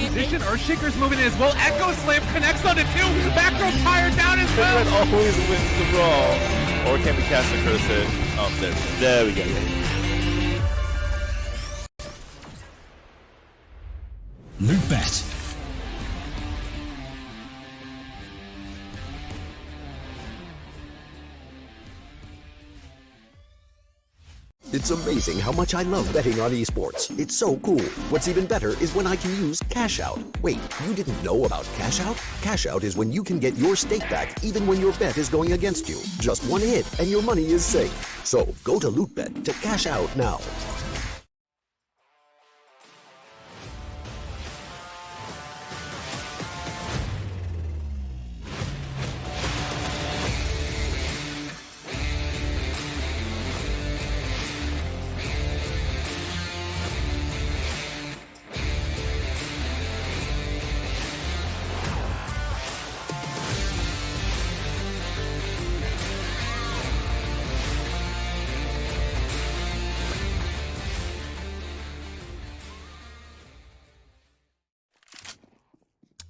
position. Earthshaker's moving in as well. Echo Slam connects on it too. Back row tire down as well. Lootbet always wins the brawl. Or can we cast the curse in? Oh, there we go. Lootbet. It's amazing how much I love betting on esports. It's so cool. What's even better is when I can use Cash Out. Wait, you didn't know about Cash Out? Cash Out is when you can get your stake back even when your bet is going against you. Just one hit and your money is safe. So go to Lootbet to cash out now.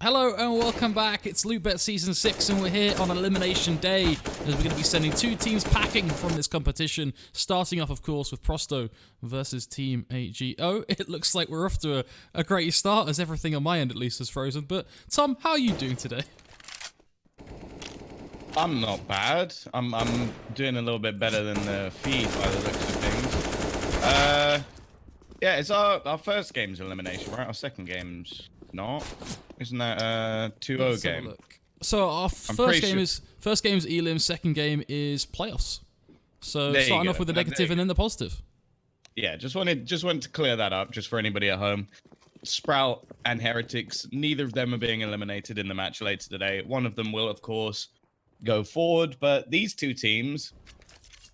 Hello and welcome back. It's Lootbet Season 6 and we're here on Elimination Day as we're going to be sending two teams packing from this competition, starting off of course with Prosto versus Team AGO. It looks like we're off to a great start as everything on my end at least is frozen, but Tom, how are you doing today? I'm not bad. I'm doing a little bit better than the feed by the looks of things. Yeah, it's our first game's elimination, right? Our second game's not. Isn't that a 2-0 game? So our first game is Elim, second game is playoffs. So starting off with the negative and then the positive. Yeah, just wanted to clear that up just for anybody at home. Sprout and Heretics, neither of them are being eliminated in the match later today. One of them will, of course, go forward, but these two teams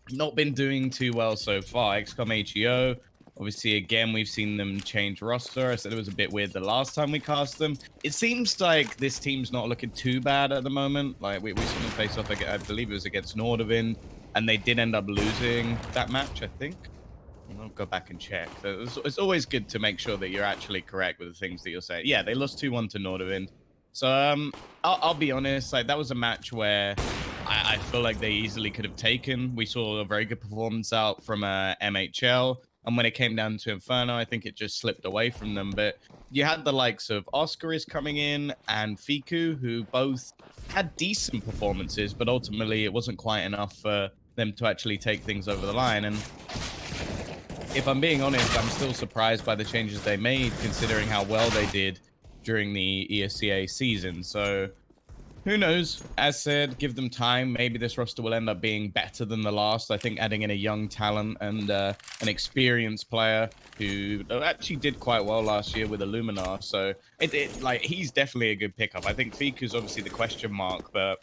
not been doing too well so far. XCOM AGO, obviously, again, we've seen them change roster. I said it was a bit weird the last time we cast them. It seems like this team's not looking too bad at the moment. Like, we saw them face off, I believe it was against Nordavind, and they did end up losing that match, I think. I'll go back and check. So it's always good to make sure that you're actually correct with the things that you're saying. Yeah, they lost 2-1 to Nordavind. So, I'll be honest, like, that was a match where I feel like they easily could have taken. We saw a very good performance out from MHL. And when it came down to Inferno, I think it just slipped away from them. But you had the likes of Oscaris coming in and Fiku, who both had decent performances, but ultimately it wasn't quite enough for them to actually take things over the line. And if I'm being honest, I'm still surprised by the changes they made, considering how well they did during the ESCA season. So who knows? As said, give them time. Maybe this roster will end up being better than the last. I think adding in a young talent and an experienced player who actually did quite well last year with Illuminar. So like he's definitely a good pickup. I think Fiku's obviously the question mark, but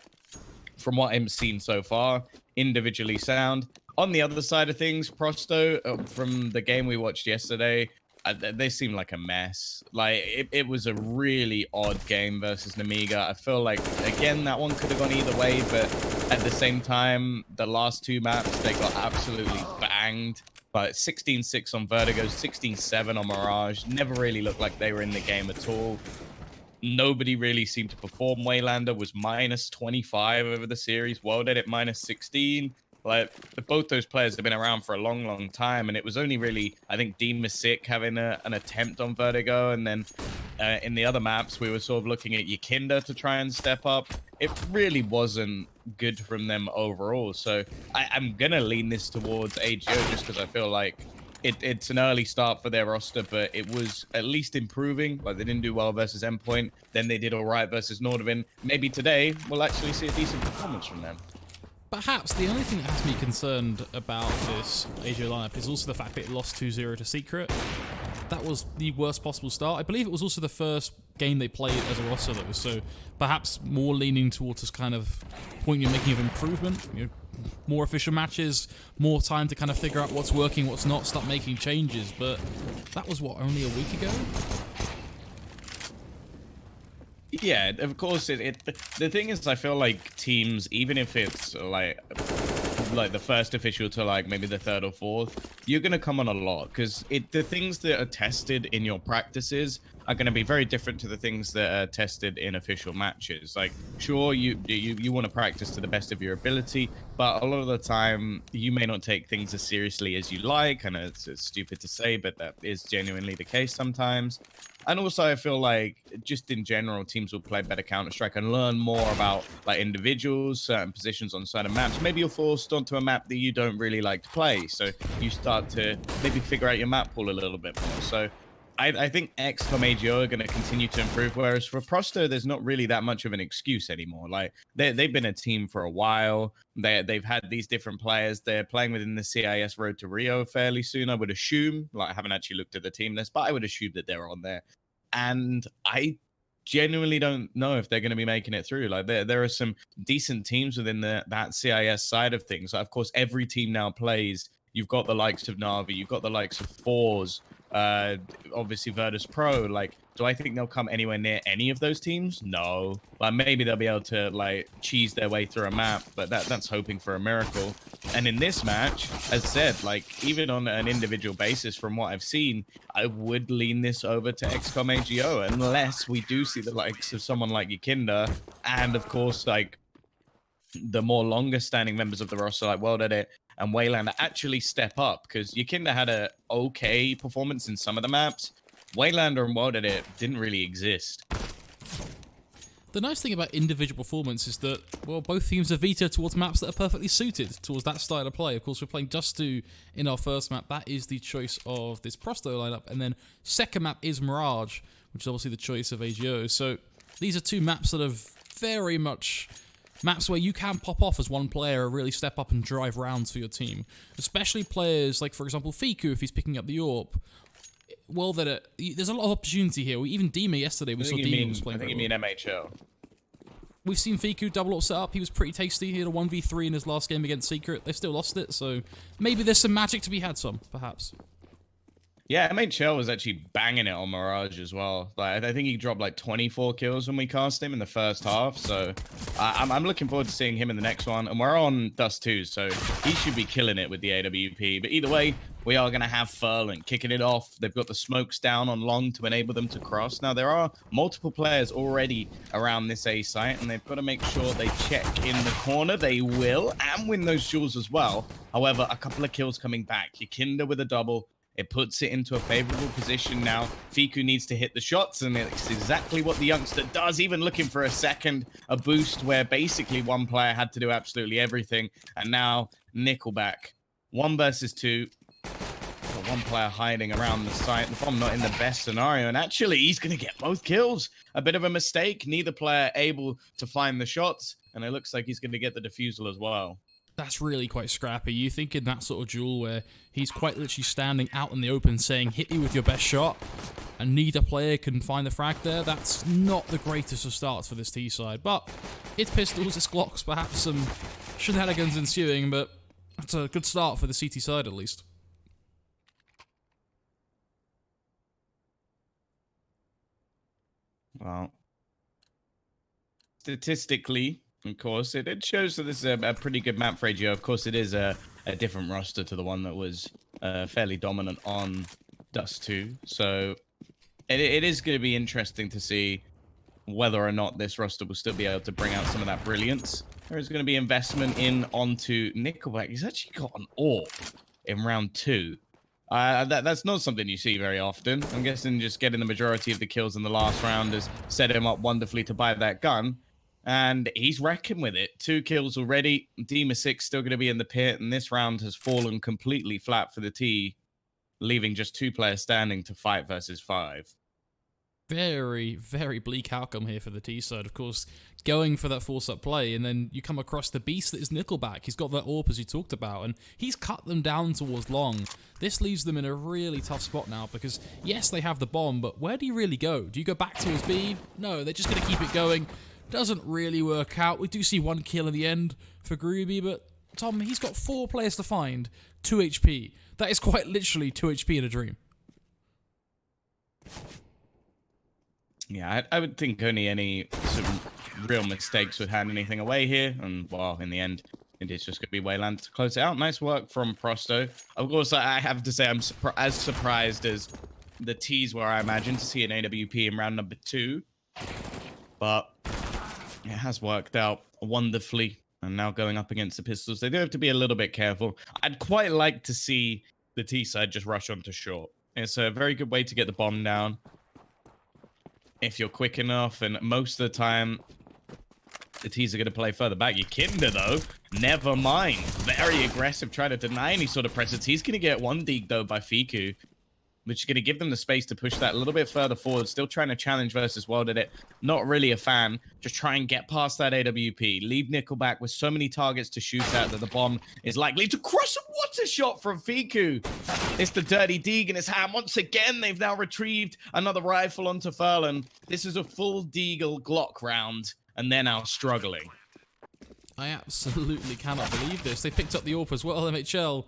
from what I'm seeing so far, individually sound. On the other side of things, Prosto, from the game we watched yesterday, they seem like a mess. Like, it was a really odd game versus Namiga. I feel like, again, that one could have gone either way, but at the same time, the last two maps, they got absolutely banged. But 16-6 on Vertigo, 16-7 on Mirage. Never really looked like they were in the game at all. Nobody really seemed to perform. Waylander was -25 over the series. World Edit -16. Like, both those players have been around for a long, long time, and it was only really, I think, Sick having an attempt on Vertigo, and then in the other maps, we were sort of looking at Yakinda to try and step up. It really wasn't good from them overall, so I'm going to lean this towards AGO just because I feel like it's an early start for their roster, but it was at least improving. Like, they didn't do well versus Endpoint, then they did all right versus Nordavind. Maybe today, we'll actually see a decent performance from them. Perhaps the only thing that has me concerned about this AGO lineup is also the fact that it lost 2-0 to Secret. That was the worst possible start. I believe it was also the first game they played as a roster, though, so perhaps more leaning towards this kind of point you're making of improvement. You know, more efficient matches, more time to kind of figure out what's working, what's not, start making changes. But that was, what, only a week ago? Yeah, of course. The thing is, I feel like teams, even if it's like like the first official to like maybe the third or fourth, you're gonna come on a lot because the things that are tested in your practices are going to be very different to the things that are tested in official matches. Like, sure, you want to practice to the best of your ability, but a lot of the time you may not take things as seriously as you like. I know it's stupid to say, but that is genuinely the case sometimes. And also, I feel like just in general, teams will play better Counter-Strike and learn more about like individuals, certain positions on certain maps. Maybe you're forced onto a map that you don't really like to play, so you start to maybe figure out your map pool a little bit more. So I think XCOM AGO are going to continue to improve, whereas for Prosto, there's not really that much of an excuse anymore. Like, they've been a team for a while. They've had these different players. They're playing within the CIS Road to Rio fairly soon, I would assume. Like, I haven't actually looked at the team list, but I would assume that they're on there. And I genuinely don't know if they're going to be making it through. Like, there are some decent teams within that CIS side of things. Of course, every team now plays. You've got the likes of Na'Vi, you've got the likes of Fours, obviously Virtus Pro. Like, do I think they'll come anywhere near any of those teams? No. Like, maybe they'll be able to like cheese their way through a map, but that's hoping for a miracle. And in this match, as said, like, even on an individual basis, from what I've seen, I would lean this over to XCOM AGO, unless we do see the likes of someone like Yakinda, and of course, like, the more longer standing members of the roster like World Edit and Waylander actually step up, because Yakinda had a okay performance in some of the maps. Waylander and World Edit didn't really exist. The nice thing about individual performance is that, well, both teams are vetoed towards maps that are perfectly suited towards that style of play. Of course, we're playing Dust 2 in our first map. That is the choice of this Prosto lineup. And then second map is Mirage, which is obviously the choice of AGO. So these are two maps that are very much maps where you can pop off as one player and really step up and drive rounds for your team. Especially players like, for example, Fiku, if he's picking up the AWP. Well, there's a lot of opportunity here. Even Dima yesterday, we saw Dima was playing. I think you mean MHL. We've seen Fiku double up set up. He was pretty tasty. He had a 1v3 in his last game against Secret. They still lost it, so maybe there's some magic to be had, perhaps. Yeah, MHL was actually banging it on Mirage as well. Like, I think he dropped like 24 kills when we cast him in the first half. So I'm looking forward to seeing him in the next one. And we're on Dust 2, so he should be killing it with the AWP. But either way, we are going to have Furlan kicking it off. They've got the smokes down on long to enable them to cross. Now, there are multiple players already around this A site, and they've got to make sure they check in the corner. They will, and win those jewels as well. However, a couple of kills coming back. Yakinda with a double. It puts it into a favorable position now. Fiku needs to hit the shots, and it's exactly what the youngster does, even looking for a boost where basically one player had to do absolutely everything. And now Nickelback, 1 versus 2. Got one player hiding around the site. The bomb not in the best scenario, and actually he's going to get both kills. A bit of a mistake. Neither player able to find the shots, and it looks like he's going to get the defusal as well. That's really quite scrappy. You think in that sort of duel where he's quite literally standing out in the open saying, hit me with your best shot, and neither player can find the frag there, that's not the greatest of starts for this T side. But it's pistols, it's Glocks, perhaps some shenanigans ensuing, but that's a good start for the CT side at least. Well, statistically, of course, it shows that this is a pretty good map for AGO. Of course, it is a different roster to the one that was fairly dominant on Dust 2. So it is going to be interesting to see whether or not this roster will still be able to bring out some of that brilliance. There is going to be investment onto Nickelback. He's actually got an AWP in round 2. That's not something you see very often. I'm guessing just getting the majority of the kills in the last round has set him up wonderfully to buy that gun. And he's wrecking with it. 2 kills already. Dima-6 still going to be in the pit. And this round has fallen completely flat for the T, leaving just 2 players standing to fight versus 5. Very, very bleak outcome here for the T side. Of course, going for that force-up play, and then you come across the beast that is Nickelback. He's got that AWP as you talked about, and he's cut them down towards long. This leaves them in a really tough spot now, because yes, they have the bomb, but where do you really go? Do you go back towards B? No, they're just going to keep it going. Doesn't really work out. We do see 1 kill in the end for Groovy, but Tom, he's got 4 players to find, 2 HP. That is quite literally 2 HP in a dream. Yeah, I would think only any sort of real mistakes would hand anything away here. And, well, in the end, It is just going to be Wayland to close it out. Nice work from Prosto. Of course, I have to say I'm as surprised as the T's were, I imagine, to see an AWP in round number 2. But it has worked out wonderfully. And now going up against the Pistols, they do have to be a little bit careful. I'd quite like to see the T side just rush onto short. It's a very good way to get the bomb down if you're quick enough, and most of the time the T's are going to play further back. Kinder, though, never mind. Very aggressive, trying to deny any sort of presence. He's going to get one deke, though, by Fiku, which is going to give them the space to push that a little bit further forward. Still trying to challenge versus World at it. Not really a fan. Just try and get past that AWP. Leave Nickelback with so many targets to shoot at that the bomb is likely to crush him. What a shot from Fiku. It's the dirty Deeg in his hand. Once again, they've now retrieved another rifle onto Furlan. This is a full Deagle Glock round, and they're now struggling. I absolutely cannot believe this. They picked up the AWP as well, MHL.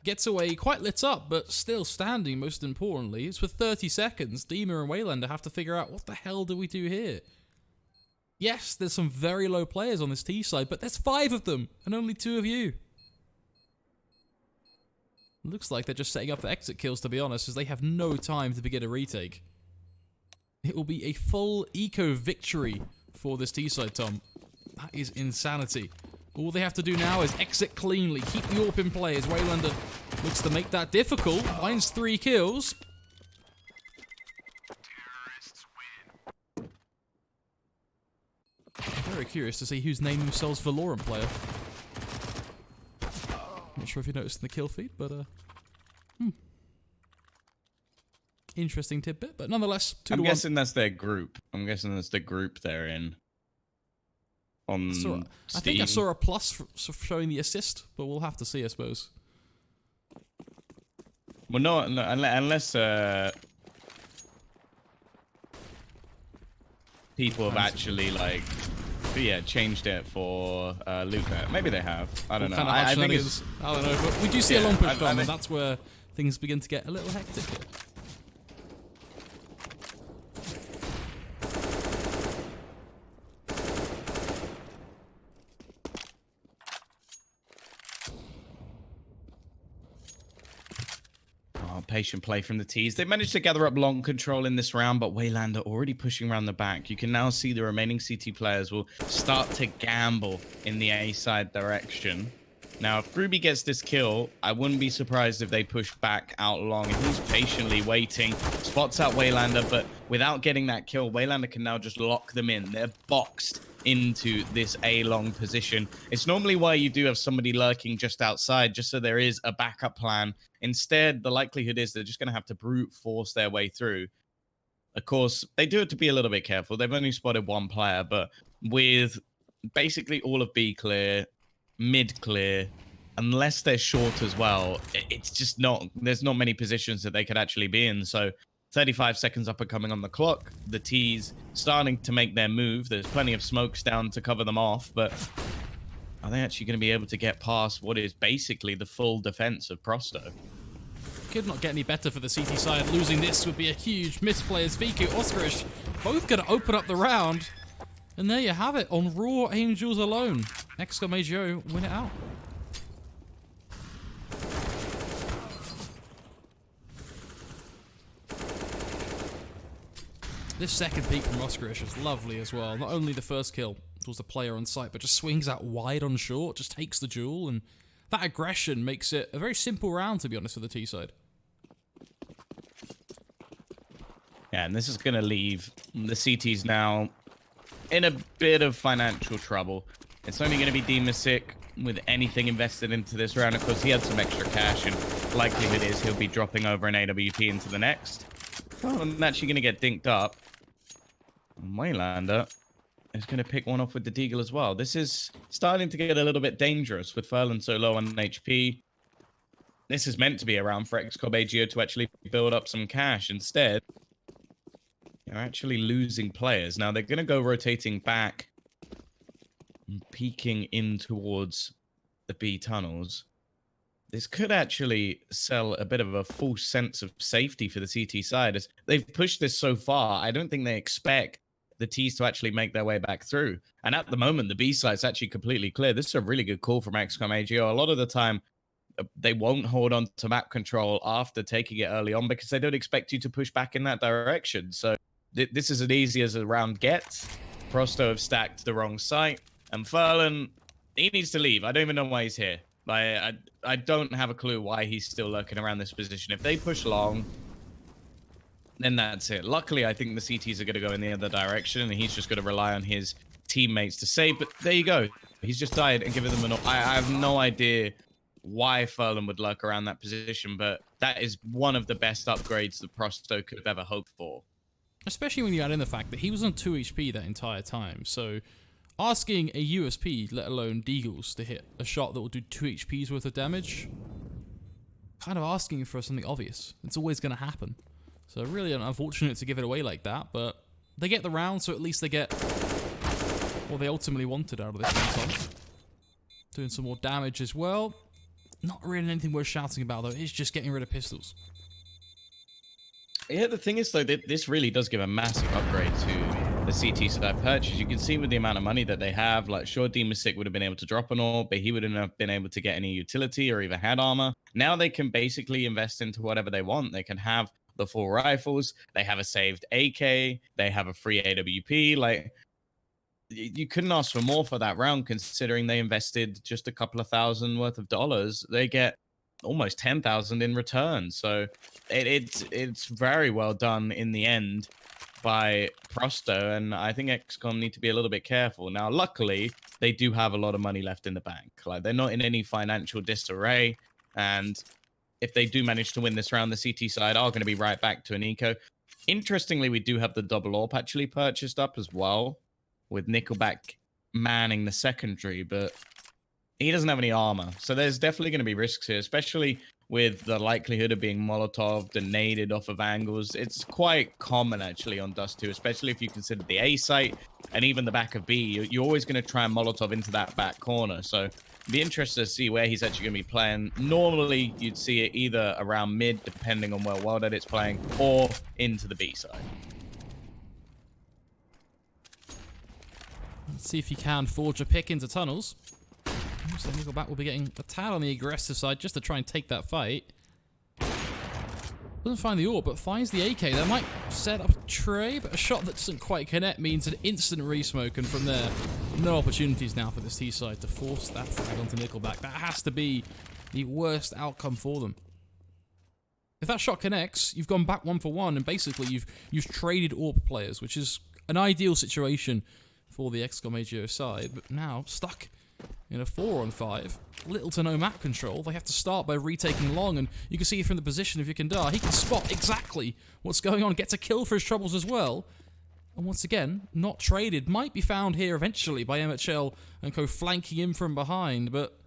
Gets away quite lit up, but still standing, most importantly. It's for 30 seconds. Dima and Waylander have to figure out, what the hell do we do here? Yes, there's some very low players on this T side, but there's 5 of them, and only 2 of you. Looks like they're just setting up for exit kills, to be honest, as they have no time to begin a retake. It will be a full eco victory for this T side, Tom. That is insanity. All they have to do now is exit cleanly, keep the AWP in play as Waylander looks to make that difficult. Finds 3 kills. I'm very curious to see who's named themselves Valorant player. Not sure if you noticed in the kill feed, but interesting tidbit. But nonetheless, 2 to 1. I'm guessing that's their group. I'm guessing that's the group they're in. On Steam. I think I saw a plus for showing the assist, but we'll have to see, I suppose. Well, no, unless people have actually changed it for Lootbet. Maybe they have. I don't know. I think it's, I don't know, but we do see a long push down, and that's where things begin to get a little hectic here. Patient play from the T's. They managed to gather up long control in this round, but Waylander already pushing around the back. You can now see the remaining CT players will start to gamble in the A side direction. Now, if Ruby gets this kill, I wouldn't be surprised if they push back out long. And he's patiently waiting, spots out Waylander, but without getting that kill, Waylander can now just lock them in. They're boxed into this A-long position. It's normally why you do have somebody lurking just outside, just so there is a backup plan. Instead, the likelihood is they're just going to have to brute force their way through. Of course, they do have to be a little bit careful. They've only spotted 1 player, but with basically all of B clear, mid clear, unless they're short as well, it's just not, there's not many positions that they could actually be in. So 35 seconds up and coming on the clock. The T's starting to make their move. There's plenty of smokes down to cover them off, but are they actually going to be able to get past what is basically the full defense of Prosto? Could not get any better for the CT side. Losing this would be a huge misplay as Viku, Oskarish, both going to open up the round. And there you have it, on Raw Angels alone. Exclamation win it out. This second peek from Oskarish is lovely as well. Not only the first kill towards the player on site, but just swings out wide on short, just takes the duel, and that aggression makes it a very simple round, to be honest, for the T side. Yeah, and this is going to leave the CTs now in a bit of financial trouble. It's only going to be Demasic with anything invested into this round. Of course, he had some extra cash, and likelihood is he'll be dropping over an AWP into the next. Oh, I'm actually going to get dinked up. Waylander is going to pick one off with the Deagle as well. This is starting to get a little bit dangerous with Furlan so low on HP. This is meant to be a round for XCOB AGO to actually build up some cash. Instead, they're actually losing players. Now, they're going to go rotating back and peeking in towards the B tunnels. This could actually sell a bit of a false sense of safety for the CT side. As they've pushed this so far, I don't think they expect the T's to actually make their way back through. And at the moment, the B side's actually completely clear. This is a really good call from XCOM AGO. A lot of the time, they won't hold on to map control after taking it early on because they don't expect you to push back in that direction. So this is as easy as a round gets. Prosto have stacked the wrong site, and Furlan, he needs to leave. I don't even know why he's here. I don't have a clue why he's still lurking around this position. If they push long, then that's it. Luckily, I think the CTs are going to go in the other direction, and he's just going to rely on his teammates to save. But there you go. He's just died and given them an... I have no idea why Furlan would lurk around that position, but that is one of the best upgrades that Prosto could have ever hoped for. Especially when you add in the fact that he was on 2 HP that entire time, so asking a USP, let alone Deagles, to hit a shot that will do 2 HP's worth of damage, kind of asking for something obvious. It's always going to happen. So really unfortunate to give it away like that, but they get the round, so at least they get what they ultimately wanted out of this one. Doing some more damage as well. Not really anything worth shouting about, though. It's just getting rid of pistols. Yeah, the thing is, though, this really does give a massive upgrade to the CT side purchase. You can see with the amount of money that they have, like, sure, Demasic would have been able to drop an orb, but he wouldn't have been able to get any utility or even head armor. Now they can basically invest into whatever they want. They can have the full rifles, they have a saved AK, they have a free AWP. Like, you couldn't ask for more for that round, considering they invested just a couple of $1,000 worth of dollars. They get almost 10,000 in return. So it's very well done in the end by Prosto, and I think XCOM need to be a little bit careful. Now, luckily, they do have a lot of money left in the bank. Like, they're not in any financial disarray, and if they do manage to win this round, the CT side are going to be right back to an eco. Interestingly, we do have the double AWP actually purchased up as well, with Nickelback manning the secondary, but he doesn't have any armor. So there's definitely going to be risks here, especially with the likelihood of being Molotoved and naded off of angles. It's quite common, actually, on Dust 2, especially if you consider the A site and even the back of B. You're always going to try and Molotov into that back corner. So be interested to see where he's actually going to be playing. Normally, you'd see it either around mid, depending on where Wild Edit's playing, or into the B side. Let's see if you can forge a pick into tunnels. So Nickelback will be getting a tad on the aggressive side just to try and take that fight. Doesn't find the AWP, but finds the AK. That might set up a tray, but a shot that doesn't quite connect means an instant resmoke, and from there, no opportunities now for this T side to force that frag onto Nickelback. That has to be the worst outcome for them. If that shot connects, you've gone back 1 for 1, and basically you've traded AWP players, which is an ideal situation for the XCOM AGO side, but now stuck in a 4-on-5, little to no map control. They have to start by retaking long, and you can see from the position of Yukandar, he can spot exactly what's going on, gets a kill for his troubles as well. And once again, not traded, might be found here eventually by MHL and co flanking him from behind, but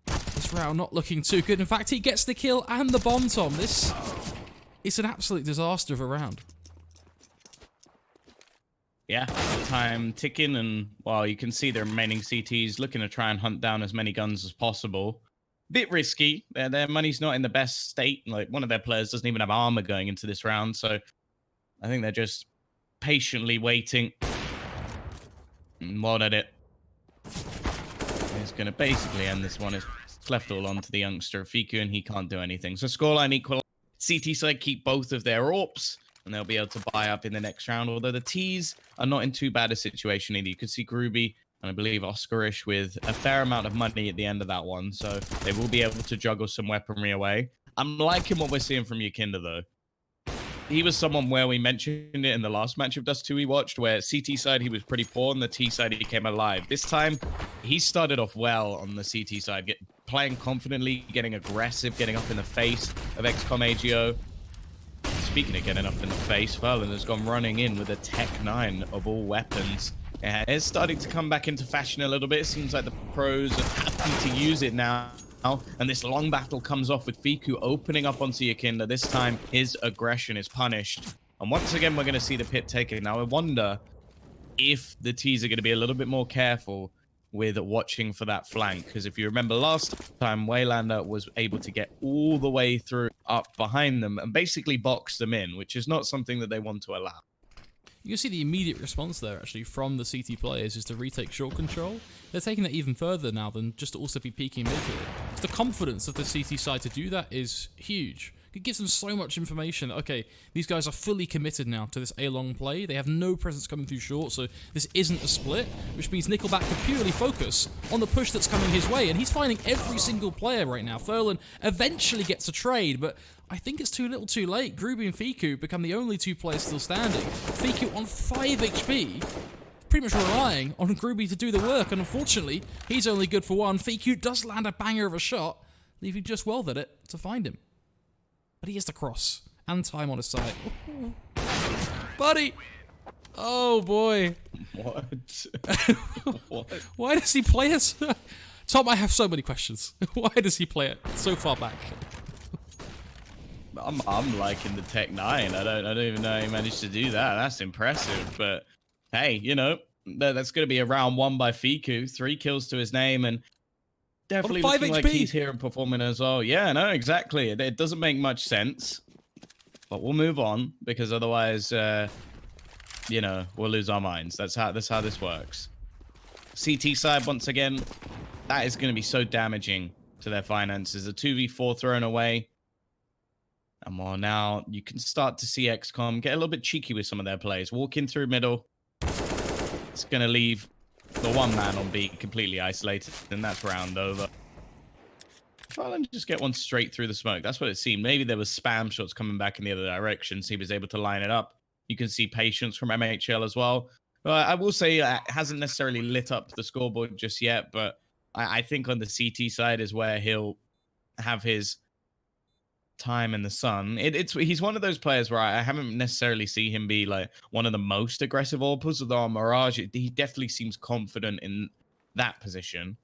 this round not looking too good. In fact, he gets the kill and the bomb, Tom. This is an absolute disaster of a round. Yeah, time ticking, and, well, you can see the remaining CTs looking to try and hunt down as many guns as possible. Bit risky. Their money's not in the best state. Like, one of their players doesn't even have armor going into this round, so I think they're just patiently waiting. And Wild Edit is going to basically end this one. It's left all on to the youngster Fiku, and he can't do anything. So scoreline equal. CT side keep both of their AWPs, and they'll be able to buy up in the next round, although the T's are not in too bad a situation either. You could see Groovy and I believe Oscarish with a fair amount of money at the end of that one, so they will be able to juggle some weaponry away. I'm liking what we're seeing from Yukinda, though. He was someone where we mentioned it in the last match of Dust 2 we watched, where CT side he was pretty poor, and the T side he came alive. This time, he started off well on the CT side, playing confidently, getting aggressive, getting up in the face of XCOM AGO. Speaking of getting up in the face, Furlan has gone running in with a Tech 9 of all weapons. It's starting to come back into fashion a little bit. It seems like the pros are happy to use it now. And this long battle comes off with Fiku opening up onto Yukinda. This time, his aggression is punished. And once again, we're going to see the pit taken. Now, I wonder if the T's are going to be a little bit more careful with watching for that flank, because if you remember last time, Waylander was able to get all the way through up behind them and basically box them in, which is not something that they want to allow. You can see the immediate response there, actually, from the CT players is to retake short control. They're taking that even further now than just to also be peeking mid here. The confidence of the CT side to do that is huge. It gives them so much information. Okay, these guys are fully committed now to this A-long play. They have no presence coming through short, so this isn't a split, which means Nickelback can purely focus on the push that's coming his way, and he's finding every single player right now. Furlan eventually gets a trade, but I think it's too little too late. Groovy and Fiku become the only two players still standing. Fiku on 5 HP, pretty much relying on Groovy to do the work, and unfortunately, he's only good for 1. Fiku does land a banger of a shot, leaving just well at it to find him. But he has the cross and time on his side. Ooh. Buddy! Oh boy. What? What? Why does he play it? Tom, I have so many questions. Why does he play it so far back? I'm liking the Tech 9. I don't even know he managed to do that. That's impressive. But hey, you know, that's going to be a round 1 by Fiku. 3 kills to his name, and definitely On 5 looking HP. like he's here and performing as well. Yeah, no, exactly. It doesn't make much sense, but we'll move on because otherwise, you know, we'll lose our minds. That's how this works. CT side once again, that is going to be so damaging to their finances. A 2v4 thrown away. And well, now you can start to see XCOM get a little bit cheeky with some of their plays. Walk in through middle. It's going to leave the one man on B completely isolated, and that's round over. Try and just get one straight through the smoke. That's what it seemed. Maybe there was spam shots coming back in the other direction, so he was able to line it up. You can see patience from MHL as well. I will say it hasn't necessarily lit up the scoreboard just yet, but I think on the CT side is where he'll have his time in the sun. He's one of those players where I haven't necessarily seen him be like one of the most aggressive AWPers, although on Mirage, he definitely seems confident in that position.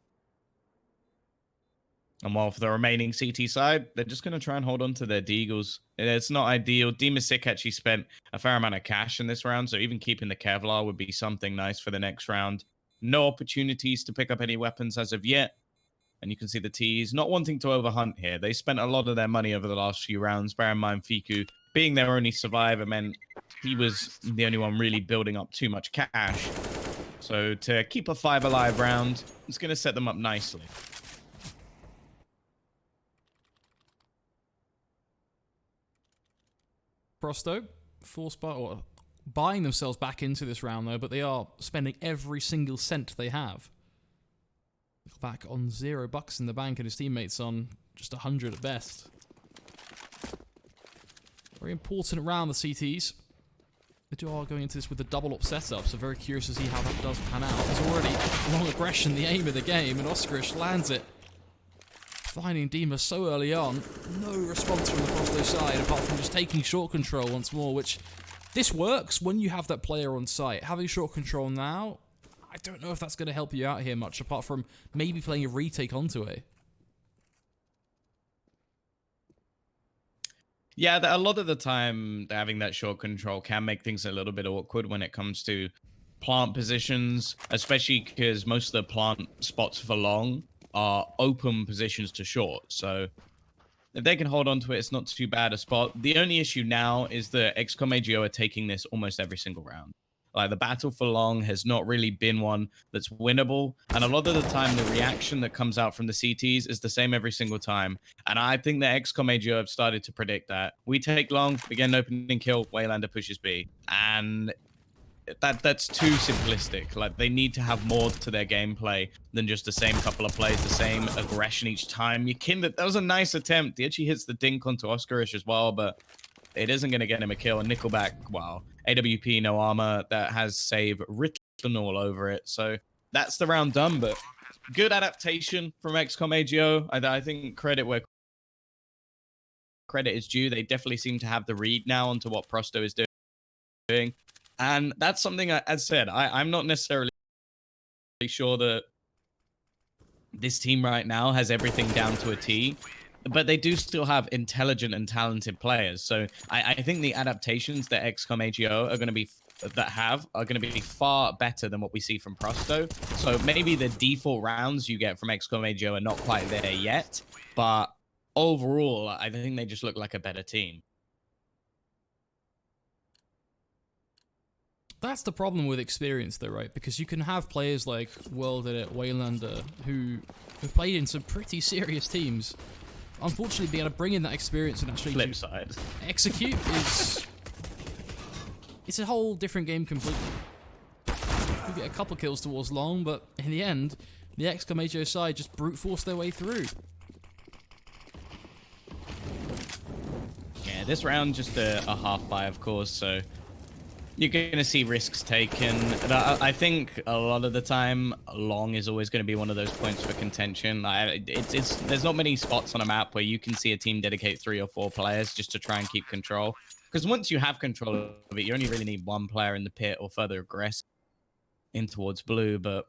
And while for the remaining CT side, they're just going to try and hold on to their deagles. It's not ideal. Demasik actually spent a fair amount of cash in this round, so even keeping the Kevlar would be something nice for the next round. No opportunities to pick up any weapons as of yet. And you can see the T's not wanting to overhunt here. They spent a lot of their money over the last few rounds. Bear in mind, Fiku being their only survivor meant he was the only one really building up too much cash. So to keep a 5 alive round, it's going to set them up nicely. Prosto, buying themselves back into this round though, but they are spending every single cent they have. Back on $0 in the bank, and his teammates on just 100 at best. Very important round, the CTs. They are going into this with a double up setup, so very curious to see how that does pan out. There's already long aggression, the aim of the game, and Oskarish lands it. Finding Dima so early on. No response from the Prosto side, apart from just taking short control once more, which this works when you have that player on site. Having short control now, I don't know if that's going to help you out here much, apart from maybe playing a retake onto it. Yeah, a lot of the time, having that short control can make things a little bit awkward when it comes to plant positions, especially because most of the plant spots for long are open positions to short. So if they can hold on to it, it's not too bad a spot. The only issue now is that XCOM AGO are taking this almost every single round. Like, the battle for long has not really been one that's winnable. And a lot of the time, the reaction that comes out from the CTs is the same every single time. And I think that XCOM AGO have started to predict that. We take long, we get an opening kill, Waylander pushes B. And that's too simplistic. Like, they need to have more to their gameplay than just the same couple of plays, the same aggression each time. That was a nice attempt. He actually hits the dink onto Oskarish as well, but it isn't going to get him a kill. And Nickelback, wow. AWP, no armor, that has save written all over it. So that's the round done, but good adaptation from XCOM AGO. I think credit where credit is due. They definitely seem to have the read now onto what Prosto is doing. And that's something, as said, I'm not necessarily sure that this team right now has everything down to a T, but they do still have intelligent and talented players. So I think the adaptations that XCOM AGO are going to be far better than what we see from Prosto. So maybe the default rounds you get from XCOM AGO are not quite there yet, but overall, I think they just look like a better team. That's the problem with experience, though, right? Because you can have players like World Edit, Waylander, who have played in some pretty serious teams. Unfortunately, being able to bring in that experience and actually Flip side. execute is... It's a whole different game completely. You get a couple kills towards long, but in the end, the XCOM AGO side just brute force their way through. Yeah, this round just a half buy, of course, so you're going to see risks taken. And I think a lot of the time, long is always going to be one of those points for contention. There's not many spots on a map where you can see a team dedicate 3 or 4 players just to try and keep control. Because once you have control of it, you only really need 1 player in the pit or further aggressive in towards blue. But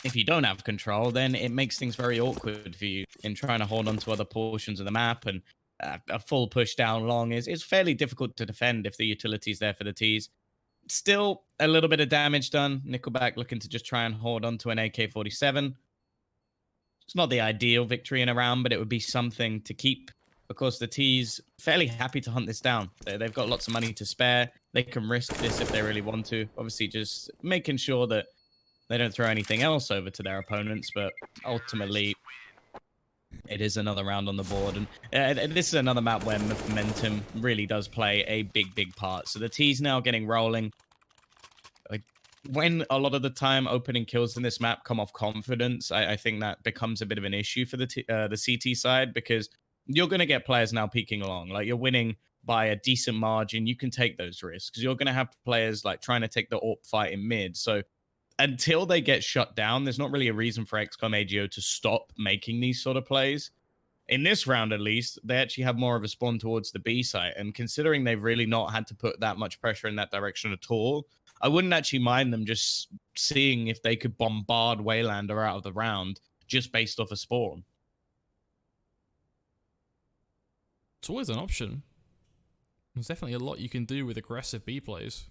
if you don't have control, then it makes things very awkward for you in trying to hold on to other portions of the map. And a full push down long is fairly difficult to defend if the utility's there for the T's. Still, a little bit of damage done. Nickelback looking to just try and hold on to an AK-47. It's not the ideal victory in a round, but it would be something to keep. Of course, the T's fairly happy to hunt this down. They've got lots of money to spare. They can risk this if they really want to. Obviously, just making sure that they don't throw anything else over to their opponents, but ultimately, it is another round on the board. And this is another map where momentum really does play a big part. So the T's now getting rolling. Like, when a lot of the time opening kills in this map come off confidence, I think that becomes a bit of an issue for the CT side, because you're going to get players now peeking along. Like, you're winning by a decent margin. You can take those risks. You're going to have players like trying to take the AWP fight in mid. So until they get shut down, there's not really a reason for XCOM AGO to stop making these sort of plays. In this round, at least, they actually have more of a spawn towards the B site. And considering they've really not had to put that much pressure in that direction at all, I wouldn't actually mind them just seeing if they could bombard Waylander out of the round just based off a spawn. It's always an option. There's definitely a lot you can do with aggressive B plays.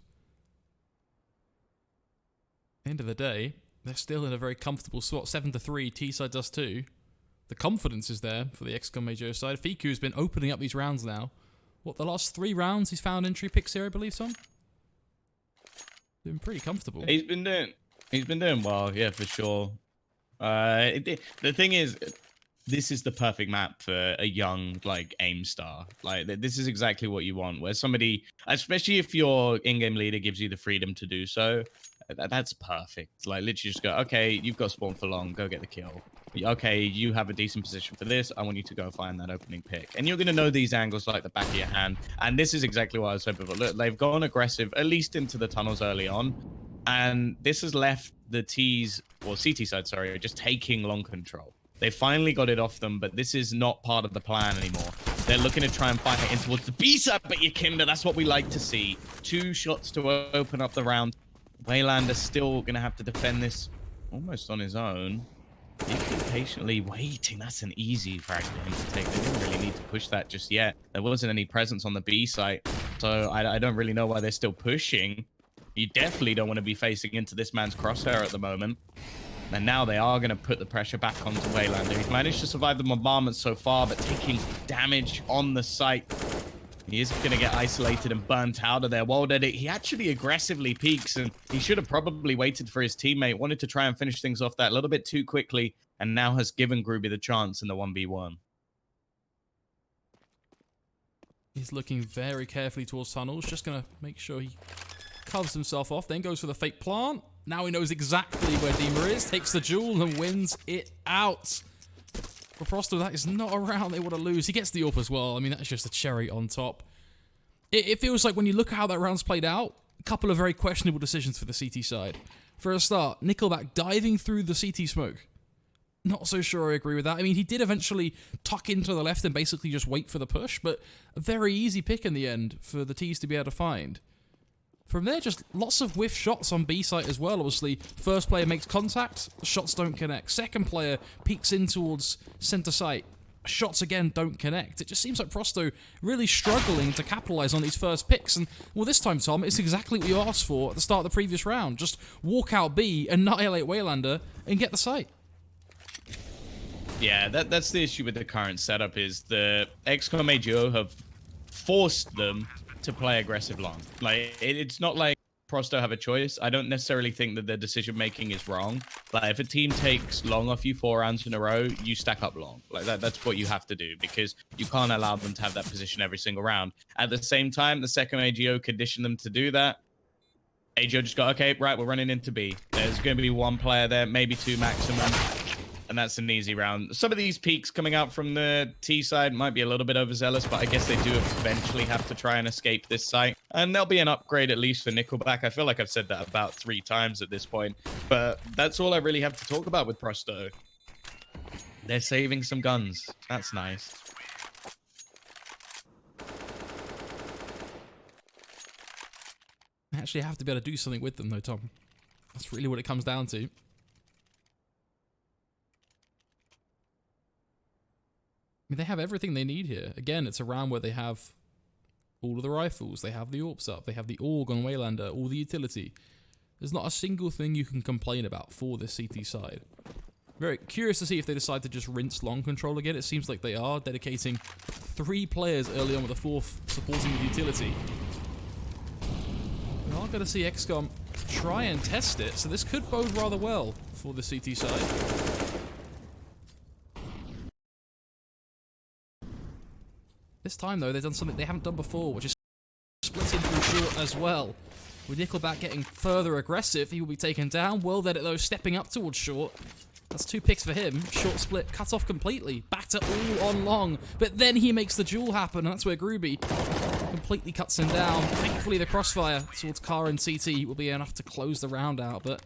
At the end of the day, they're still in a very comfortable spot. 7-3, T-side does too. The confidence is there for the XCOM AGO side. Fiku's been opening up these rounds now. What, the last 3 rounds he's found entry picks here, I believe, Tom? Been pretty comfortable. He's been doing well, yeah, for sure. The thing is, this is the perfect map for a young, like, aim star. Like, this is exactly what you want, where somebody, especially if your in-game leader gives you the freedom to do so, that's perfect. Like, literally just go, okay, you've got spawn for long, go get the kill. Okay, you have a decent position for this, I want you to go find that opening pick. And you're going to know these angles like the back of your hand. And this is exactly what I was hoping for. Look, they've gone aggressive, at least into the tunnels early on. And this has left the T's, or CT side, sorry, just taking long control. They finally got it off them, but this is not part of the plan anymore. They're looking to try and fight it in towards the B side, but Yakimda, that's what we like to see. 2 shots to open up the round. Waylander's still going to have to defend this almost on his own. He's been patiently waiting. That's an easy frag for him to take. They didn't really need to push that just yet. There wasn't any presence on the B site, so I don't really know why they're still pushing. You definitely don't want to be facing into this man's crosshair at the moment. And now they are going to put the pressure back onto Waylander. He's managed to survive the bombardment so far, but taking damage on the site. He is going to get isolated and burnt out of there. World Edit, he actually aggressively peeks, and he should have probably waited for his teammate. Wanted to try and finish things off that a little bit too quickly, and now has given Groovy the chance in the 1v1. He's looking very carefully towards tunnels, just going to make sure he covers himself off, then goes for the fake plant. Now he knows exactly where Dima is, takes the duel and wins it out. For Prosto, that is not a round they want to lose. He gets the AWP as well. I mean, that's just a cherry on top. It feels like when you look at how that round's played out, a couple of very questionable decisions for the CT side. For a start, Nickelback diving through the CT smoke. Not so sure I agree with that. I mean, he did eventually tuck into the left and basically just wait for the push, but a very easy pick in the end for the T's to be able to find. From there, just lots of whiff shots on B site as well. Obviously, first player makes contact, shots don't connect. Second player peeks in towards center site, shots again don't connect. It just seems like Prosto really struggling to capitalize on these first picks. And, well, this time, Tom, it's exactly what you asked for at the start of the previous round. Just walk out B, annihilate Waylander, and get the site. Yeah, that's the issue with the current setup, is the XCOM AGO have forced them to play aggressive long. Like, it's not like Prosto have a choice. I don't necessarily think that their decision making is wrong. Like if a team takes long off you 4 rounds in a row, you stack up long. Like that's what you have to do, because you can't allow them to have that position every single round. At the same time, the second AGO conditioned them to do that. AGO just got, okay, right, we're running into B. There's going to be 1 player there, maybe 2 maximum. And that's an easy round. Some of these peaks coming out from the T side might be a little bit overzealous, but I guess they do eventually have to try and escape this site. And there'll be an upgrade at least for Nickelback. I feel like I've said that about 3 times at this point. But that's all I really have to talk about with Prosto. They're saving some guns. That's nice. I actually have to be able to do something with them though, Tom. That's really what it comes down to. I mean, they have everything they need here. Again, it's a round where they have all of the rifles, they have the AWPs up, they have the AUG on Waylander, all the utility. There's not a single thing you can complain about for this CT side. Very curious to see if they decide to just rinse long control again. It seems like they are, dedicating 3 players early on with the 4th supporting the utility. We are going to see XCOM try and test it, so this could bode rather well for the CT side. This time, though, they've done something they haven't done before, which is splitting through short as well. With Nickelback getting further aggressive, he will be taken down. Well, then, though, stepping up towards short. That's 2 picks for him. Short split, cut off completely. Back to all on long. But then he makes the duel happen, and that's where Groovy completely cuts him down. Thankfully, the crossfire towards Car and CT will be enough to close the round out, but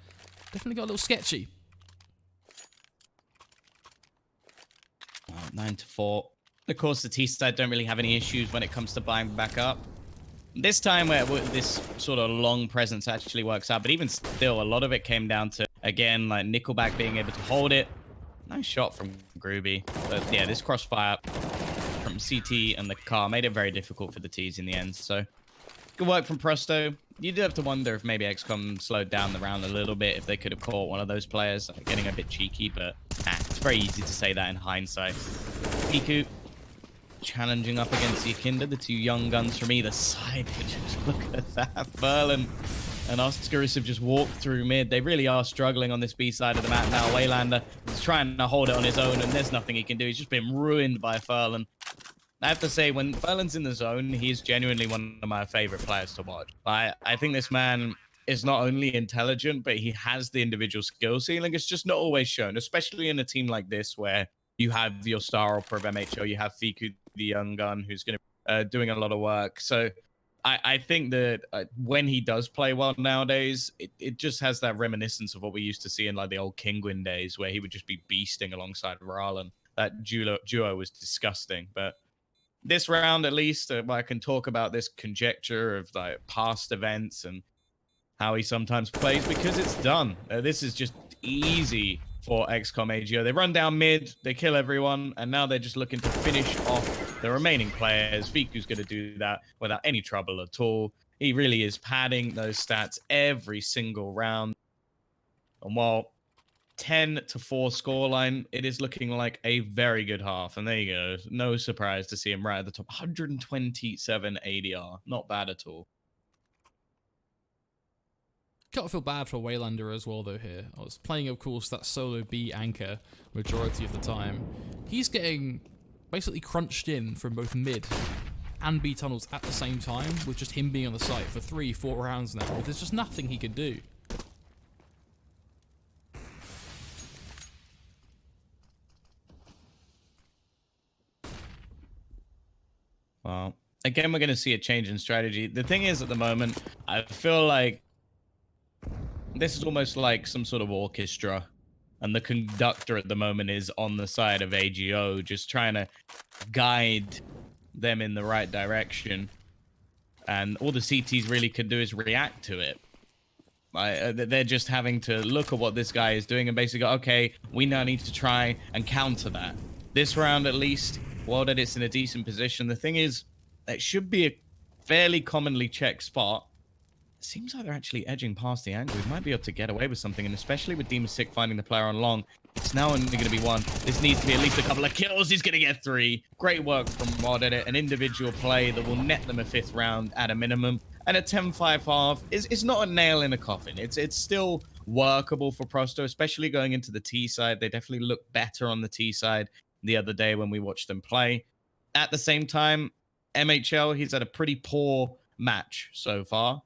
definitely got a little sketchy. 9-4. Of course, the T side don't really have any issues when it comes to buying back up. This time, where this sort of long presence actually works out, but even still, a lot of it came down to, again, like Nickelback being able to hold it. Nice shot from Groovy. But yeah, this crossfire from CT and the Car made it very difficult for the T's in the end. So good work from Prosto. You do have to wonder if maybe XCOM slowed down the round a little bit, if they could have caught one of those players. Getting a bit cheeky, but it's very easy to say that in hindsight. Miku challenging up against Yakinda, the 2 young guns from either side. Just look at that. Furlan and Oscarus have just walked through mid. They really are struggling on this B side of the map now. Waylander is trying to hold it on his own, and there's nothing he can do. He's just been ruined by Furlan. I have to say, when Furlan's in the zone, he's genuinely one of my favorite players to watch. I think this man is not only intelligent, but he has the individual skill ceiling. It's just not always shown, especially in a team like this where you have your star opera of MHO, you have Fiku, the young gun, who's going to doing a lot of work. So I think that when he does play well nowadays, it just has that reminiscence of what we used to see in like the old Kingwin days, where he would just be beasting alongside Ralen. That duo was disgusting. But this round, at least, I can talk about this conjecture of like past events and how he sometimes plays, because it's done. This is just easy for XCOM AGO. They run down mid, they kill everyone, and now they're just looking to finish off the remaining players. Fiku's going to do that without any trouble at all. He really is padding those stats every single round. And while 10-4 scoreline, it is looking like a very good half. And there you go. No surprise to see him right at the top. 127 ADR. Not bad at all. Gotta feel bad for Waylander as well, though, here. I was playing, of course, that solo B anchor majority of the time. He's getting basically crunched in from both mid and B tunnels at the same time, with just him being on the site for 3-4 rounds now. There's just nothing he can do. Well, again, we're going to see a change in strategy. The thing is, at the moment, I feel like this is almost like some sort of orchestra, and the conductor at the moment is on the side of AGO, just trying to guide them in the right direction. And all the CTs really could do is react to it. They're just having to look at what this guy is doing and basically go, okay, we now need to try and counter that. This round, at least, while that it's in a decent position, the thing is, it should be a fairly commonly checked spot. seems like they're actually edging past the angle. We might be able to get away with something, and especially with Demon Sick finding the player on long, it's now only going to be one. This needs to be at least a couple of kills. He's going to get 3. Great work from Mod Edit. An individual play that will net them a 5th round at a minimum. And a 10-5 half is not a nail in a coffin. It's still workable for Prosto, especially going into the T side. They definitely look better on the T side the other day when we watched them play. At the same time, MHL, he's had a pretty poor match so far,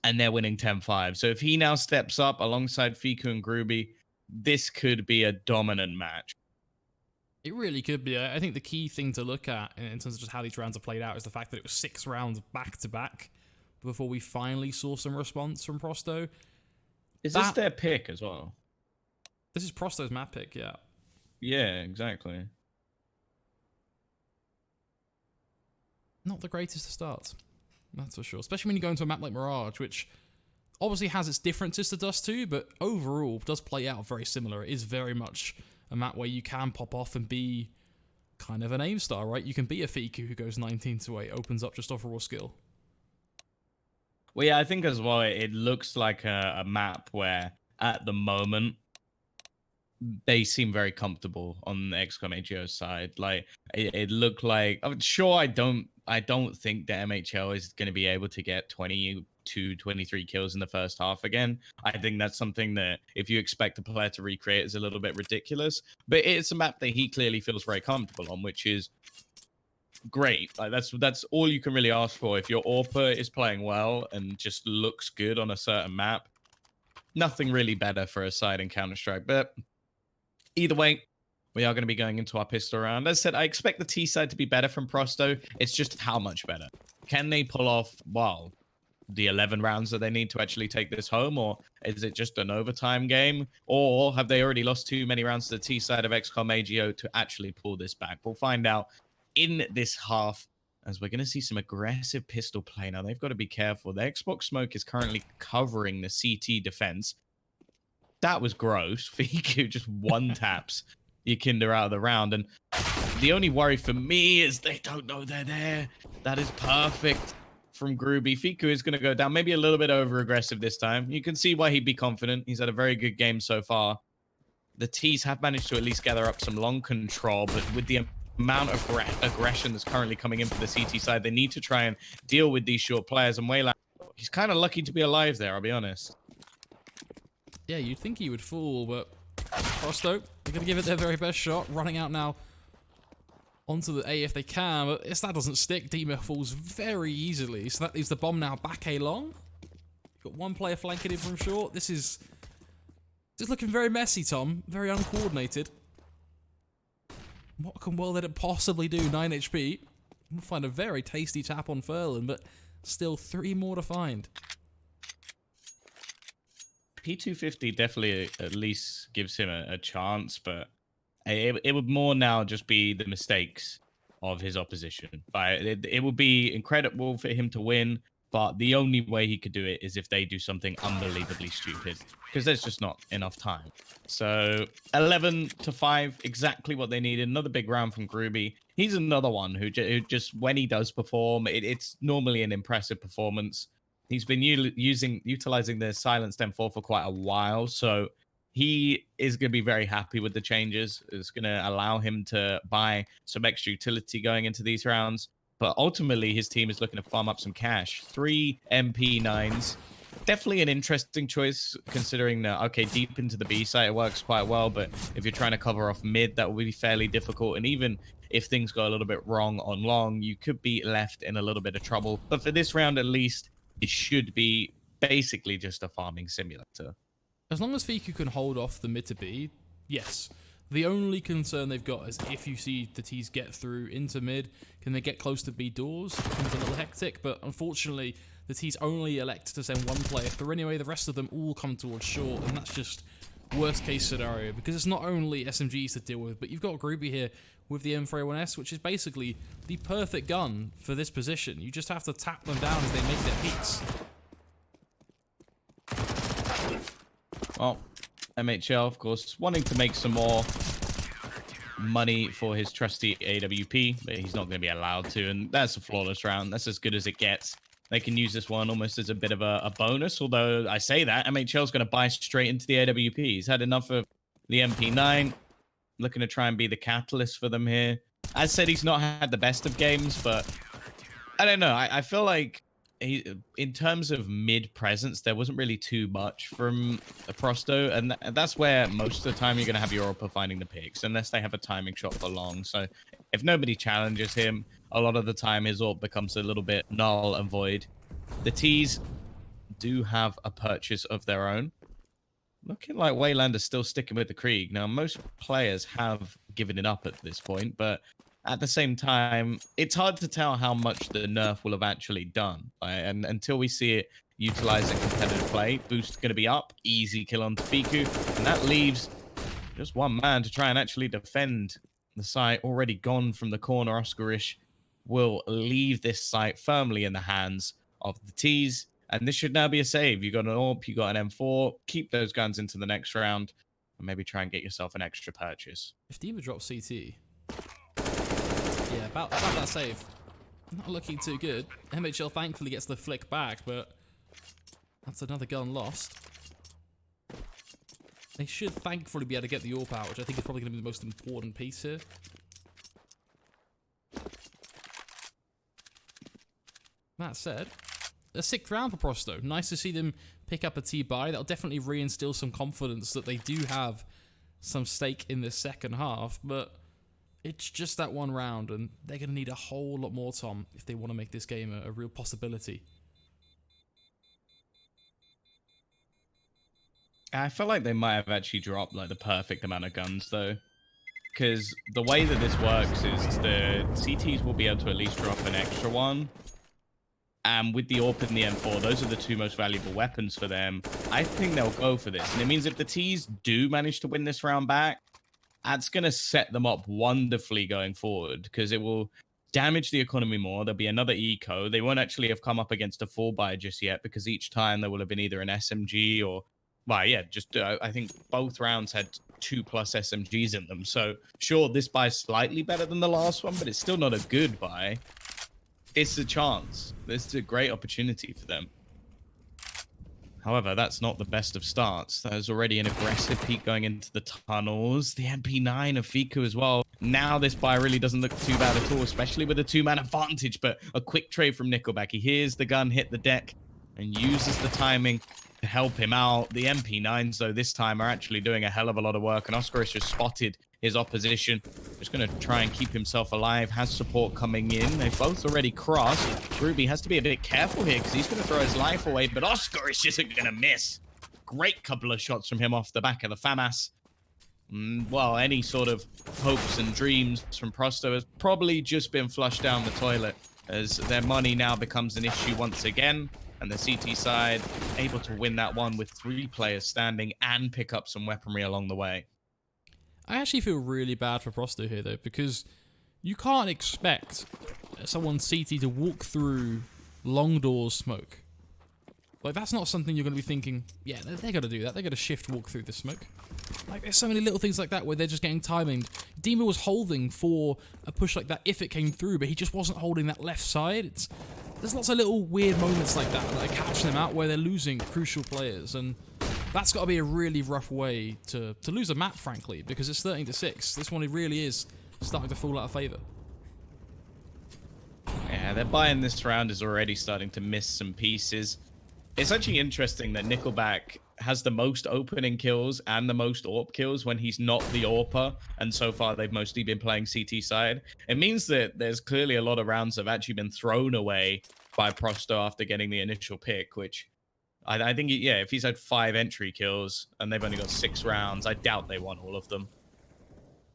and they're winning 10-5. So if he now steps up alongside Fiku and Groovy, this could be a dominant match. It really could be. I think the key thing to look at in terms of just how these rounds are played out is the fact that it was 6 rounds back-to-back before we finally saw some response from Prosto. Is this their pick as well? This is Prosto's map pick, yeah. Yeah, exactly. Not the greatest of starts, that's for sure. Especially when you go into a map like Mirage, which obviously has its differences to Dust 2, but overall does play out very similar. It is very much a map where you can pop off and be kind of an aim star, right? You can be a Fiku who goes 19-8, opens up just off raw skill. Well, yeah, I think as well, it looks like a map where, at the moment, they seem very comfortable on the XCOM AGO side. Like, it looked like... I'm sure I don't think the MHL is going to be able to get 22, 23 kills in the first half again. I think that's something that, if you expect a player to recreate, is a little bit ridiculous. But it's a map that he clearly feels very comfortable on, which is great. Like that's all you can really ask for. If your AWPer is playing well and just looks good on a certain map, nothing really better for a side in Counter-Strike. But either way, we are going to be going into our pistol round. As I said, I expect the T side to be better from Prosto. It's just how much better. Can they pull off, well, the 11 rounds that they need to actually take this home? Or is it just an overtime game? Or have they already lost too many rounds to the T side of XCOM AGO to actually pull this back? We'll find out in this half, as we're going to see some aggressive pistol play. Now, they've got to be careful. The Xbox smoke is currently covering the CT defense. That was gross. Fiku just one taps Yakinda out of the round. And the only worry for me is they don't know they're there. That is perfect from Groovy. Fiku is going to go down, maybe a little bit over-aggressive this time. You can see why he'd be confident. He's had a very good game so far. The T's have managed to at least gather up some long control, but with the amount of aggression that's currently coming in for the CT side, they need to try and deal with these short players. And Wayland, he's kind of lucky to be alive there, I'll be honest. Yeah, you'd think he would fall, but Prosto, they're going to give it their very best shot. Running out now onto the A if they can, but if that doesn't stick, Dima falls very easily. So that leaves the bomb now back A long. Got one player flanking in from short. This is just looking very messy, Tom. Very uncoordinated. What can World Edit possibly do? 9 HP. We'll find a very tasty tap on Furlan, but still 3 more to find. P250 definitely at least gives him a chance, but it would more now just be the mistakes of his opposition. But it would be incredible for him to win, but the only way he could do it is if they do something unbelievably stupid, because there's just not enough time. So 11-5, exactly what they needed. Another big round from Groovy. He's another one who just when he does perform, it's normally an impressive performance. He's been utilizing the silenced M4 for quite a while, so he is going to be very happy with the changes. It's going to allow him to buy some extra utility going into these rounds. But ultimately, his team is looking to farm up some cash. 3 MP9s. Definitely an interesting choice, considering that, okay, deep into the B site, it works quite well. But if you're trying to cover off mid, that will be fairly difficult. And even if things go a little bit wrong on long, you could be left in a little bit of trouble. But for this round, at least, it should be basically just a farming simulator. As long as Fiku can hold off the mid to B, yes. The only concern they've got is if you see the T's get through into mid, can they get close to B doors? It becomes a little hectic, but unfortunately, the T's only elect to send one player through anyway. The rest of them all come towards short, and that's just worst case scenario, because it's not only SMGs to deal with, but you've got Groovy here with the M301S, which is basically the perfect gun for this position. You just have to tap them down as they make their peaks. Well, MHL, of course, wanting to make some more money for his trusty AWP, but he's not going to be allowed to, and that's a flawless round. That's as good as it gets. they can use this one almost as a bit of a bonus. Although I say that, MHL's going to buy straight into the AWP. He's had enough of the MP9, looking to try and be the catalyst for them here. As said, he's not had the best of games, but I don't know. I feel like in terms of mid presence, there wasn't really too much from Prosto, and that's where most of the time you're going to have Europa finding the picks, unless they have a timing shot for long. So if nobody challenges him, a lot of the time his ult becomes a little bit null and void. The T's do have a purchase of their own. Looking like Waylander's still sticking with the Krieg. Now, most players have given it up at this point, but at the same time, it's hard to tell how much the nerf will have actually done. And until we see it utilize in competitive play, boost going to be up, easy kill on Fiku, and that leaves just one man to try and actually defend the site. Already gone from the corner, Oscarish will leave this site firmly in the hands of the T's, and this should now be a save. You got an AWP, you got an M4, keep those guns into the next round, and maybe try and get yourself an extra purchase. If Dima drops CT, yeah, about that save. Not looking too good. MHL thankfully gets the flick back, but that's another gun lost. They should thankfully be able to get the AWP out, which I think is probably going to be the most important piece here. That said, a 6th round for Prosto. Nice to see them pick up a T-buy. That'll definitely reinstill some confidence that they do have some stake in the second half, but it's just that one round, and they're going to need a whole lot more, Tom, if they want to make this game a real possibility. I feel like they might have actually dropped like the perfect amount of guns, though. Because the way that this works is the CTs will be able to at least drop an extra one. And with the AWP and the M4, those are the two most valuable weapons for them. I think they'll go for this. And it means if the T's do manage to win this round back, that's going to set them up wonderfully going forward, because it will damage the economy more. There'll be another eco. They won't actually have come up against a full buy just yet, because each time there will have been either an SMG or, well, yeah, just I think both rounds had 2+ SMGs in them. So sure, this buy is slightly better than the last one, but it's still not a good buy. It's a chance. This is a great opportunity for them. However, that's not the best of starts. There's already an aggressive peek going into the tunnels. The MP9 of Fiku as well. Now this buy really doesn't look too bad at all, especially with a 2-man advantage, but a quick trade from Nickelback. He hears the gun hit the deck and uses the timing to help him out. The MP9s, though, this time are actually doing a hell of a lot of work, and Oscarish has spotted his opposition. Just going to try and keep himself alive. Has support coming in. They've both already crossed. Ruby has to be a bit careful here, because he's going to throw his life away, but Oscarish isn't going to miss. Great couple of shots from him off the back of the FAMAS. Well, any sort of hopes and dreams from Prosto has probably just been flushed down the toilet, as their money now becomes an issue once again. And the CT side able to win that one with 3 players standing and pick up some weaponry along the way. I actually feel really bad for Prosto here, though, because you can't expect someone CT to walk through long doors smoke. Like, that's not something you're going to be thinking, yeah, they're going to do that. They're going to shift walk through the smoke. Like, there's so many little things like that where they're just getting timing. Dima was holding for a push like that if it came through, but he just wasn't holding that left side. There's lots of little weird moments like that that catch them out where they're losing crucial players, and that's got to be a really rough way to lose a map, frankly, because it's 13-6. This one really is starting to fall out of favour. Yeah, their buy in this round is already starting to miss some pieces. It's actually interesting that Nickelback has the most opening kills and the most AWP kills when he's not the AWPer, and so far they've mostly been playing CT side. It means that there's clearly a lot of rounds that have actually been thrown away by Prosto after getting the initial pick, which I think, yeah, if he's had 5 entry kills and they've only got 6 rounds, I doubt they won all of them.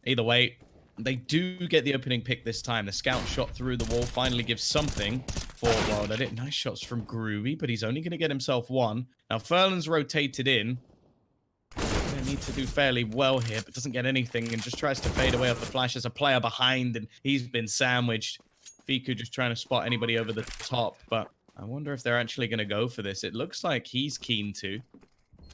Either way, they do get the opening pick this time. The scout shot through the wall finally gives something for, well, they did nice shots from Groovy, but he's only going to get himself 1. Now, Furlan's rotated in. They need to do fairly well here, but doesn't get anything and just tries to fade away off the flash. There's a player behind, and he's been sandwiched. Fiku just trying to spot anybody over the top, but I wonder if they're actually going to go for this. It looks like he's keen to.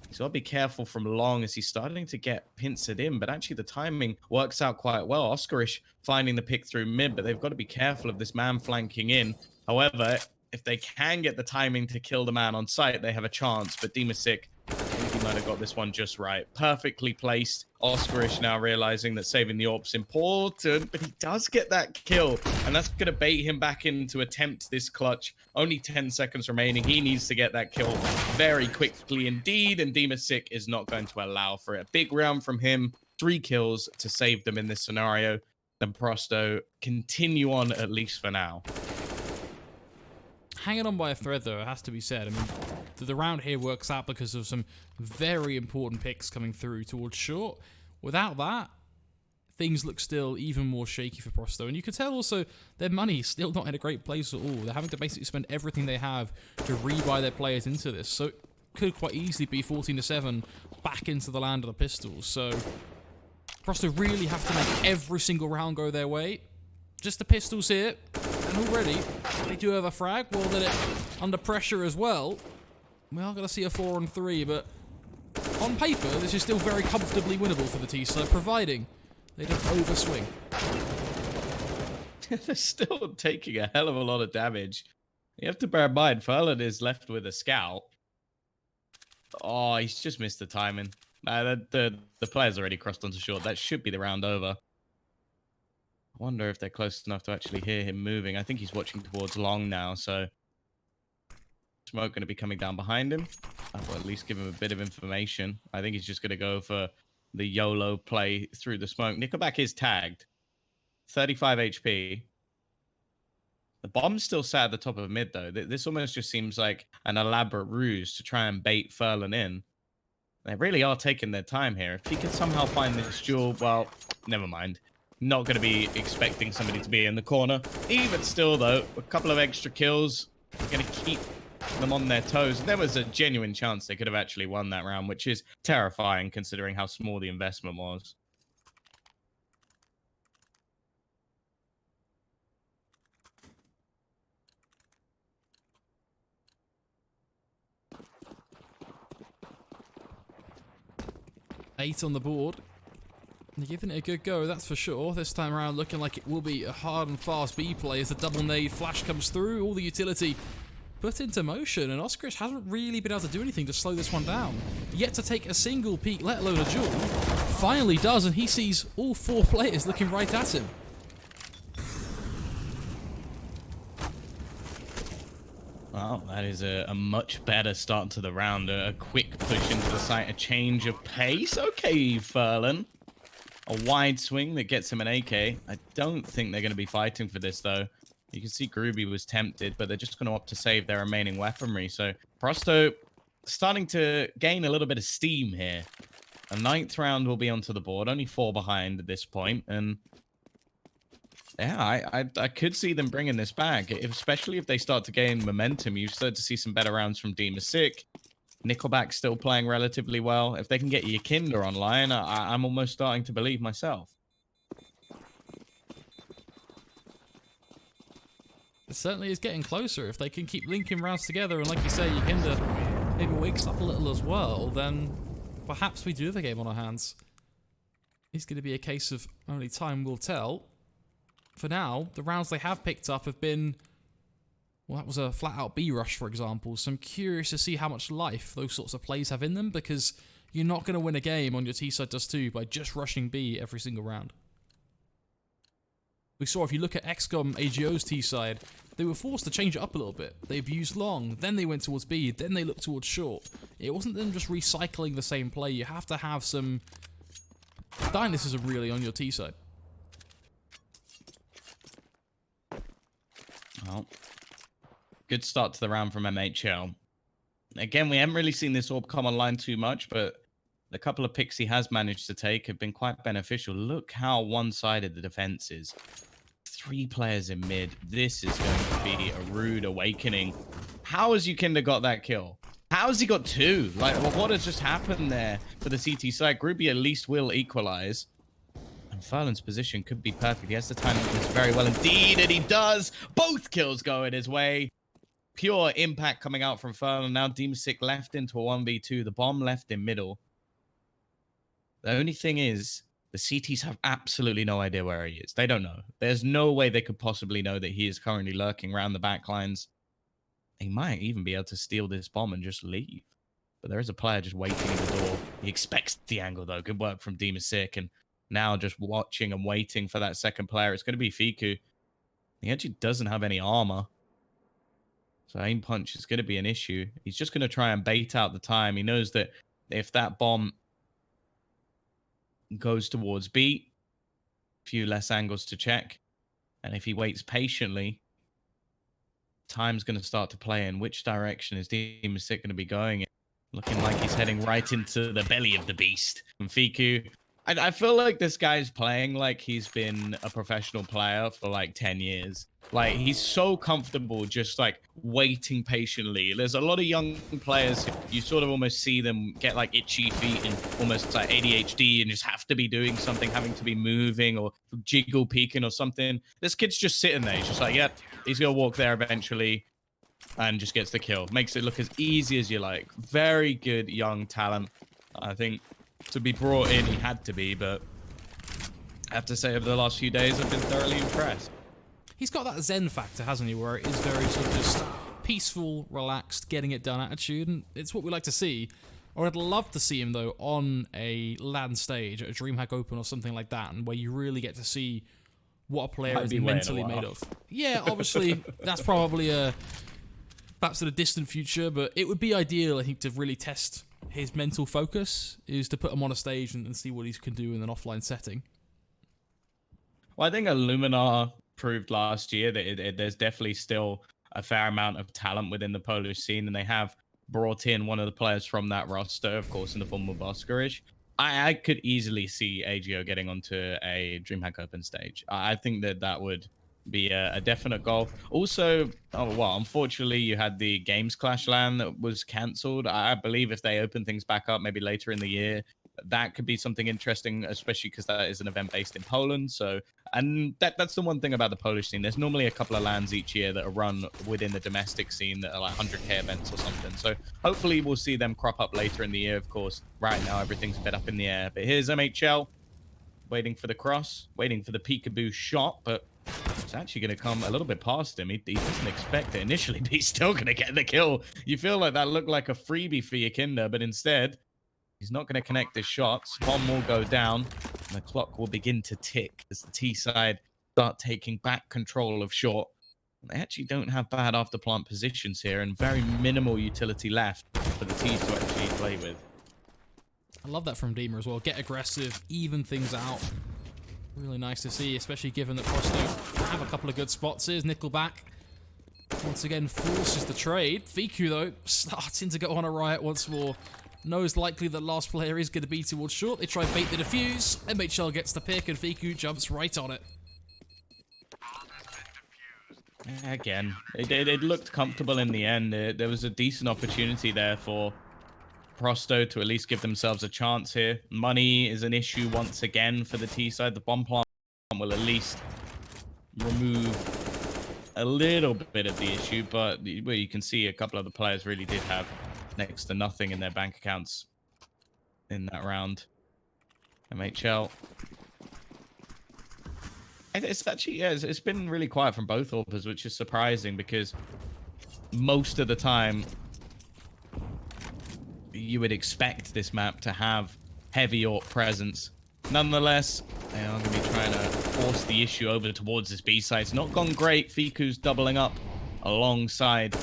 He's got to be careful from long as he's starting to get pincered in, but actually the timing works out quite well. Oscarish finding the pick through mid, but they've got to be careful of this man flanking in. However, if they can get the timing to kill the man on site, they have a chance. But Demasik, I think he might have got this one just right. Perfectly placed. Oscarish now realizing that saving the AWP's important, but he does get that kill. And that's going to bait him back in to attempt this clutch. Only 10 seconds remaining. He needs to get that kill very quickly indeed. And Demasik is not going to allow for it. A big round from him. 3 kills to save them in this scenario. Then Prosto continue on, at least for now. Hanging on by a thread, though, it has to be said. I mean, the round here works out because of some very important picks coming through towards short. Without that, things look still even more shaky for Prosto. And you can tell also their money is still not in a great place at all. They're having to basically spend everything they have to rebuy their players into this. So it could quite easily be 14-7 back into the land of the pistols. So Prosto really have to make every single round go their way. Just the pistols here, and already they do have a frag. Well, then it under pressure as well. We are going to see a 4-on-3, but on paper, this is still very comfortably winnable for the T-side, providing they don't overswing. They're still taking a hell of a lot of damage. You have to bear in mind, Furlan is left with a scout. Oh, he's just missed the timing. The player's already crossed onto short. That should be the round over. I wonder if they're close enough to actually hear him moving. I think he's watching towards long now, so smoke going to be coming down behind him. That will at least give him a bit of information. I think he's just going to go for the YOLO play through the smoke. Nickelback is tagged. 35 HP. The bomb's still sat at the top of mid, though. This almost just seems like an elaborate ruse to try and bait Furlan in. They really are taking their time here. If he can somehow find this duel, well, never mind. Not going to be expecting somebody to be in the corner. Even still, though, a couple of extra kills are going to keep them on their toes. There was a genuine chance they could have actually won that round, which is terrifying considering how small the investment was. Eight on the board. They're giving it a good go, that's for sure. This time around looking like it will be a hard and fast B play as the double nade flash comes through. All the utility put into motion, and Oscarish hasn't really been able to do anything to slow this one down. Yet to take a single peek, let alone a duel. Finally does, and he sees all 4 players looking right at him. Well, that is a much better start to the round. A quick push into the site, a change of pace. Okay, Furlan. A wide swing that gets him an AK. I don't think they're going to be fighting for this, though. You can see Groovy was tempted, but they're just going to opt to save their remaining weaponry. So Prosto starting to gain a little bit of steam here. A 9th round will be onto the board. Only 4 behind at this point, and yeah, I could see them bringing this back, especially if they start to gain momentum. You start to see some better rounds from Demasik. Nickelback still playing relatively well. If they can get Yakinda online, I'm almost starting to believe myself. It certainly is getting closer. If they can keep linking rounds together, and like you say, Yakinda maybe wakes up a little as well, then perhaps we do have a game on our hands. It's going to be a case of only time will tell. For now, the rounds they have picked up have been, well, that was a flat-out B rush, for example. So I'm curious to see how much life those sorts of plays have in them, because you're not going to win a game on your T-side does too by just rushing B every single round. We saw, if you look at XCOM AGO's T-side, they were forced to change it up a little bit. They abused long, then they went towards B, then they looked towards short. It wasn't them just recycling the same play. You have to have some dynamism really on your T-side. Well, good start to the round from MHL. Again, we haven't really seen this orb come online too much, but the couple of picks he has managed to take have been quite beneficial. Look how one-sided the defense is. 3 players in mid. This is going to be a rude awakening. How has Yakinda got that kill? How has he got 2? Like, what has just happened there for the CT side? Groovy at least will equalize. And Furlan's position could be perfect. He has the timing very well indeed, and he does. Both kills going his way. Pure impact coming out from Furlan. Now Demasik left into a 1v2. The bomb left in middle. The only thing is, the CTs have absolutely no idea where he is. They don't know. There's no way they could possibly know that he is currently lurking around the back lines. he might even be able to steal this bomb and just leave. But there is a player just waiting in the door. He expects the angle, though. Good work from Sick. And now just watching and waiting for that second player. It's going to be Fiku. He actually doesn't have any armor. So aim punch is going to be an issue. He's just going to try and bait out the time. He knows that if that bomb goes towards B, a few less angles to check. And if he waits patiently, time's going to start to play in. Which direction is Sick going to be going in? Looking like he's heading right into the belly of the beast. And Fiku, I feel like this guy's playing like he's been a professional player for like 10 years. Like, he's so comfortable just like waiting patiently. There's a lot of young players, you sort of almost see them get like itchy feet and almost like ADHD and just have to be doing something, having to be moving or jiggle peeking or something. This kid's just sitting there. He's just like, yep, he's going to walk there eventually. And just gets the kill. Makes it look as easy as you like. Very good young talent. I think to be brought in, he had to be, but I have to say over the last few days, I've been thoroughly impressed. He's got that zen factor, hasn't he, where it is very sort of just peaceful, relaxed, getting it done attitude, and it's what we like to see. Or I'd love to see him, though, on a LAN stage, at a DreamHack Open or something like that, and where you really get to see what a player is mentally made of. Yeah, obviously, that's probably perhaps in a distant future, but it would be ideal, I think, to really test his mental focus, is to put him on a stage and see what he can do in an offline setting. Well, I think Illuminar proved last year that there's definitely still a fair amount of talent within the Polish scene, and they have brought in one of the players from that roster, of course, in the form of Oskarish. I could easily see AGO getting onto a DreamHack Open stage. I think that would be a definite goal. Also, unfortunately, you had the Games Clash LAN that was cancelled. I believe if they open things back up, maybe later in the year, that could be something interesting, especially because that is an event based in Poland. So, and that's the one thing about the Polish scene. There's normally a couple of LANs each year that are run within the domestic scene that are like 100k events or something. So hopefully we'll see them crop up later in the year. Of course, right now everything's a bit up in the air. But here's MHL waiting for the cross, waiting for the peekaboo shot, but it's actually going to come a little bit past him. He doesn't expect it initially, but he's still going to get the kill. You feel like that looked like a freebie for Yakinda, but instead, he's not going to connect his shots. Bomb will go down, and the clock will begin to tick as the T side start taking back control of short. They actually don't have bad after plant positions here, and very minimal utility left for the T's to actually play with. I love that from Dima as well. Get aggressive, even things out. Really nice to see, especially given that Prosto have a couple of good spots. Here's Nickelback. Once again, forces the trade. Fiku, though, starting to go on a riot once more. Knows likely that last player is going to be towards short. They try bait the defuse. MHL gets the pick, and Fiku jumps right on it. Again, it looked comfortable in the end. There was a decent opportunity there for Prosto to at least give themselves a chance here. Money is an issue once again for the T side. The bomb plant will at least remove a little bit of the issue, but where you can see a couple of the players really did have next to nothing in their bank accounts in that round. MHL. It's actually, yeah, it's been really quiet from both AWPers, which is surprising because most of the time you would expect this map to have heavy AWP presence. Nonetheless, they are going to be trying to force the issue over towards this B side. It's not gone great. Fiku's doubling up alongside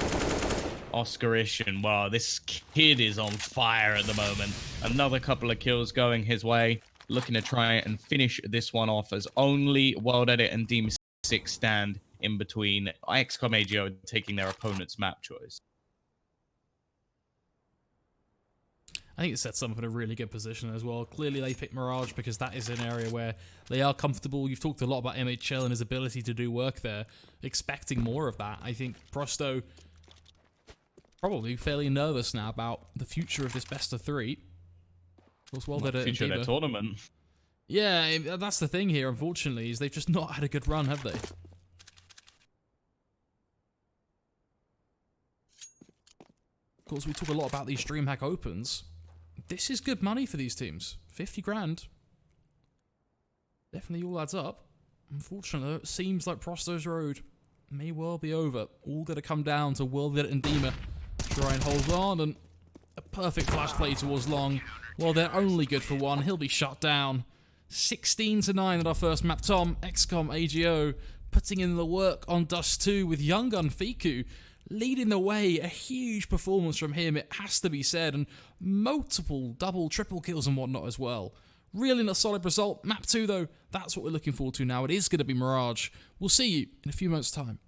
Oskarish, and wow, this kid is on fire at the moment. Another couple of kills going his way. Looking to try and finish this one off as only World Edit and Season-6 stand in between XCOM AGO taking their opponent's map choice. I think it sets them up in a really good position as well. Clearly they picked Mirage because that is an area where they are comfortable. You've talked a lot about MHL and his ability to do work there. Expecting more of that. I think Prosto probably fairly nervous now about the future of this best of three. Well, the future of their tournament. Yeah, that's the thing here, unfortunately, is they've just not had a good run, have they? Of course, we talk a lot about these DreamHack Opens. This is good money for these teams. 50 grand. Definitely all adds up. Unfortunately, it seems like Prosto's road may well be over. All going to come down to will the Endema try and hold on, and a perfect flash play towards Long. Well, they're only good for one. He'll be shut down. 16-9 at our first map. Tom, XCOM, AGO, putting in the work on Dust 2 with Young Gun Fiku leading the way. A huge performance from him, it has to be said, and multiple double, triple kills and whatnot as well. Really a solid result. Map 2, though, that's what we're looking forward to now. It is going to be Mirage. We'll see you in a few months' time.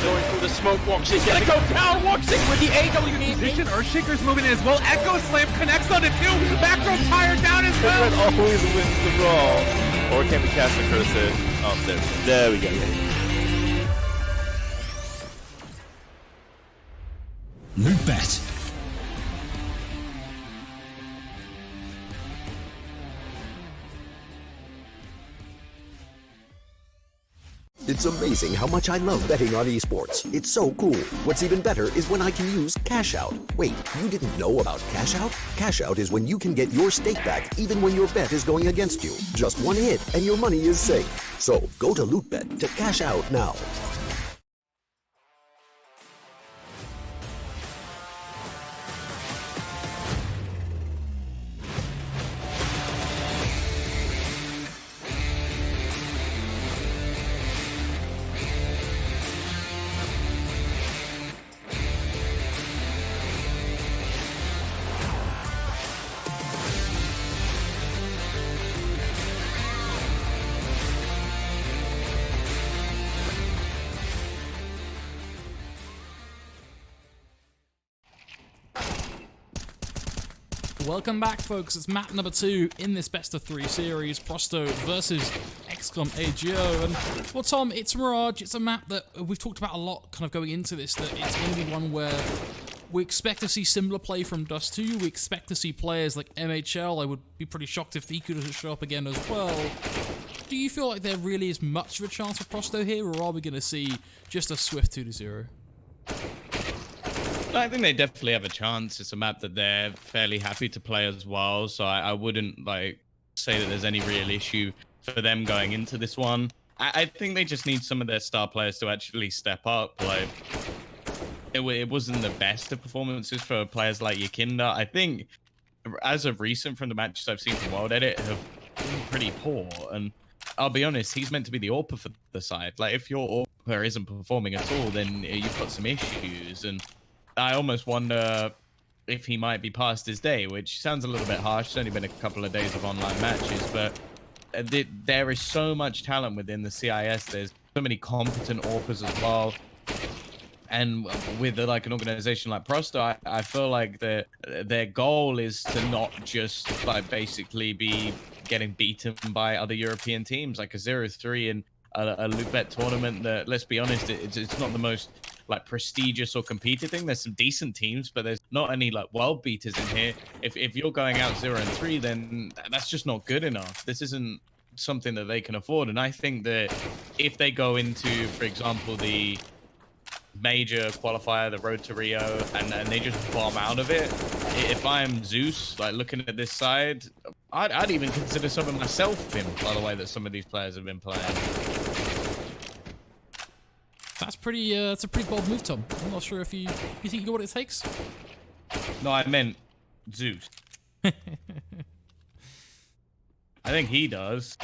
going through the smoke. Walks in, gonna go down. Walks in with the AWD. Position, Earthshaker's moving in as well. Echo Slam connects on it too. Back row tire down as well. Red always wins the brawl. Or can we cast the curse in? Oh, there we go. Lootbet. It's amazing how much I love betting on esports. It's so cool. What's even better is when I can use Cash Out. Wait, you didn't know about Cash Out? Cash Out is when you can get your stake back even when your bet is going against you. Just one hit and your money is safe. So go to Lootbet to cash out now. Welcome back, folks. It's map number 2 in this best of 3 series, Prosto versus XCOM AGO. And, well, Tom, it's Mirage. It's a map that we've talked about a lot kind of going into this, that it's going to be one where we expect to see similar play from Dust 2. We expect to see players like MHL. I would be pretty shocked if he could show up again as well. Do you feel like there really is much of a chance for Prosto here, or are we going to see just a swift 2-0? I think they definitely have a chance. It's a map that they're fairly happy to play as well, so I wouldn't like say that there's any real issue for them going into this one. I think they just need some of their star players to actually step up. Like it wasn't the best of performances for players like Yakinda. I think as of recent, from the matches I've seen from World Edit, have been pretty poor. And I'll be honest, he's meant to be the AWPer for the side. Like if your AWPer isn't performing at all, then you've got some issues. And I almost wonder if he might be past his day, which sounds a little bit harsh. It's only been a couple of days of online matches, but there is so much talent within the CIS. There's so many competent AWPers as well. And with like an organization like Prosto, I feel like their goal is to not just like basically be getting beaten by other European teams, like a 0-3 in a Lootbet tournament that, let's be honest, it's not the most like prestigious or competed thing. There's some decent teams, but there's not any like world beaters in here. If you're going out 0-3, then that's just not good enough. This isn't something that they can afford. And I think that if they go into, for example, the major qualifier, the Road to Rio, and they just bomb out of it, if I'm Zeus, like looking at this side, I'd even consider some of myself in, by the way that some of these players have been playing. That's pretty. That's a pretty bold move, Tom. I'm not sure if you think you got what it takes. No, I meant Zeus. I think he does.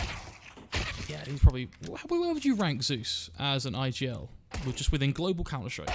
Yeah, he's probably. Where would you rank Zeus as an IGL? Just within global Counter-Strike?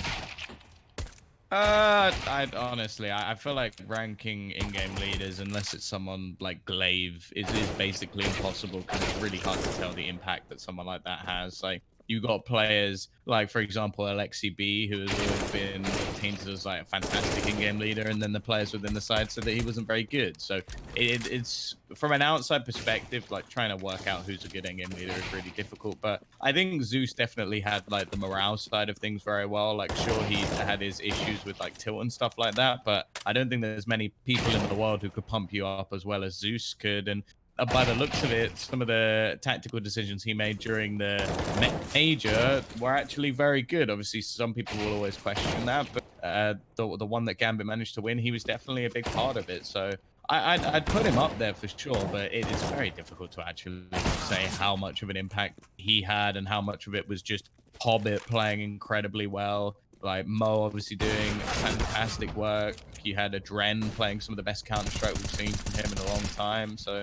I honestly, I feel like ranking in-game leaders, unless it's someone like Glaive, is basically impossible because it's really hard to tell the impact that someone like that has. Like, you got players like, for example, Alexi B, who has always been tainted as like a fantastic in-game leader, and then the players within the side said that he wasn't very good. So it's from an outside perspective, like trying to work out who's a good in-game leader is really difficult. But I think Zeus definitely had like the morale side of things very well. Like, sure, he had his issues with like tilt and stuff like that, but I don't think there's many people in the world who could pump you up as well as Zeus could. And by the looks of it, some of the tactical decisions he made during the major were actually very good. Obviously, some people will always question that, but the one that Gambit managed to win, he was definitely a big part of it. So I'd put him up there for sure, but it is very difficult to actually say how much of an impact he had and how much of it was just Hobbit playing incredibly well. Like Mo obviously doing fantastic work. You had a Dren playing some of the best Counter-Strike we've seen from him in a long time. So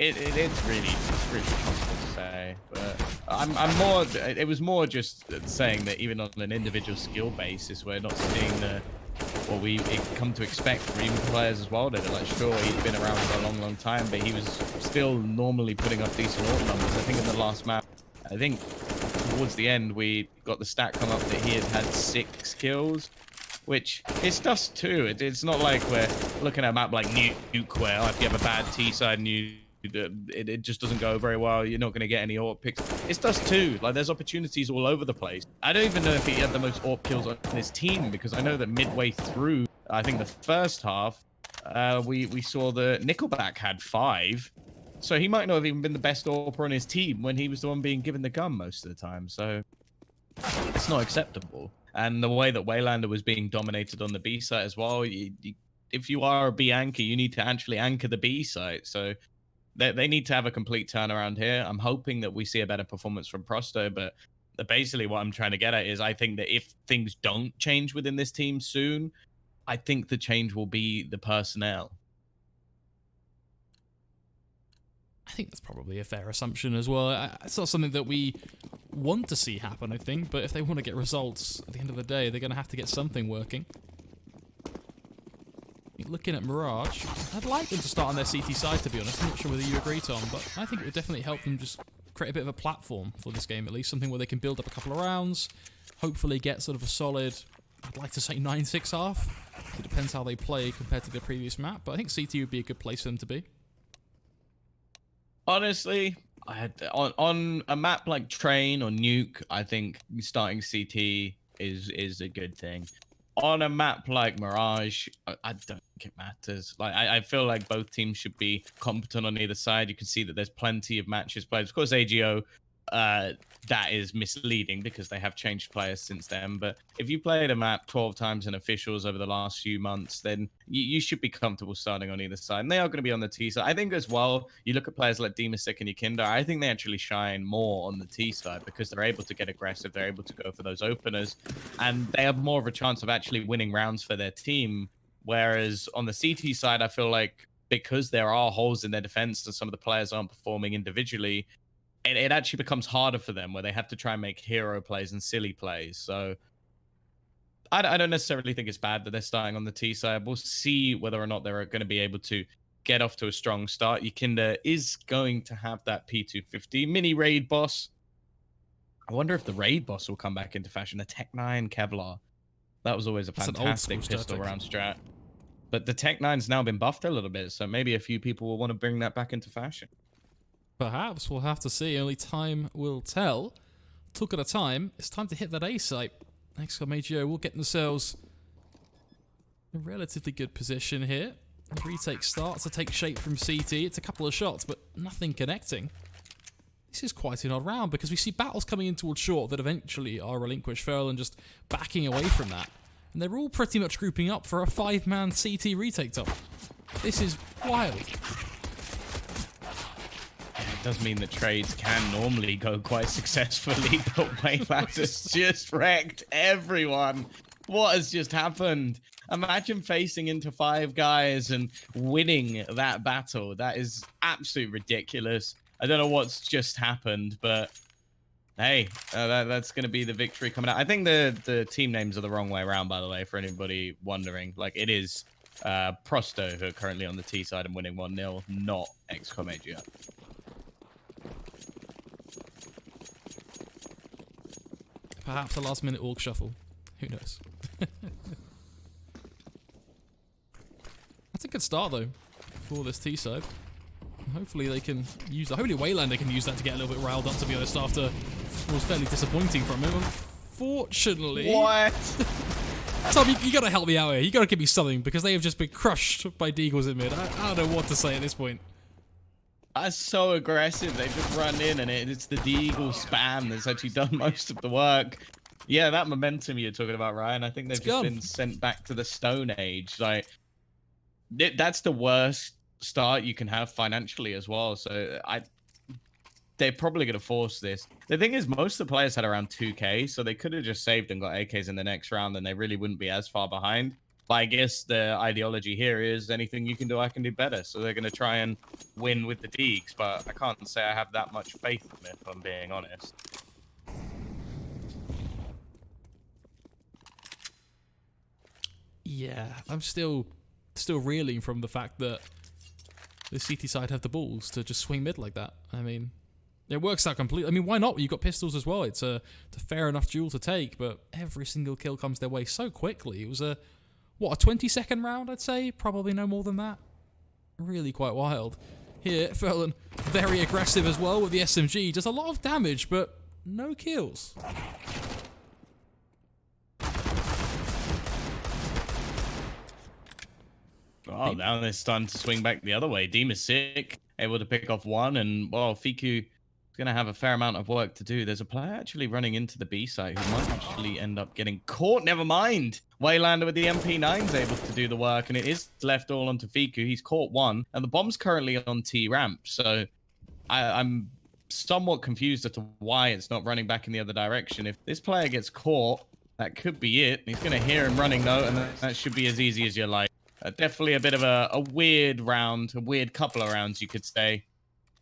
it's really impossible to say, but I'm more. It was more just saying that even on an individual skill basis, we're not seeing what we come to expect from even players as well. That like, sure, he's been around for a long time, but he was still normally putting up decent AWP numbers. I think in the last map, I think towards the end, we got the stat come up that he had 6 kills, which it's Dust 2. It's not like we're looking at a map like Nuke, where if you have a bad T-side and it just doesn't go very well, you're not going to get any AWP picks. It's Dust 2. Like, there's opportunities all over the place. I don't even know if he had the most AWP kills on his team, because I know that midway through, I think the first half, we saw the Nickelback had 5. So he might not have even been the best AWPer on his team when he was the one being given the gun most of the time. So it's not acceptable. And the way that Waylander was being dominated on the B site as well, if you are a B anchor, you need to actually anchor the B site. So they need to have a complete turnaround here. I'm hoping that we see a better performance from Prosto, but basically what I'm trying to get at is I think that if things don't change within this team soon, I think the change will be the personnel. I think that's probably a fair assumption as well. It's not something that we want to see happen, I think, but if they want to get results at the end of the day, they're going to have to get something working. Looking at Mirage, I'd like them to start on their CT side, to be honest. I'm not sure whether you agree, Tom, but I think it would definitely help them just create a bit of a platform for this game, at least. Something where they can build up a couple of rounds, hopefully get sort of a solid, I'd like to say 9-6 half. It depends how they play compared to the previous map, but I think CT would be a good place for them to be. Honestly, on a map like Train or Nuke, I think starting CT is a good thing. On a map like Mirage, I don't think it matters. Like I feel like both teams should be competent on either side. You can see that there's plenty of matches played. Of course, AGO, that is misleading because they have changed players since then. But if you played a map 12 times in officials over the last few months, then you should be comfortable starting on either side. And they are going to be on the T side. I think as well, you look at players like Demasik and Yakinda, I think they actually shine more on the T side because they're able to get aggressive. They're able to go for those openers. And they have more of a chance of actually winning rounds for their team. Whereas on the CT side, I feel like because there are holes in their defense and some of the players aren't performing individually, it actually becomes harder for them where they have to try and make hero plays and silly plays. So I don't necessarily think it's bad that they're starting on the T side. We'll see whether or not they're going to be able to get off to a strong start. Yakinda is going to have that P250 mini raid boss. I wonder if the raid boss will come back into fashion. The Tech 9 Kevlar. That was always a fantastic pistol round strat. But the Tech 9's now been buffed a little bit, so maybe a few people will want to bring that back into fashion. Perhaps, we'll have to see. Only time will tell. Talk at a time. It's time to hit that A site. XCOM will get themselves a relatively good position here. The retake starts to take shape from CT. It's a couple of shots, but nothing connecting. This is quite an odd round because we see battles coming in towards short that eventually are relinquished. Ferland just backing away from that. And they're all pretty much grouping up for a 5-man CT retake top. This is wild. It does mean that trades can normally go quite successfully, but Waylander's just wrecked everyone. What has just happened? Imagine facing into 5 guys and winning that battle. That is absolutely ridiculous. I don't know what's just happened, but hey, that's going to be the victory coming out. I think the team names are the wrong way around, by the way, for anybody wondering. Like, it is Prosto who are currently on the T side and winning 1-0, not XCOM AGO. Perhaps a last-minute org shuffle. Who knows? That's a good start, though, for this T side. Hopefully they can use... Hopefully Waylander can use that to get a little bit riled up, to be honest, after what was fairly disappointing from him. Unfortunately... What? Tom, you gotta help me out here. You gotta give me something, because they have just been crushed by Deagles in mid. I don't know what to say at this point. That's so aggressive. They just run in, and it's the Deagle spam that's actually done most of the work. Yeah, that momentum you're talking about, Ryan, I think they've just been sent back to the Stone Age. Like, that's the worst start you can have financially as well. So they're probably going to force this. The thing is, most of the players had around 2k, so they could have just saved and got AKs in the next round, and they really wouldn't be as far behind. But I guess the ideology here is anything you can do, I can do better. So they're going to try and win with the Deags, but I can't say I have that much faith in them, if I'm being honest. Yeah, I'm still reeling from the fact that the CT side have the balls to just swing mid like that. I mean, It works out completely. I mean, why not? You've got pistols as well. It's a fair enough duel to take, but every single kill comes their way so quickly. It was a 20-second round, I'd say? Probably no more than that. Really quite wild. Here, Ferland, very aggressive as well with the SMG. Does a lot of damage, but no kills. Oh, now they're starting to swing back the other way. Demasik able to pick off one, and well, Fiku is going to have a fair amount of work to do. There's a player actually running into the B site who might actually end up getting caught. Never mind. Waylander with the MP9 is able to do the work, and it is left all onto Fiku. He's caught one, and the bomb's currently on T ramp. So I'm somewhat confused as to why it's not running back in the other direction. If this player gets caught, that could be it. He's going to hear him running though, and that should be as easy as you like. Definitely a bit of a weird round, a weird couple of rounds, you could say.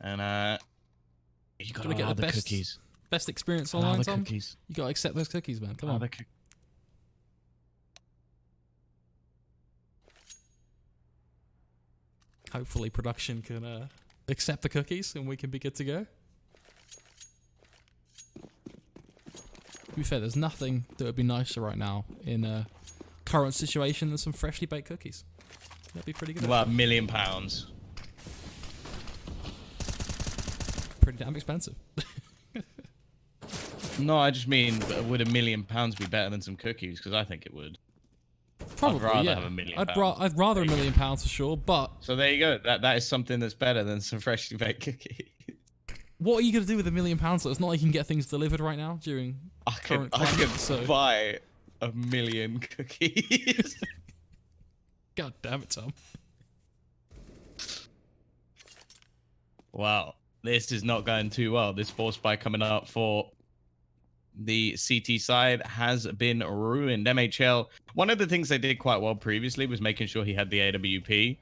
And you gotta get the best experience online, Tom. Cookies. You gotta accept those cookies, man. Come on. Hopefully production can accept the cookies and we can be good to go. To be fair, there's nothing that would be nicer right now in a current situation than some freshly baked cookies. That'd be pretty good. Well, £1 million. Pretty damn expensive. No, I just mean, would £1 million be better than some cookies? Because I think it would. Probably, I'd rather yeah. have £1 million. I'd rather £1 million for sure, but... So there you go. That is something that's better than some freshly baked cookies. What are you going to do with £1 million? So it's not like you can get things delivered right now during current climate, so... buy 1 million cookies. God damn it, Tom. Wow. This is not going too well. This force buy coming up for the CT side has been ruined. MHL, one of the things they did quite well previously was making sure he had the AWP.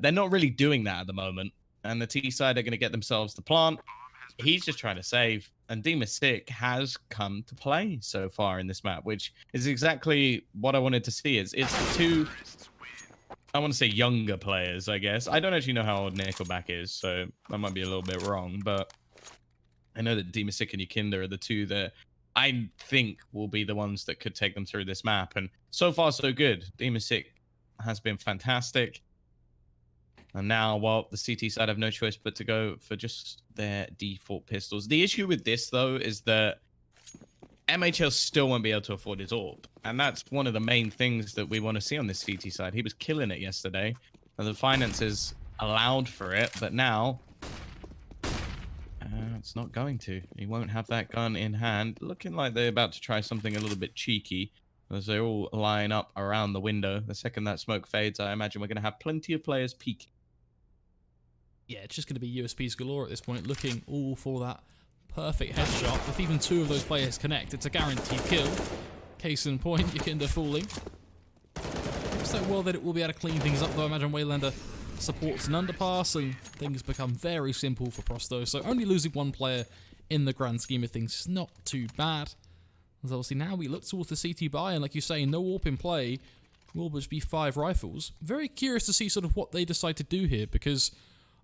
They're not really doing that at the moment. And the T side are going to get themselves the plant. He's just trying to save. And Demasik has come to play so far in this map, which is exactly what I wanted to see. It's two, I want to say younger players, I guess. I don't actually know how old Nickelback is, so I might be a little bit wrong, but I know that Demasik and Yakinda are the two that I think will be the ones that could take them through this map. And so far, so good. Demasik has been fantastic. And now, well, the CT side have no choice but to go for just their default pistols. The issue with this, though, is that MHL still won't be able to afford his AWP. And that's one of the main things that we want to see on this CT side. He was killing it yesterday, and the finances allowed for it. But now, it's not going to. He won't have that gun in hand. Looking like they're about to try something a little bit cheeky, as they all line up around the window. The second that smoke fades, I imagine we're going to have plenty of players peeking. Yeah, it's just going to be USPs galore at this point, looking all for that perfect headshot. If even two of those players connect, it's a guaranteed kill. Case in point, Yakinda falling. So well that it will be able to clean things up, though. I imagine Waylander supports an underpass, and things become very simple for Prosto. So only losing one player in the grand scheme of things is not too bad. As obviously now we look towards the CT buy, and like you say, no AWP in play. Will just be 5 rifles. Very curious to see sort of what they decide to do here, because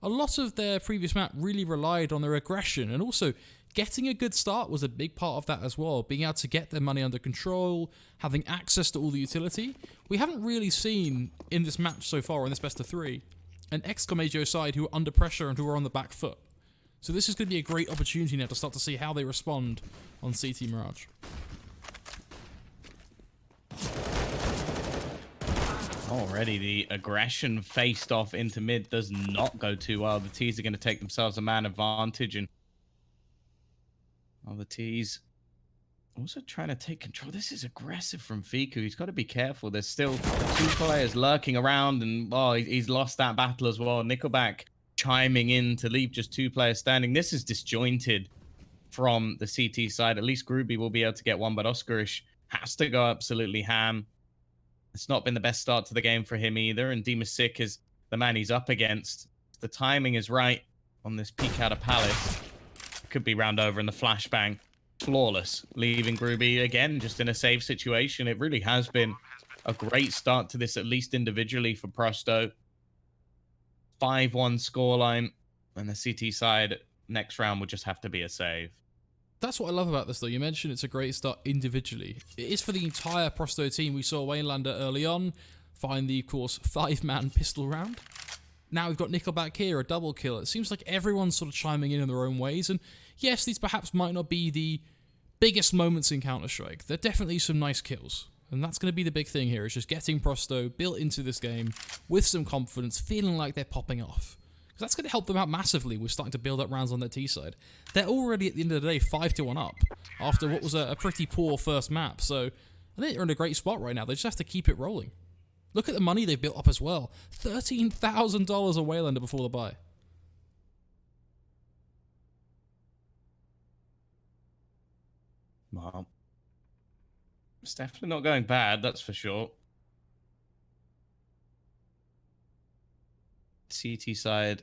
a lot of their previous map really relied on their aggression, and also getting a good start was a big part of that as well. Being able to get their money under control, having access to all the utility. We haven't really seen in this match so far, in this best of 3, an XCOM AGO side who are under pressure and who are on the back foot. So this is going to be a great opportunity now to start to see how they respond on CT Mirage. Already the aggression faced off into mid does not go too well. The T's are going to take themselves a man advantage, and the T's also trying to take control. This is aggressive from Fiku. He's got to be careful. There's still 2 players lurking around, and he's lost that battle as well. Nickelback chiming in to leave just 2 players standing. This is disjointed from the CT side. At least Groovy will be able to get one, but Oscarish has to go absolutely ham. It's not been the best start to the game for him either, and Demasik is the man he's up against. The timing is right on this peek out of Palace. Could be round over in the flashbang. Flawless, leaving Groovy again just in a safe situation. It really has been a great start to this, at least individually for Prosto. 5-1 scoreline, and the CT side next round would just have to be a save. That's what I love about this, though. You mentioned it's a great start individually. It is for the entire Prosto team. We saw Waylander early on find the, of course, 5-man pistol round. Now we've got Nickelback here, a double kill. It seems like everyone's sort of chiming in their own ways. And yes, these perhaps might not be the biggest moments in Counter-Strike. They're definitely some nice kills. And that's going to be the big thing here, is just getting Prosto built into this game with some confidence, feeling like they're popping off. Because that's going to help them out massively with starting to build up rounds on their T side. They're already, at the end of the day, 5-1 up after what was a pretty poor first map. So I think they're in a great spot right now. They just have to keep it rolling. Look at the money they've built up as well. $13,000 a Waylander before the buy. Well, it's definitely not going bad, that's for sure. CT side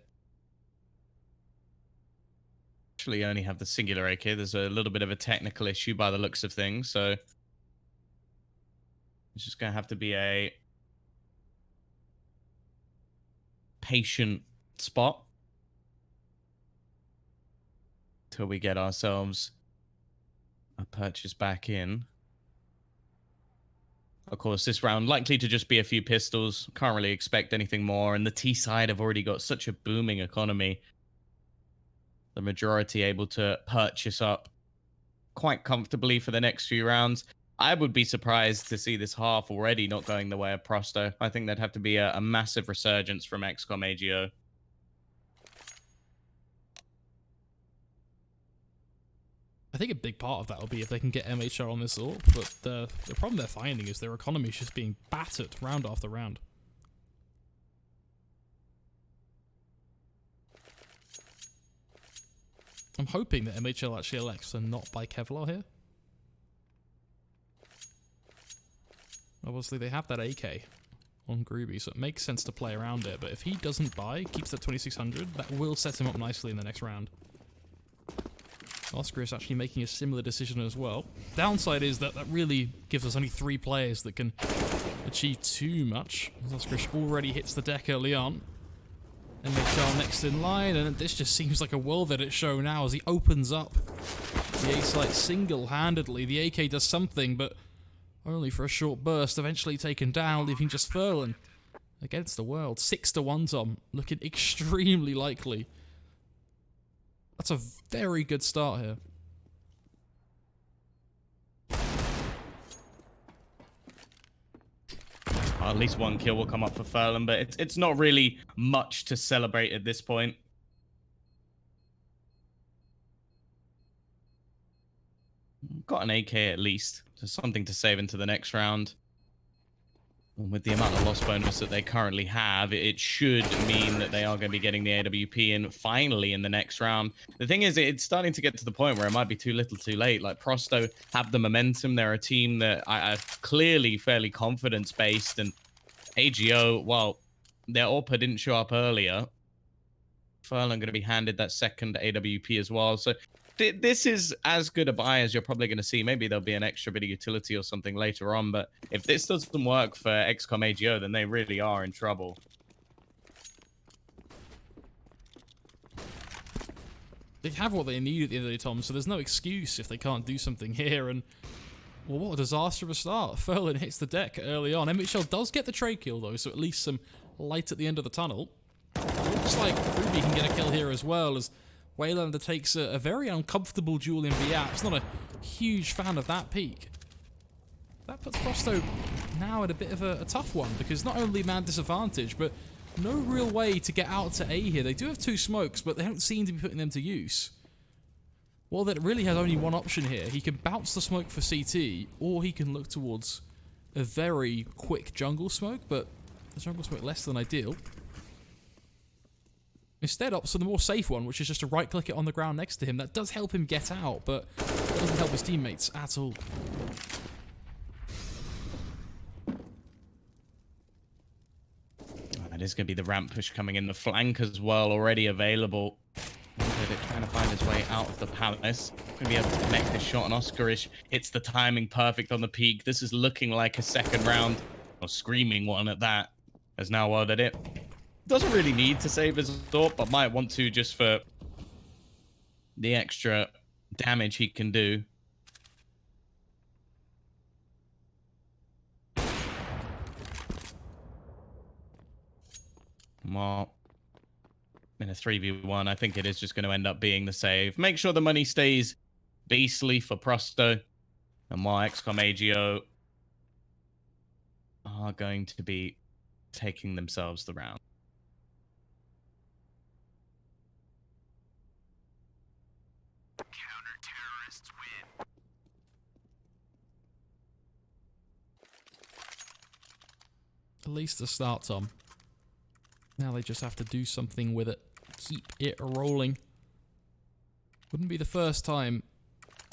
actually only have the singular AK. There's a little bit of a technical issue by the looks of things, so it's just going to have to be a patient spot till we get ourselves a purchase back in. Of course, this round likely to just be a few pistols. Can't really expect anything more. And the T side have already got such a booming economy. The majority able to purchase up quite comfortably for the next few rounds. I would be surprised to see this half already not going the way of Prosto. I think there'd have to be a massive resurgence from XCOM AGO. I think a big part of that will be if they can get MHR on this AWP, but the problem they're finding is their economy is just being battered round after round. I'm hoping that MHL actually elects to not buy Kevlar here. Obviously they have that AK on Groovy, so it makes sense to play around it, but if he doesn't buy, keeps that 2600, that will set him up nicely in the next round. Oscar is actually making a similar decision as well. Downside is that that really gives us only 3 players that can achieve too much. Oscar already hits the deck early on. MHL next in line, and this just seems like a well-vetted show now as he opens up the A-site single-handedly. The AK does something, but only for a short burst, eventually taken down, leaving just Furlan against the world. 6-1, Tom, looking extremely likely. That's a very good start here. At least 1 kill will come up for Furlan, but it's not really much to celebrate at this point. Got an AK at least, so something to save into the next round. And with the amount of loss bonus that they currently have, it should mean that they are going to be getting the AWP in finally in the next round. The thing is, it's starting to get to the point where it might be too little too late. Like, Prosto have the momentum. They're a team that are clearly fairly confidence-based. And AGO, well, their AWPA didn't show up earlier. Furlan going to be handed that second AWP as well. So this is as good a buy as you're probably going to see. Maybe there'll be an extra bit of utility or something later on, but if this doesn't work for XCOM AGO, then they really are in trouble. They have what they need at the end of the day, Tom, so there's no excuse if they can't do something here, and well, what a disaster of a start. Furlan hits the deck early on. MHL does get the trade kill, though, so at least some light at the end of the tunnel. Looks like Ruby can get a kill here as well, as Waylander takes a very uncomfortable duel in VAPs. Not a huge fan of that peak. That puts Prosto now at a bit of a tough one, because not only man disadvantage, but no real way to get out to A here. They do have 2 smokes, but they don't seem to be putting them to use. Well, that really has only one option here. He can bounce the smoke for CT, or he can look towards a very quick jungle smoke, but the jungle smoke less than ideal. Instead opts for the more safe one, which is just to right-click it on the ground next to him. That does help him get out, but it doesn't help his teammates at all. That is going to be the ramp push coming in. The flank as well, already available. Trying to find his way out of the palace. Going to be able to connect this shot, and Oscarish hits the timing perfect on the peak. This is looking like a second round, or screaming one at that, has now welded it. Doesn't really need to save his thought, but might want to just for the extra damage he can do. Well, in a 3v1, I think it is just going to end up being the save. Make sure the money stays beastly for Prosto. And while XCOM AGO are going to be taking themselves the round. Counter-terrorists win. At least the start, Tom. Now they just have to do something with it. Keep it rolling. Wouldn't be the first time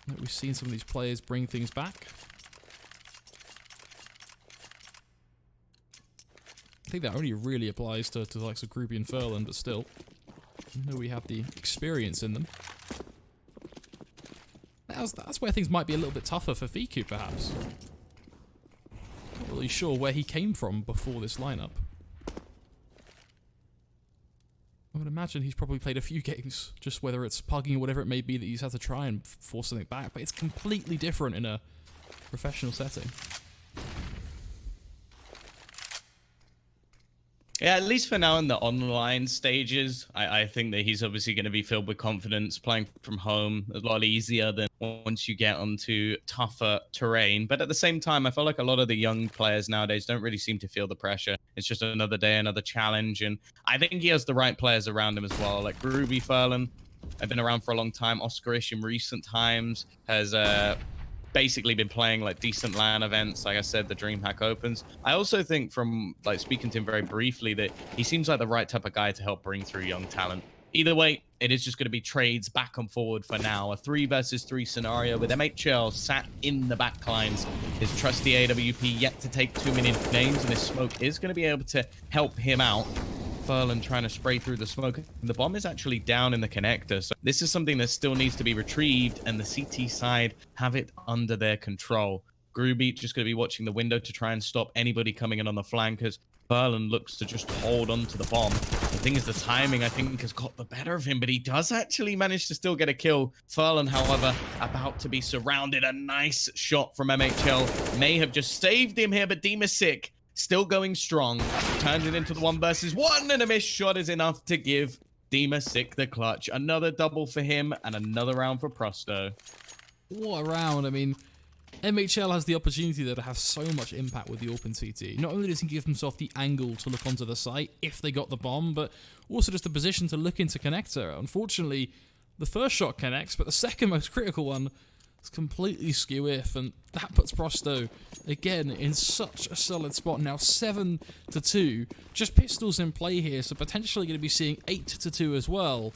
that we've seen some of these players bring things back. I think that only really applies to the likes of Groovy and Furlan, but still. I know we have the experience in them. That's where things might be a little bit tougher for Fiku, perhaps. Not really sure where he came from before this lineup. I would imagine he's probably played a few games, just whether it's pugging or whatever it may be that he's had to try and force something back, but it's completely different in a professional setting. Yeah, at least for now in the online stages, I think that he's obviously going to be filled with confidence. Playing from home a lot easier than once you get onto tougher terrain. But at the same time, I feel like a lot of the young players nowadays don't really seem to feel the pressure. It's just another day, another challenge. And I think he has the right players around him as well. Like Groovy, Furlan, have been around for a long time. Oscarish in recent times has basically been playing like decent LAN events. Like I said, the DreamHack Opens. I also think from like speaking to him very briefly that he seems like the right type of guy to help bring through young talent. Either way, it is just going to be trades back and forward for now. A 3 versus 3 scenario with MHL sat in the back lines. His trusty AWP yet to take too many names, and his smoke is going to be able to help him out. Furlan trying to spray through the smoke. The bomb is actually down in the connector, so this is something that still needs to be retrieved, and the CT side have it under their control. Groovy just going to be watching the window to try and stop anybody coming in on the flank, as Furlan looks to just hold on to the bomb. The thing is, the timing, I think, has got the better of him, but he does actually manage to still get a kill. Furlan, however, about to be surrounded. A nice shot from MHL may have just saved him here, but Demasik still going strong. Turns it into the 1 versus 1, and a missed shot is enough to give Demasik the clutch. Another double for him, and another round for Prosto. What a round. I mean, MHL has the opportunity there to have so much impact with the open CT. Not only does he give himself the angle to look onto the site if they got the bomb, but also just the position to look into connector. Unfortunately, the first shot connects, but the second most critical one is completely skew if, and that puts Prosto again in such a solid spot. Now 7-2, just pistols in play here, so potentially going to be seeing 8-2 as well.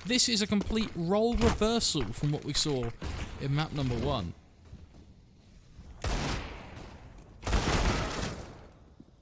This is a complete role reversal from what we saw in map number 1.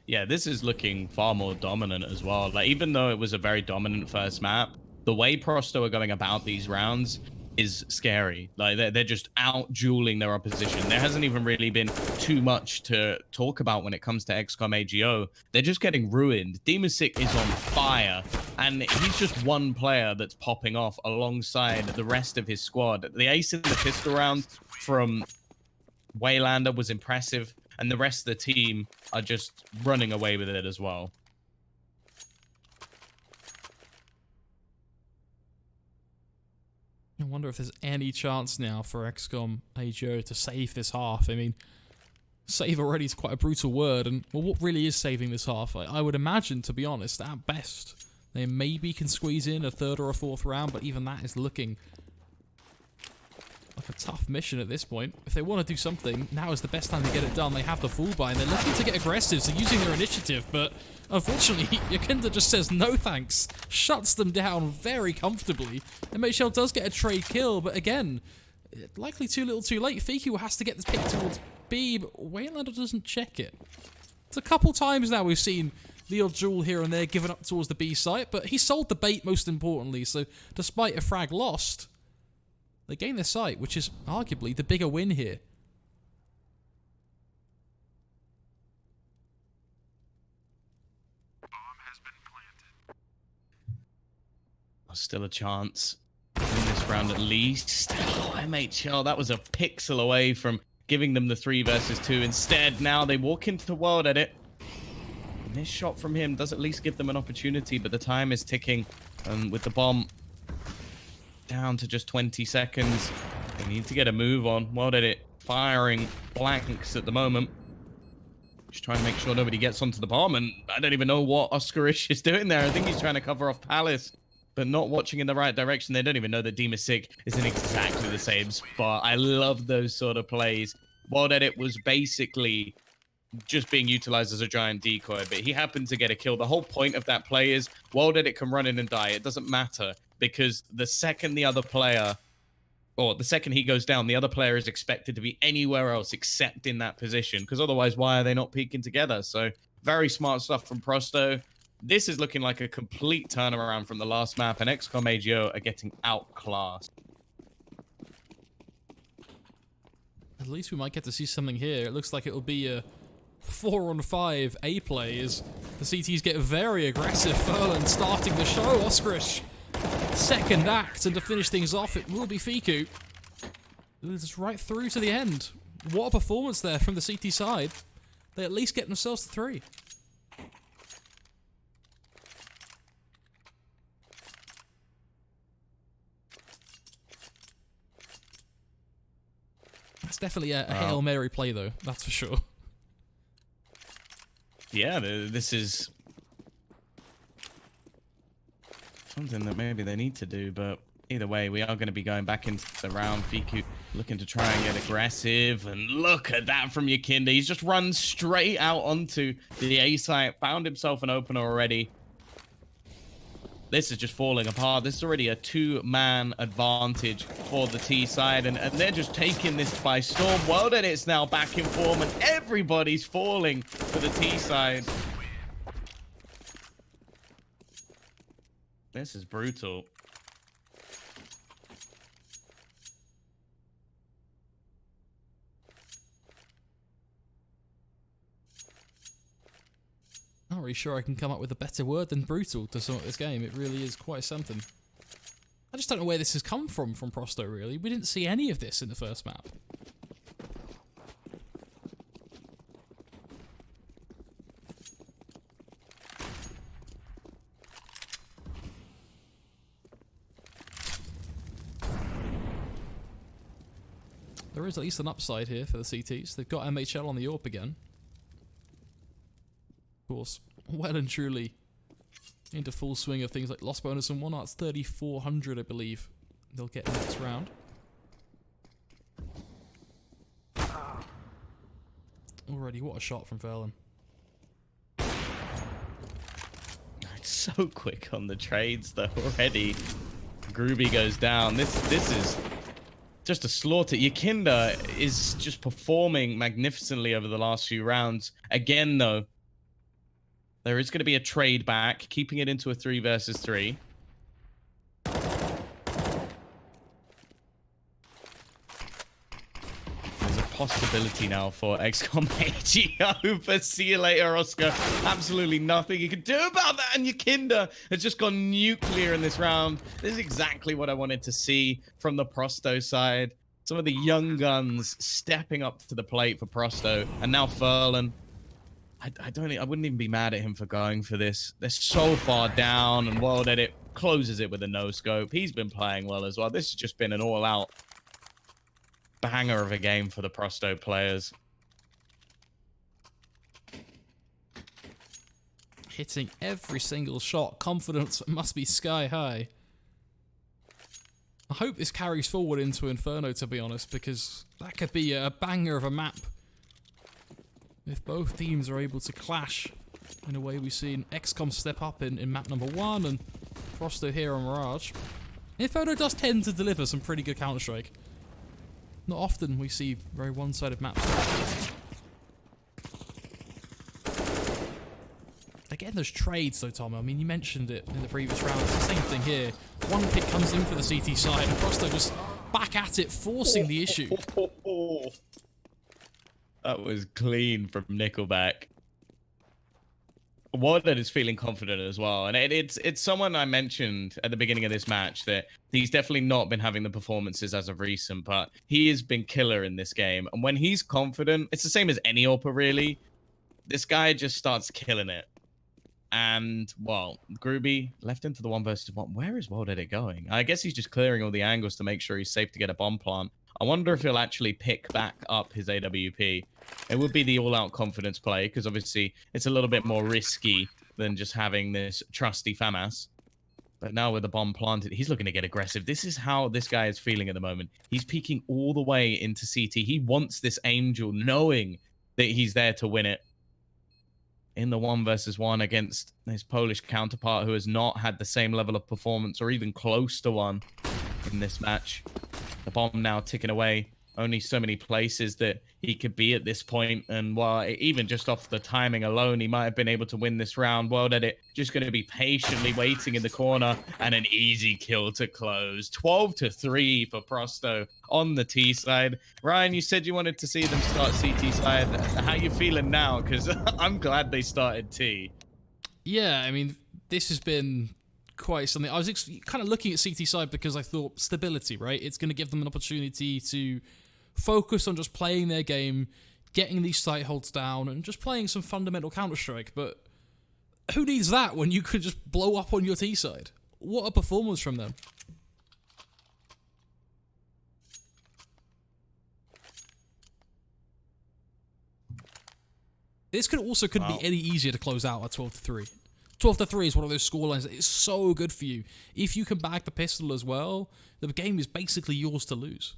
Yeah, this is looking far more dominant as well. Like, even though it was a very dominant first map, the way Prosto are going about these rounds is scary. Like, they're just out dueling their opposition. There hasn't even really been too much to talk about when it comes to XCOM AGO. They're just getting ruined. Demasik is on fire, and he's just one player that's popping off alongside the rest of his squad. The ace in the pistol round from Waylander was impressive, and the rest of the team are just running away with it as well. I wonder if there's any chance now for XCOM AGO to save this half. I mean, save already is quite a brutal word, and well, what really is saving this half? I would imagine, to be honest, at best, they maybe can squeeze in a 3rd or a 4th round, but even that is looking like a tough mission at this point. If they want to do something, now is the best time to get it done. They have the full buy, and they're looking to get aggressive, so using their initiative, but unfortunately, Yakinda just says no thanks, shuts them down very comfortably, and MHL does get a trade kill, but again, likely too little too late. Fiku has to get this pick towards B, but Waylander doesn't check it. It's a couple times now we've seen the odd jewel here and there given up towards the B site, but he sold the bait most importantly, so despite a frag lost, they gain the site, which is arguably the bigger win here. Still a chance in this round at least. Oh, MHL, that was a pixel away from giving them the 3 versus 2. Instead, now they walk into World Edit. And this shot from him does at least give them an opportunity, but the time is ticking. And with the bomb down to just 20 seconds, they need to get a move on. World Edit firing blanks at the moment. Just trying to make sure nobody gets onto the bomb, and I don't even know what Oscarish is doing there. I think he's trying to cover off Palace, but not watching in the right direction. They don't even know that Demasig is in exactly the same spot. I love those sort of plays. World Edit was basically just being utilized as a giant decoy, but he happened to get a kill. The whole point of that play is World Edit can run in and die. It doesn't matter, because the second the other player, or the second he goes down, the other player is expected to be anywhere else except in that position, because otherwise, why are they not peeking together? So very smart stuff from Prosto. This is looking like a complete turnaround from the last map, and XCOM AGO are getting outclassed. At least we might get to see something here. It looks like it'll be a 4-on-5 A play as the CTs get very aggressive. Furlan starting the show. Oscarish, second act, and to finish things off, it will be Fiku. It's right through to the end. What a performance there from the CT side. They at least get themselves to 3. That's definitely a Hail Mary play, though. That's for sure. Yeah, this is something that maybe they need to do, but either way, we are going to be going back into the round. Fiku looking to try and get aggressive, and look at that from Yakinda. He's just run straight out onto the A site, found himself an opener already. This is just falling apart. This is already a 2-man advantage for the T side, and they're just taking this by storm. World Edit's now back in form, and everybody's falling for the T side. This is brutal. Not really sure I can come up with a better word than brutal to sum up this game. It really is quite something. I just don't know where this has come from Prosto, really. We didn't see any of this in the first map. There is at least an upside here for the CTs. They've got MHL on the AWP again. Of course, well and truly into full swing of things like loss bonus and whatnot. It's 3,400, I believe, they'll get next round. Already, what a shot from Verlin. It's so quick on the trades, though, already. Groovy goes down. This is just a slaughter. Yakinda is just performing magnificently over the last few rounds. Again, though, there is going to be a trade back, keeping it into a 3 versus 3. There's a possibility now for XCOM AGO, but see you later, Oscar. Absolutely nothing you can do about that, and Yakinda has just gone nuclear in this round. This is exactly what I wanted to see from the Prosto side. Some of the young guns stepping up to the plate for Prosto, and now Furlan. I wouldn't even be mad at him for going for this. They're so far down, and World Edit closes it with a no-scope. He's been playing well as well. This has just been an all-out banger of a game for the Prosto players. Hitting every single shot. Confidence must be sky high. I hope this carries forward into Inferno, to be honest, because that could be a banger of a map. If both teams are able to clash in a way we've seen XCOM step up in map number 1 and Prosto here on Mirage. Inferno does tend to deliver some pretty good Counter-Strike. Not often we see very one-sided maps. Again, those trades though, Tom. I mean, you mentioned it in the previous round. It's the same thing here. One pick comes in for the CT side and Prosto just back at it, forcing the issue. That was clean from Nickelback. Warden is feeling confident as well, and it's someone I mentioned at the beginning of this match that he's definitely not been having the performances as of recent, but he has been killer in this game. And when he's confident, it's the same as any AWPer really. This guy just starts killing it. And well, Groovy left into the 1v1. Where is World Edit going? I guess he's just clearing all the angles to make sure he's safe to get a bomb plant. I wonder if he'll actually pick back up his AWP. It would be the all-out confidence play, because obviously it's a little bit more risky than just having this trusty FAMAS. But now with the bomb planted, he's looking to get aggressive. This is how this guy is feeling at the moment. He's peeking all the way into CT. He wants this Angel, knowing that he's there to win it. In the 1v1 against his Polish counterpart, who has not had the same level of performance or even close to one in this match. The bomb now ticking away. Only so many places that he could be at this point. And well, even just off the timing alone, he might have been able to win this round. World Edit just going to be patiently waiting in the corner, and an easy kill to close. 12-3 for Prosto on the T side. Ryan, you said you wanted to see them start CT side. How you feeling now? Because I'm glad they started T. Yeah, I mean, this has been quite something. I was kind of looking at CT side because I thought stability, right? It's going to give them an opportunity to focus on just playing their game, getting these site holds down, and just playing some fundamental Counter-Strike. But who needs that when you could just blow up on your T side? What a performance from them. This couldn't be any easier to close out at 12-3. 12-3 is one of those scorelines that is so good for you. If you can bag the pistol as well, the game is basically yours to lose.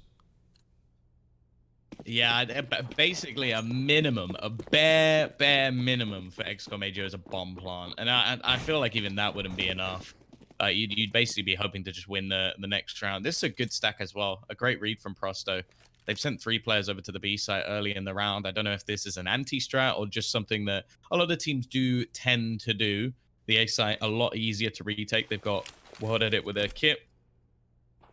Yeah, basically a minimum, a bare minimum for XCOM Major as a bomb plant. And I feel like even that wouldn't be enough. You'd basically be hoping to just win the next round. This is a good stack as well. A great read from Prosto. They've sent 3 players over to the B site early in the round. I don't know if this is an anti-strat or just something that a lot of teams do tend to do. The A site a lot easier to retake. They've got World Edit with their kit.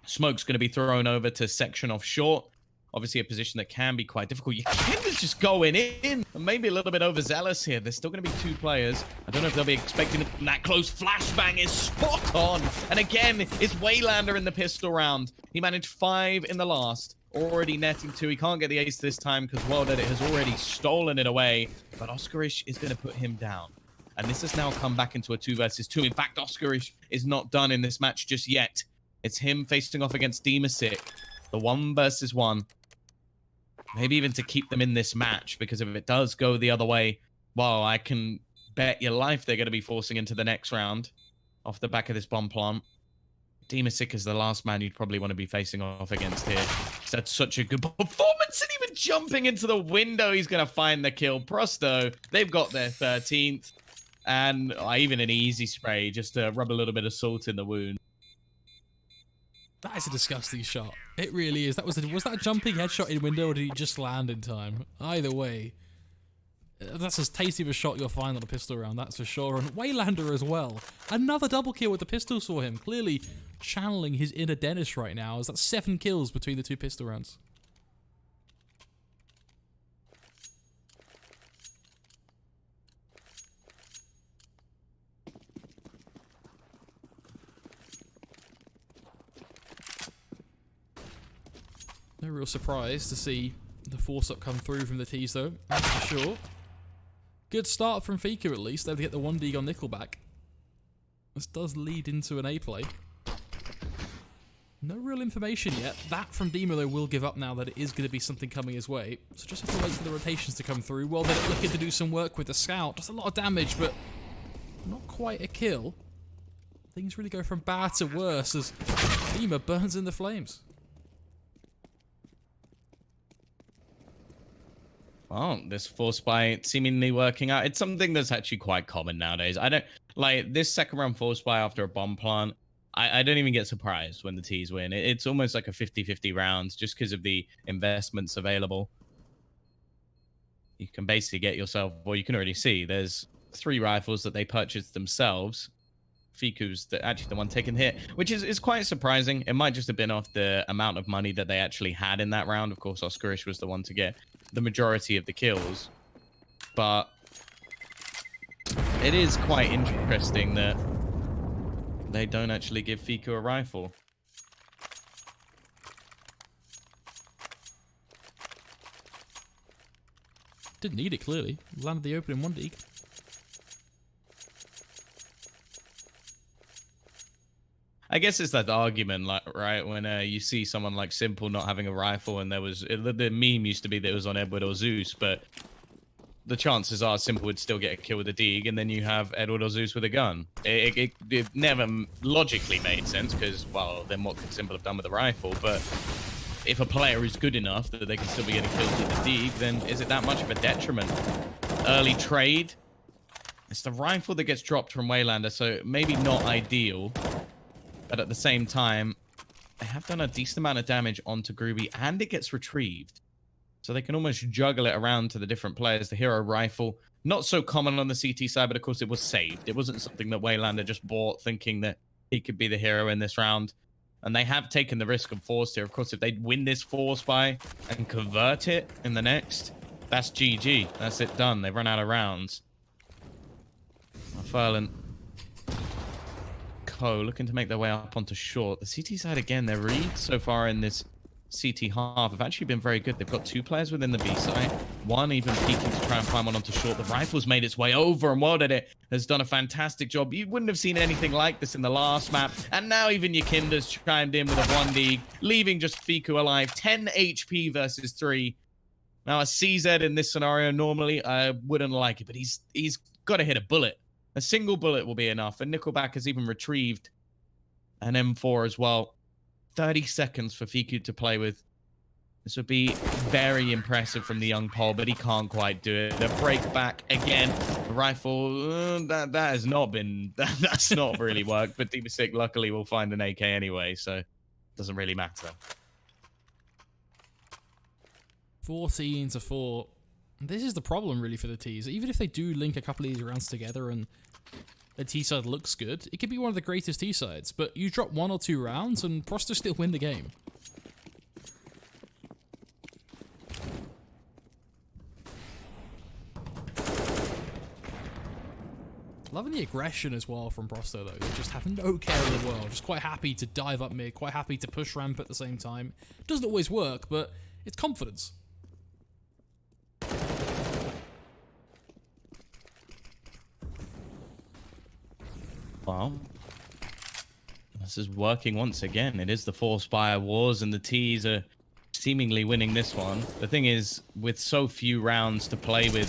Smoke's going to be thrown over to section off short. Obviously a position that can be quite difficult. Yakinda's just going in. Maybe a little bit overzealous here. There's still going to be 2 players. I don't know if they'll be expecting that close. Flashbang is spot on. And again, it's Waylander in the pistol round. He managed 5 in the last. Already netting 2. He can't get the ace this time because World Edit has already stolen it away. But Oscarish is going to put him down. And this has now come back into a 2 versus 2. In fact, Oscarish is not done in this match just yet. It's him facing off against Demasic. The 1 versus 1. Maybe even to keep them in this match, because if it does go the other way, well, I can bet your life they're going to be forcing into the next round off the back of this bomb plant. Demasic is the last man you'd probably want to be facing off against here. He's had such a good performance, and even jumping into the window, he's going to find the kill. Prosto, they've got their 13th, and even an easy spray just to rub a little bit of salt in the wound. That is a disgusting shot. It really is. Was that a jumping headshot in window, or did he just land in time? Either way, that's as tasty of a shot you'll find on a pistol round, that's for sure. And Waylander as well. Another double kill with the pistols for him. Clearly channeling his inner Dennis right now, as that's 7 kills between the 2 pistol rounds. No real surprise to see the force-up come through from the T's, though, that's for sure. Good start from Fika, at least, able to get the 1D on Nickelback. This does lead into an A play. No real information yet. That from Demo, though, will give up now that it is going to be something coming his way. So just have to wait for the rotations to come through. Well, they're looking to do some work with the scout. Does a lot of damage, but not quite a kill. Things really go from bad to worse as Demo burns in the flames. Well, this force buy seemingly working out. It's something that's actually quite common nowadays. I don't like this second round force buy after a bomb plant. I don't even get surprised when the T's win. It's almost like a 50-50 rounds just because of the investments available. You can basically get yourself, well, you can already see there's 3 rifles that they purchased themselves. Fiku's actually the one taking hit, which is quite surprising. It might just have been off the amount of money that they actually had in that round. Of course, Oscarish was the one to get the majority of the kills. But It is quite interesting that they don't actually give Fiku a rifle. Didn't need it, clearly. Landed the open in one dig. I guess it's that argument, like, right, when you see someone like Simple not having a rifle, and the meme used to be that it was on Edward or Zeus, but the chances are Simple would still get a kill with a dig, and then you have Edward or Zeus with a gun. It never logically made sense, because, well, then what could Simple have done with a rifle? But if a player is good enough that they can still be getting kills with a dig, then is it that much of a detriment? Early trade. It's the rifle that gets dropped from Waylander, so maybe not ideal. But at the same time, they have done a decent amount of damage onto Groovy, and it gets retrieved. So they can almost juggle it around to the different players. The hero rifle, not so common on the CT side, but of course it was saved. It wasn't something that Waylander just bought thinking that he could be the hero in this round. And they have taken the risk of force here. Of course, if they win this force buy and convert it in the next, that's GG. That's it done. They've run out of rounds. Furlan looking to make their way up onto short. The CT side, again, their reads so far in this CT half have actually been very good. They've got 2 players within the B side, one even peeking to try and climb onto short. The rifle's made its way over, and World Edit has done a fantastic job. You wouldn't have seen anything like this in the last map, and now even Yakinda's chimed in with a 1D, leaving just Fiku alive. 10 HP versus 3. Now, a CZ in this scenario, normally, I wouldn't like it, but he's got to hit a bullet. A single bullet will be enough, and Nickelback has even retrieved an M4 as well. 30 seconds for Fiku to play with. This would be very impressive from the young Pole, but he can't quite do it. The break back again. The rifle, that has not been, that's not really worked, but Season-6 luckily will find an AK anyway, so it doesn't really matter. 14-4. This is the problem, really, for the T's. Even if they do link a couple of these rounds together and the T side looks good, it could be one of the greatest T sides. But you drop 1 or 2 rounds, and Prosto still win the game. Loving the aggression as well from Prosto, though. They just have no care in the world. Just quite happy to dive up mid, quite happy to push ramp at the same time. Doesn't always work, but it's confidence. Well, this is working once again. It is the Force Buyer Wars, and the T's are seemingly winning this one. The thing is, with so few rounds to play with,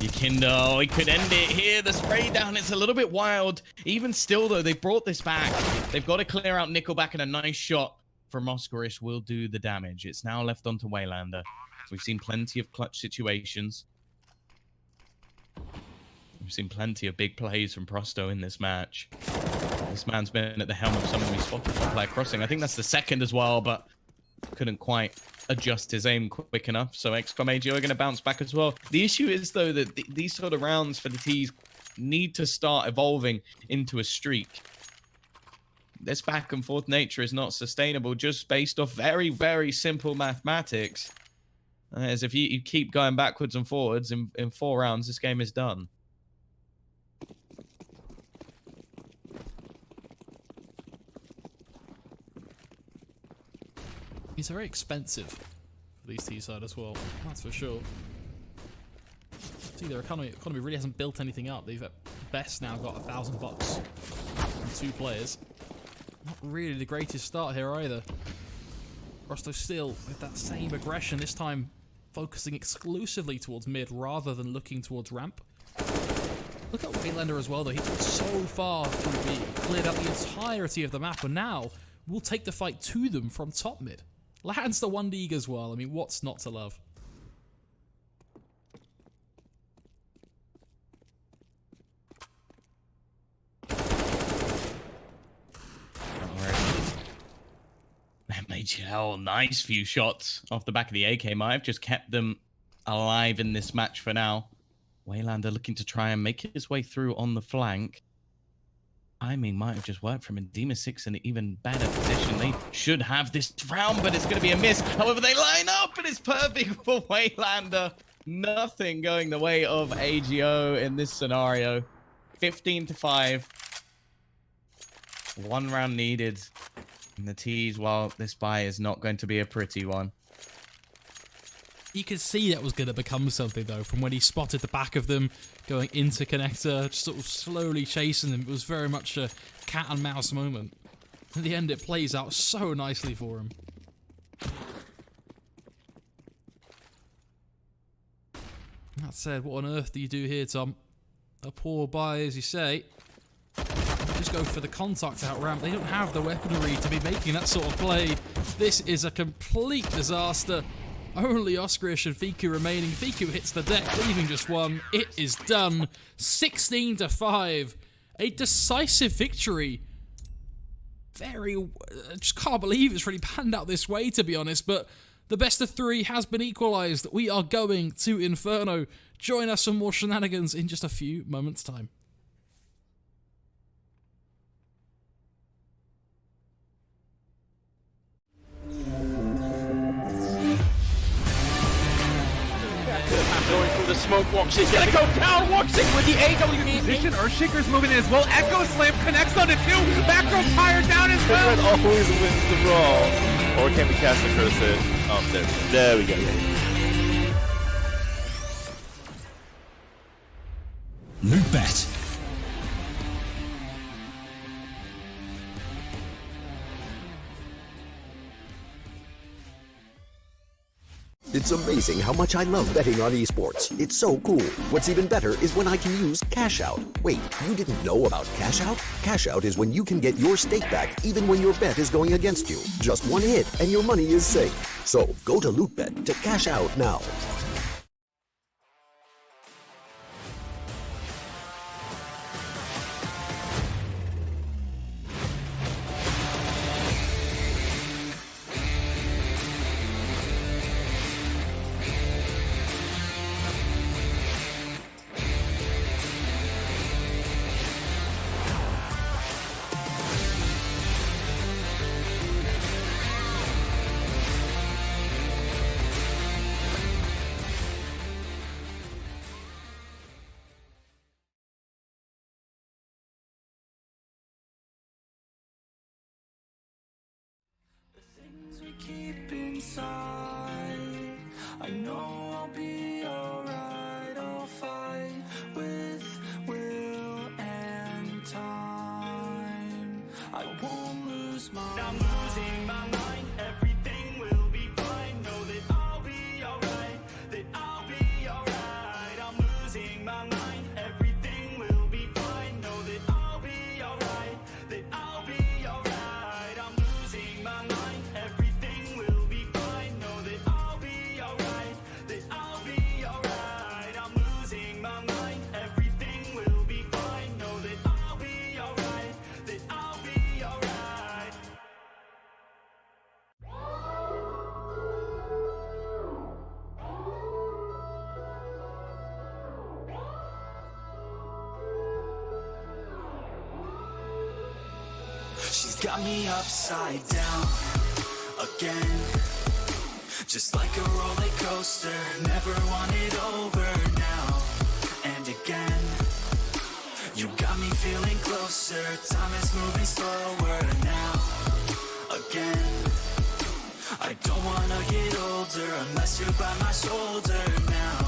Yakinda, he could end it here. The spray down, it's a little bit wild. Even still, though, they brought this back. They've got to clear out Nickelback, and a nice shot from Oscarish will do the damage. It's now left onto Waylander. We've seen plenty of clutch situations. We've seen plenty of big plays from Prosto in this match. This man's been at the helm of some of these spotted player crossing. I think that's the second as well, but couldn't quite adjust his aim quick enough. So XCOM AGO are going to bounce back as well. The issue is, though, that these sort of rounds for the T's need to start evolving into a streak. This back and forth nature is not sustainable just based off very, very simple mathematics. As if you keep going backwards and forwards in 4 rounds, this game is done. These are very expensive for these T-side as well, that's for sure. See, their economy really hasn't built anything up. They've at best now got $1,000 from 2 players. Not really the greatest start here either. Prosto still with that same aggression, this time focusing exclusively towards mid rather than looking towards ramp. Look at Waylander as well, though. He got so far through B, cleared up the entirety of the map, and now will take the fight to them from top mid. Lands the 1D as well. I mean, what's not to love? MHL, nice few shots off the back of the AK. Might have just kept them alive in this match for now. Waylander looking to try and make his way through on the flank. Timing might have just worked from him. Season-6 in an even better position. They should have this round, but it's going to be a miss. However, they line up, and it's perfect for Waylander. Nothing going the way of AGO in this scenario. 15-5. 1 round needed. And the T's, well, this buy is not going to be a pretty one. You could see that was going to become something, though, from when he spotted the back of them going into connector, just sort of slowly chasing them. It was very much a cat and mouse moment. In the end, it plays out so nicely for him. That said, what on earth do you do here, Tom? A poor buy, as you say. Just go for the contact out ramp. They don't have the weaponry to be making that sort of play. This is a complete disaster. Only Oskarish and Fiku remaining. Fiku hits the deck, leaving just one. It is done. 16-5. A decisive victory. I just can't believe it's really panned out this way, to be honest, but the best of 3 has been equalised. We are going to Inferno. Join us for more shenanigans in just a few moments' time. Going through the smoke, walks in. Gonna go down, walks in with the AW. Position, Earthshaker's moving in as well. Echo Slam connects on it too. Back row tire down as well. Red always wins the brawl. Or can we cast the curse? Oh, there we go. Lootbet. It's amazing how much I love betting on esports. It's so cool. What's even better is when I can use Cash Out. Wait, you didn't know about Cash Out? Cash Out is when you can get your stake back even when your bet is going against you. Just one hit and your money is safe. So go to Lootbet to cash out now. Keep inside. I know I'll be alright. I'll fight with will and time. I won't lose my mind. I'm losing my mind. Everything will be fine. Know that I'll be alright. That I'll be alright. I'm losing my mind. Everything will be fine. Know that I'll be alright. That I'll be alright. I'm losing my mind. She's got me upside down again, just like a roller coaster. Never want it over now and again. You got me feeling closer. Time is moving slower now again. I don't wanna get older unless you're by my shoulder now.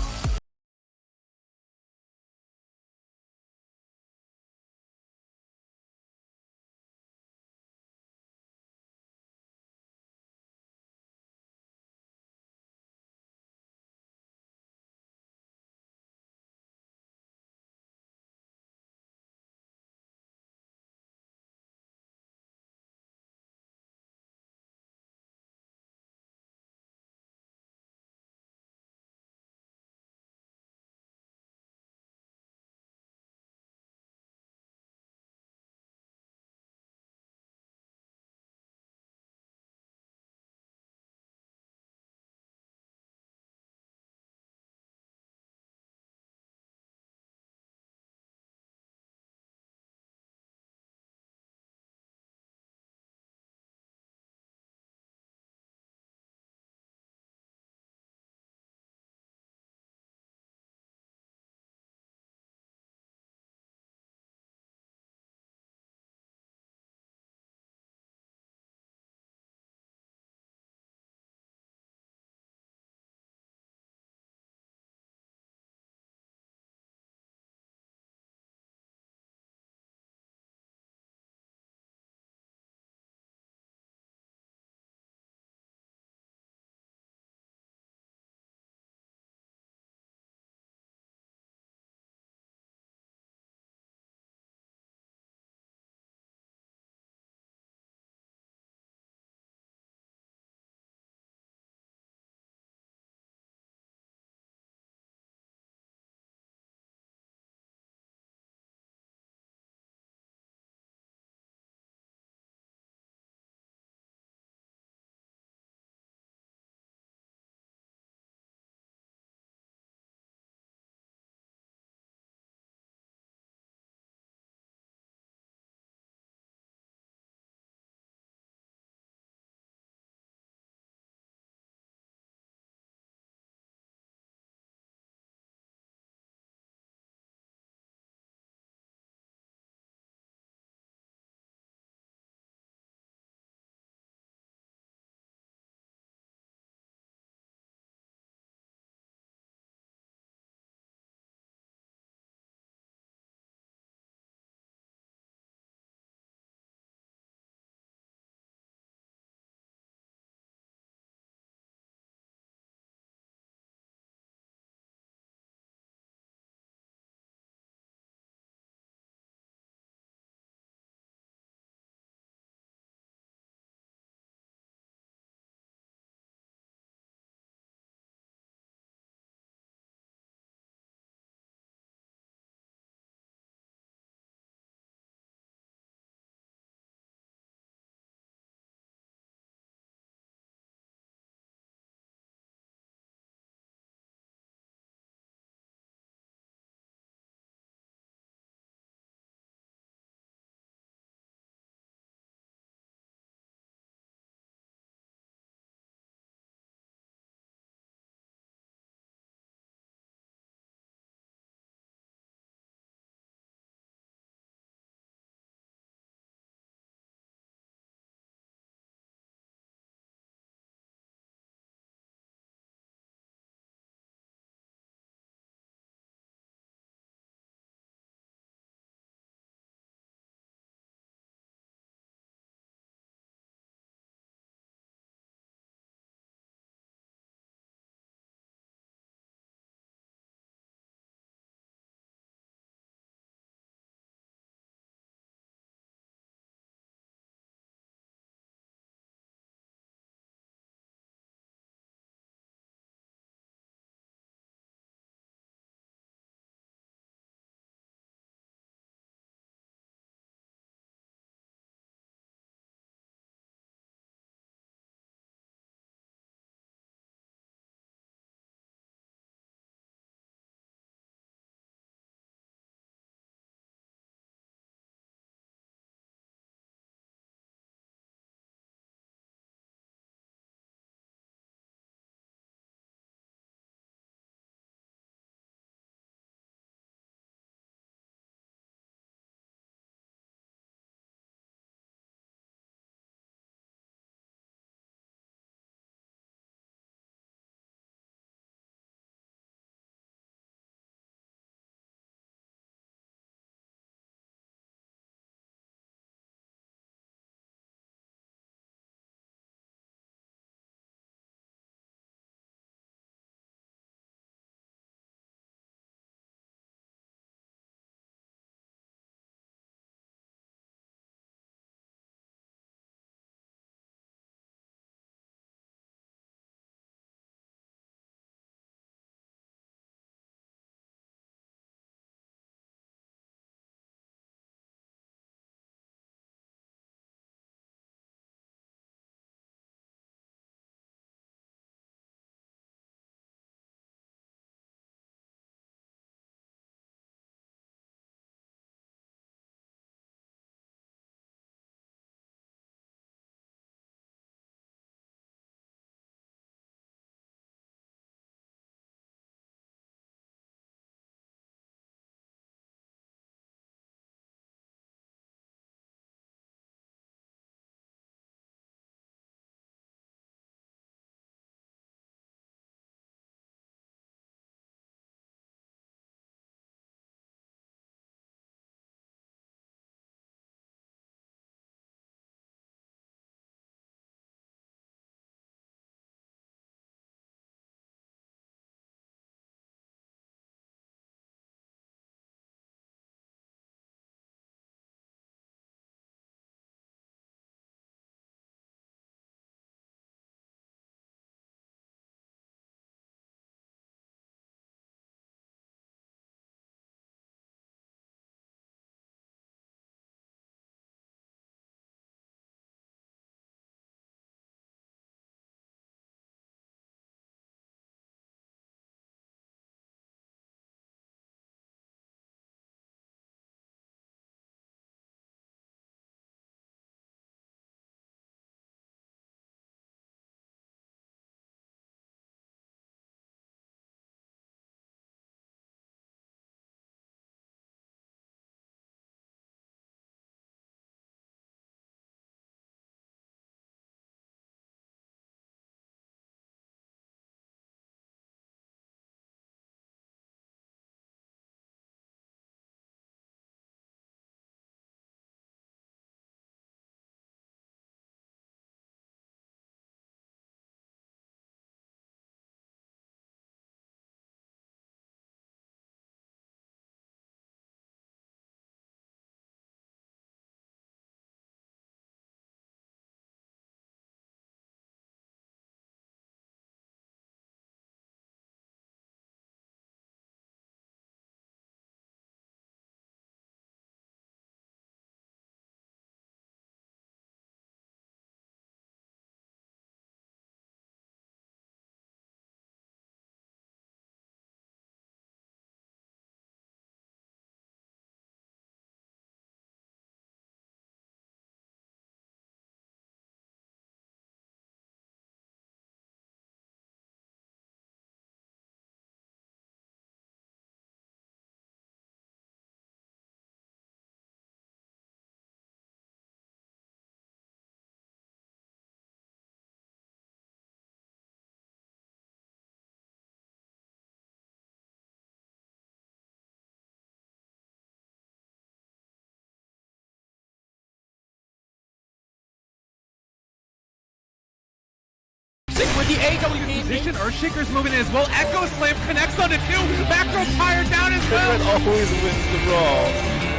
Woxic with the AW Position, Earthshaker's moving in as well. Echo Slam connects on it too. Back row tire down as well. Red always wins the brawl.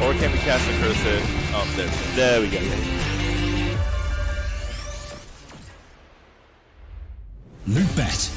Or can we cast the curse hit? Oh, there we go. Lootbet.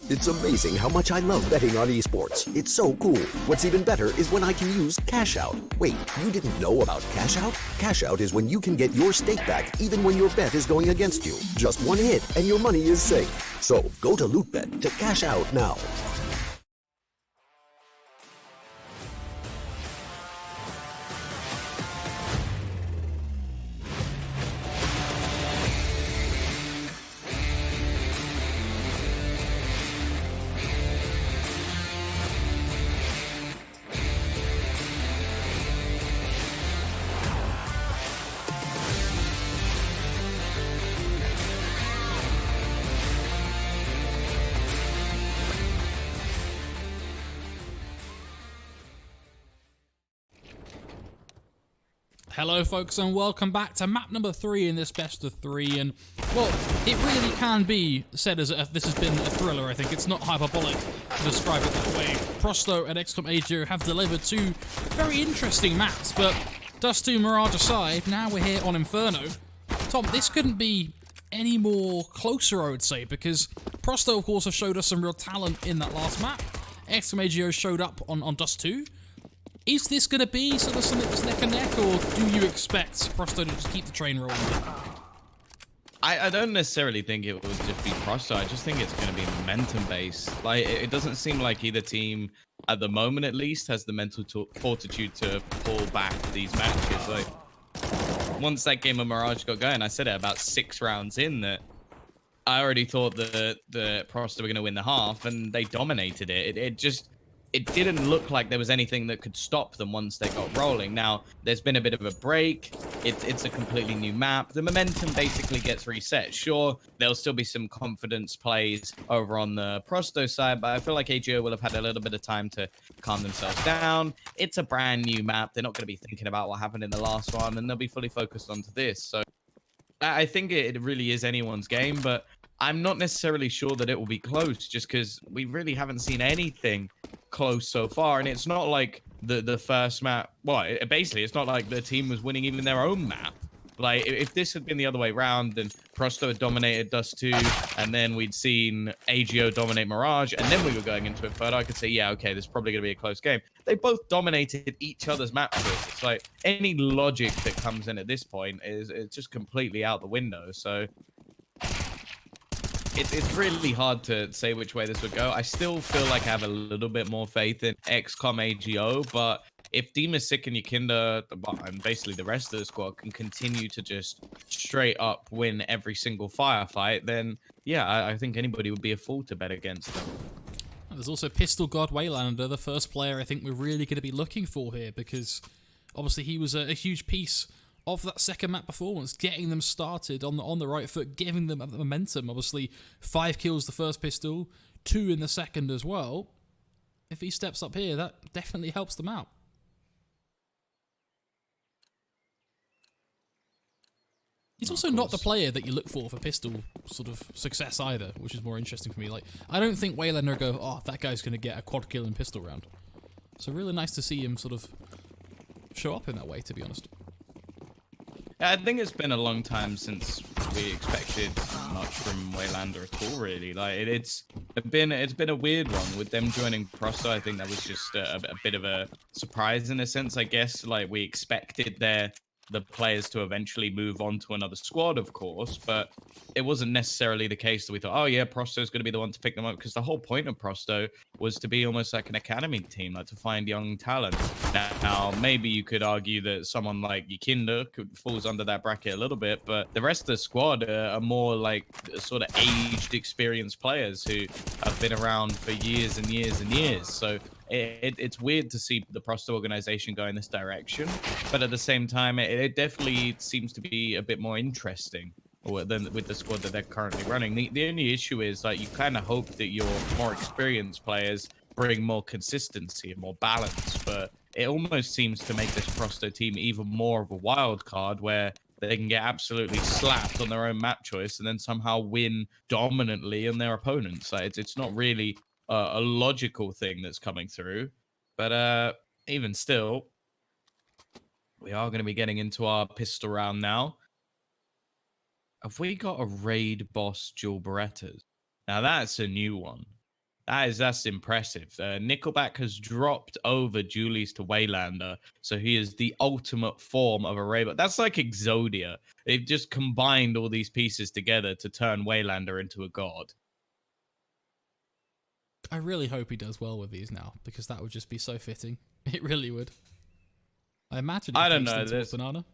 It's amazing how much I love betting on esports. It's so cool. What's even better is when I can use Cash Out. Wait, you didn't know about Cash Out? Cash Out is when you can get your stake back even when your bet is going against you. Just one hit and your money is safe. So go to Lootbet to cash out now. Hello folks and welcome back to map number 3 in this best of 3, and well, it really can be said as this has been a thriller. I think it's not hyperbolic to describe it that way. Prosto and XCOM AGO have delivered 2 very interesting maps, but Dust 2 Mirage aside, now we're here on Inferno. Tom, this couldn't be any more closer, I would say, because Prosto of course have showed us some real talent in that last map. XCOM AGO showed up on Dust 2. Is this going to be sort of something that's neck and neck, or do you expect Prosto to just keep the train rolling? I don't necessarily think it would just be Prosto. I just think it's going to be momentum based. Like, it doesn't seem like either team, at the moment at least, has the mental fortitude to pull back these matches. Like, once that game of Mirage got going, I said it about 6 rounds in that I already thought that the Prosto were going to win the half, and they dominated it. It didn't look like there was anything that could stop them once they got rolling. Now, there's been a bit of a break. It's a completely new map. The momentum basically gets reset. Sure, there'll still be some confidence plays over on the Prosto side, but I feel like AGO will have had a little bit of time to calm themselves down. It's a brand new map. They're not going to be thinking about what happened in the last one, and they'll be fully focused onto this. So I think it really is anyone's game, but I'm not necessarily sure that it will be close, just because we really haven't seen anything close so far, and it's not like the first map. Well, basically it's not like the team was winning even their own map. Like, if this had been the other way around, then Prosto had dominated Dust 2, and then we'd seen AGO dominate Mirage, and then we were going into Inferno, I could say, yeah, okay, this is probably going to be a close game. They both dominated each other's map choices. It's like, any logic that comes in at this point it's just completely out the window. So it's really hard to say which way this would go. I still feel like I have a little bit more faith in XCOM AGO, but if Sick and Yakinda, and basically the rest of the squad, can continue to just straight up win every single firefight, then yeah, I think anybody would be a fool to bet against them. There's also Pistol God Waylander, the first player I think we're really going to be looking for here, because obviously he was a huge piece of that second map performance, getting them started on the right foot, giving them momentum. Obviously, 5 kills the first pistol, 2 in the second as well. If he steps up here, that definitely helps them out. He's also not the player that you look for pistol sort of success either, which is more interesting for me. Like, I don't think Waylander go, oh, that guy's going to get a quad kill in pistol round. So really nice to see him sort of show up in that way, to be honest. I think it's been a long time since we expected much from Waylander at all, really. Like, it's been a weird one with them joining Prosto. I think that was just a bit of a surprise in a sense, I guess. Like, we expected the players to eventually move on to another squad, of course, but it wasn't necessarily the case that we thought, oh yeah, Prosto's going to be the one to pick them up, because the whole point of Prosto was to be almost like an academy team, like to find young talent. Now maybe you could argue that someone like Yakinda falls under that bracket a little bit, but the rest of the squad are more like sort of aged, experienced players who have been around for years and years and years. So it's weird to see the Prosto organization go in this direction, but at the same time, it definitely seems to be a bit more interesting than with the squad that they're currently running. The only issue is, like, you kind of hope that your more experienced players bring more consistency and more balance, but it almost seems to make this Prosto team even more of a wild card where they can get absolutely slapped on their own map choice and then somehow win dominantly on their opponents. Like, it's not really a logical thing that's coming through. But even still, we are going to be getting into our pistol round now. Have we got a raid boss dual Berettas? Now that's a new one. That's impressive. Nickelback has dropped over Julies to Waylander, so he is the ultimate form of a raid. That's like Exodia. They've just combined all these pieces together to turn Waylander into a god. I really hope he does well with these now, because that would just be so fitting. It really would. I imagine. I don't know. Banana.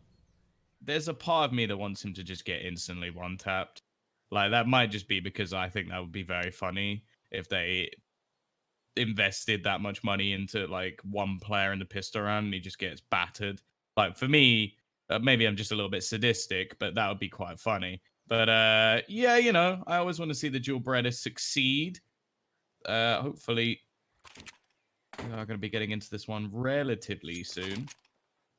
There's a part of me that wants him to just get instantly one-tapped. Like, that might just be because I think that would be very funny if they invested that much money into, like, one player in the pistol round and he just gets battered. Like, for me, maybe I'm just a little bit sadistic, but that would be quite funny. But, yeah, you know, I always want to see the dual Beretta succeed. Hopefully, we are going to be getting into this one relatively soon.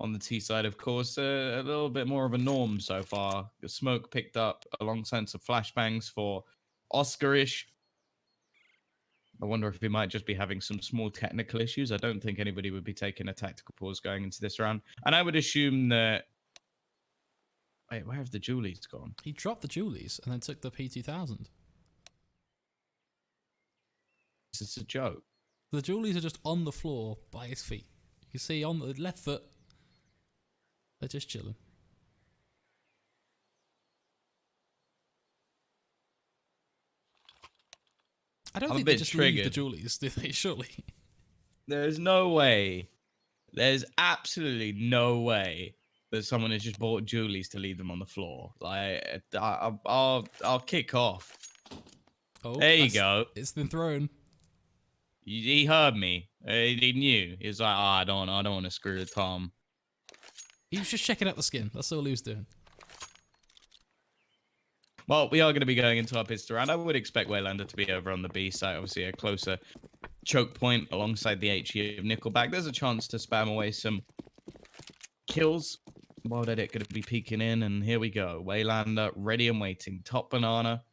On the T side, of course, a little bit more of a norm so far. The smoke picked up alongside some flashbangs for Oscarish. I wonder if he might just be having some small technical issues. I don't think anybody would be taking a tactical pause going into this round. And I would assume that... Wait, where have the Julies gone? He dropped the Julies and then took the P2000. This is a joke. The Julies are just on the floor by his feet. You see on the left foot, they're just chilling. I don't think they just leave the Julies, do they? Surely. There's no way. There's absolutely no way that someone has just bought Julies to leave them on the floor. Like, I'll kick off. Oh, there you go. It's been thrown. He heard me. He knew. He was like, oh, I don't want to screw with Tom. He was just checking out the skin. That's all he was doing. Well, we are going to be going into our pistol round. I would expect Waylander to be over on the B side. Obviously, a closer choke point alongside the HE of Nickelback. There's a chance to spam away some kills. Wild Edit going to be peeking in, and here we go. Waylander ready and waiting. Top banana.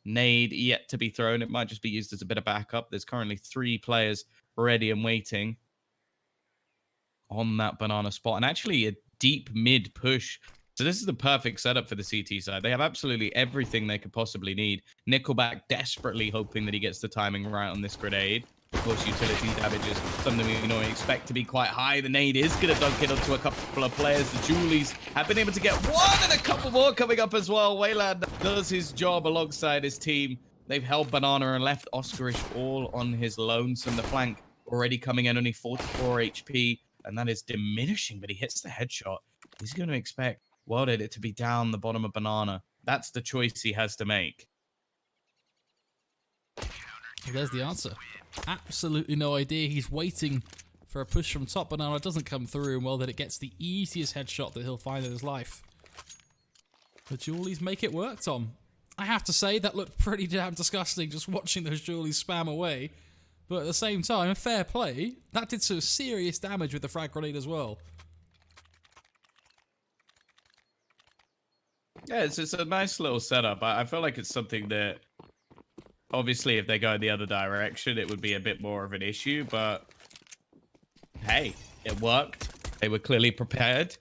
Nade yet to be thrown. It might just be used as a bit of backup. There's currently 3 players ready and waiting on that banana spot. And actually a deep mid push. So this is the perfect setup for the CT side. They have absolutely everything they could possibly need. Nickelback desperately hoping that he gets the timing right on this grenade. Of course, utility damage is something we normally expect to be quite high. The nade is going to dunk it onto a couple of players. The Julies have been able to get one and a couple more coming up as well. Wayland does his job alongside his team. They've held Banana and left Oscarish all on his lonesome. The flank already coming in, only 44 HP, and that is diminishing, but he hits the headshot. He's going to expect Wild Edit to be down the bottom of Banana. That's the choice he has to make. Well, there's the answer. Absolutely no idea. He's waiting for a push from top banana. It doesn't come through, and well, that it gets the easiest headshot that he'll find in his life. The Julies make it work, Tom. I have to say, that looked pretty damn disgusting just watching those Julies spam away. But at the same time, fair play. That did some serious damage with the frag grenade as well. Yeah, it's a nice little setup. I feel like it's something that, obviously, if they go in the other direction, it would be a bit more of an issue. But, hey, it worked. They were clearly prepared.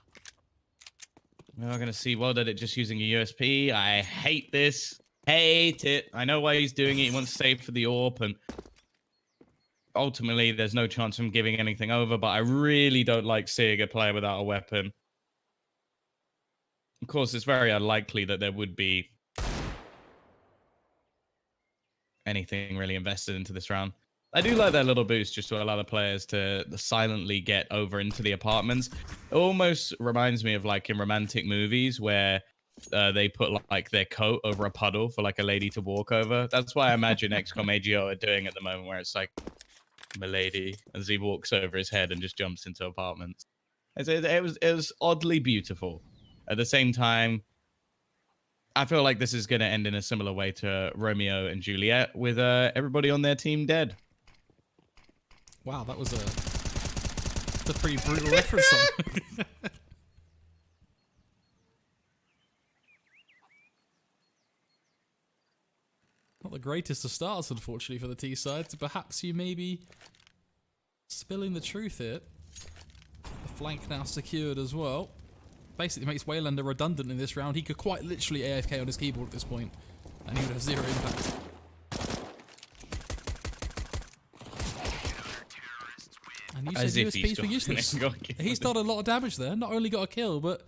We're not going to see Wild Edit just using a USP. I hate this. Hate it. I know why he's doing it. He wants to save for the AWP. And ultimately, there's no chance of him giving anything over. But I really don't like seeing a player without a weapon. Of course, it's very unlikely that there would be anything really invested into this round. I do like that little boost just to allow the players to silently get over into the apartments. It almost reminds me of like in romantic movies where they put like their coat over a puddle for like a lady to walk over. That's why I imagine XCOM AGO are doing at the moment, where it's like milady as he walks over his head and just jumps into apartments. It was oddly beautiful. At the same time, I feel like this is going to end in a similar way to Romeo and Juliet, with everybody on their team dead. Wow, that was a That's a pretty brutal reference song. Not the greatest of starts, unfortunately, for the T side. So perhaps you may be spilling the truth here. The flank now secured as well. Basically makes Waylander redundant in this round. He could quite literally AFK on his keyboard at this point, and he would have 0 impact. And you As said if USPs were useless. He's done a lot of damage there. Not only got a kill, but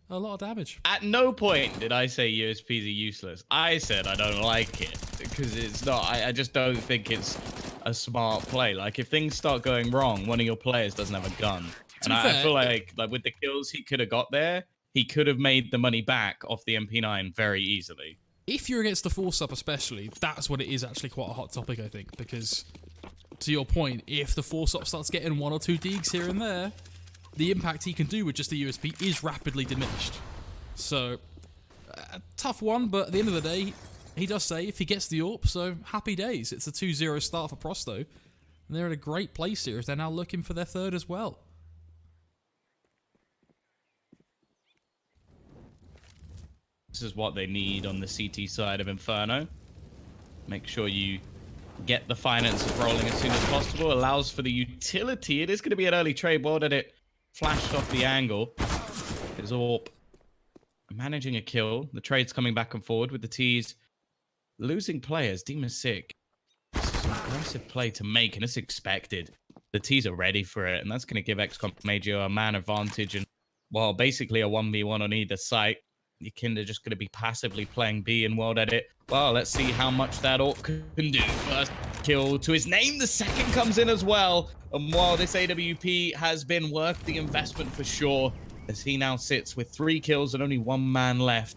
a lot of damage. At no point did I say USPs are useless. I said I don't like it because it's not. I just don't think it's a smart play. Like if things start going wrong, one of your players doesn't have a gun, and I feel like with the kills he could have got there, he could have made the money back off the MP9 very easily. If you're against the force up, especially, that's when it is actually quite a hot topic, I think, because to your point, if the force up starts getting 1 or 2 deags here and there, the impact he can do with just the USP is rapidly diminished. So, a tough one, but at the end of the day, he does say if he gets the AWP, so happy days. It's a 2-0 start for Prosto, and they're in a great place here as they're now looking for their 3rd as well. This is what they need on the CT side of Inferno. Make sure you get the finances rolling as soon as possible. Allows for the utility. It is going to be an early trade. Well that it flashed off the angle. His AWP managing a kill. The trade's coming back and forward with the T's losing players. Demon's sick. This is an aggressive play to make, and it's expected. The T's are ready for it, and that's going to give XCOM Major a man advantage and, well, basically a 1v1 on either site. Yakinda just going to be passively playing B in World Edit. Well, let's see how much that AWP can do. First kill to his name. The second comes in as well. And while this AWP has been worth the investment for sure, as he now sits with 3 kills and only 1 man left.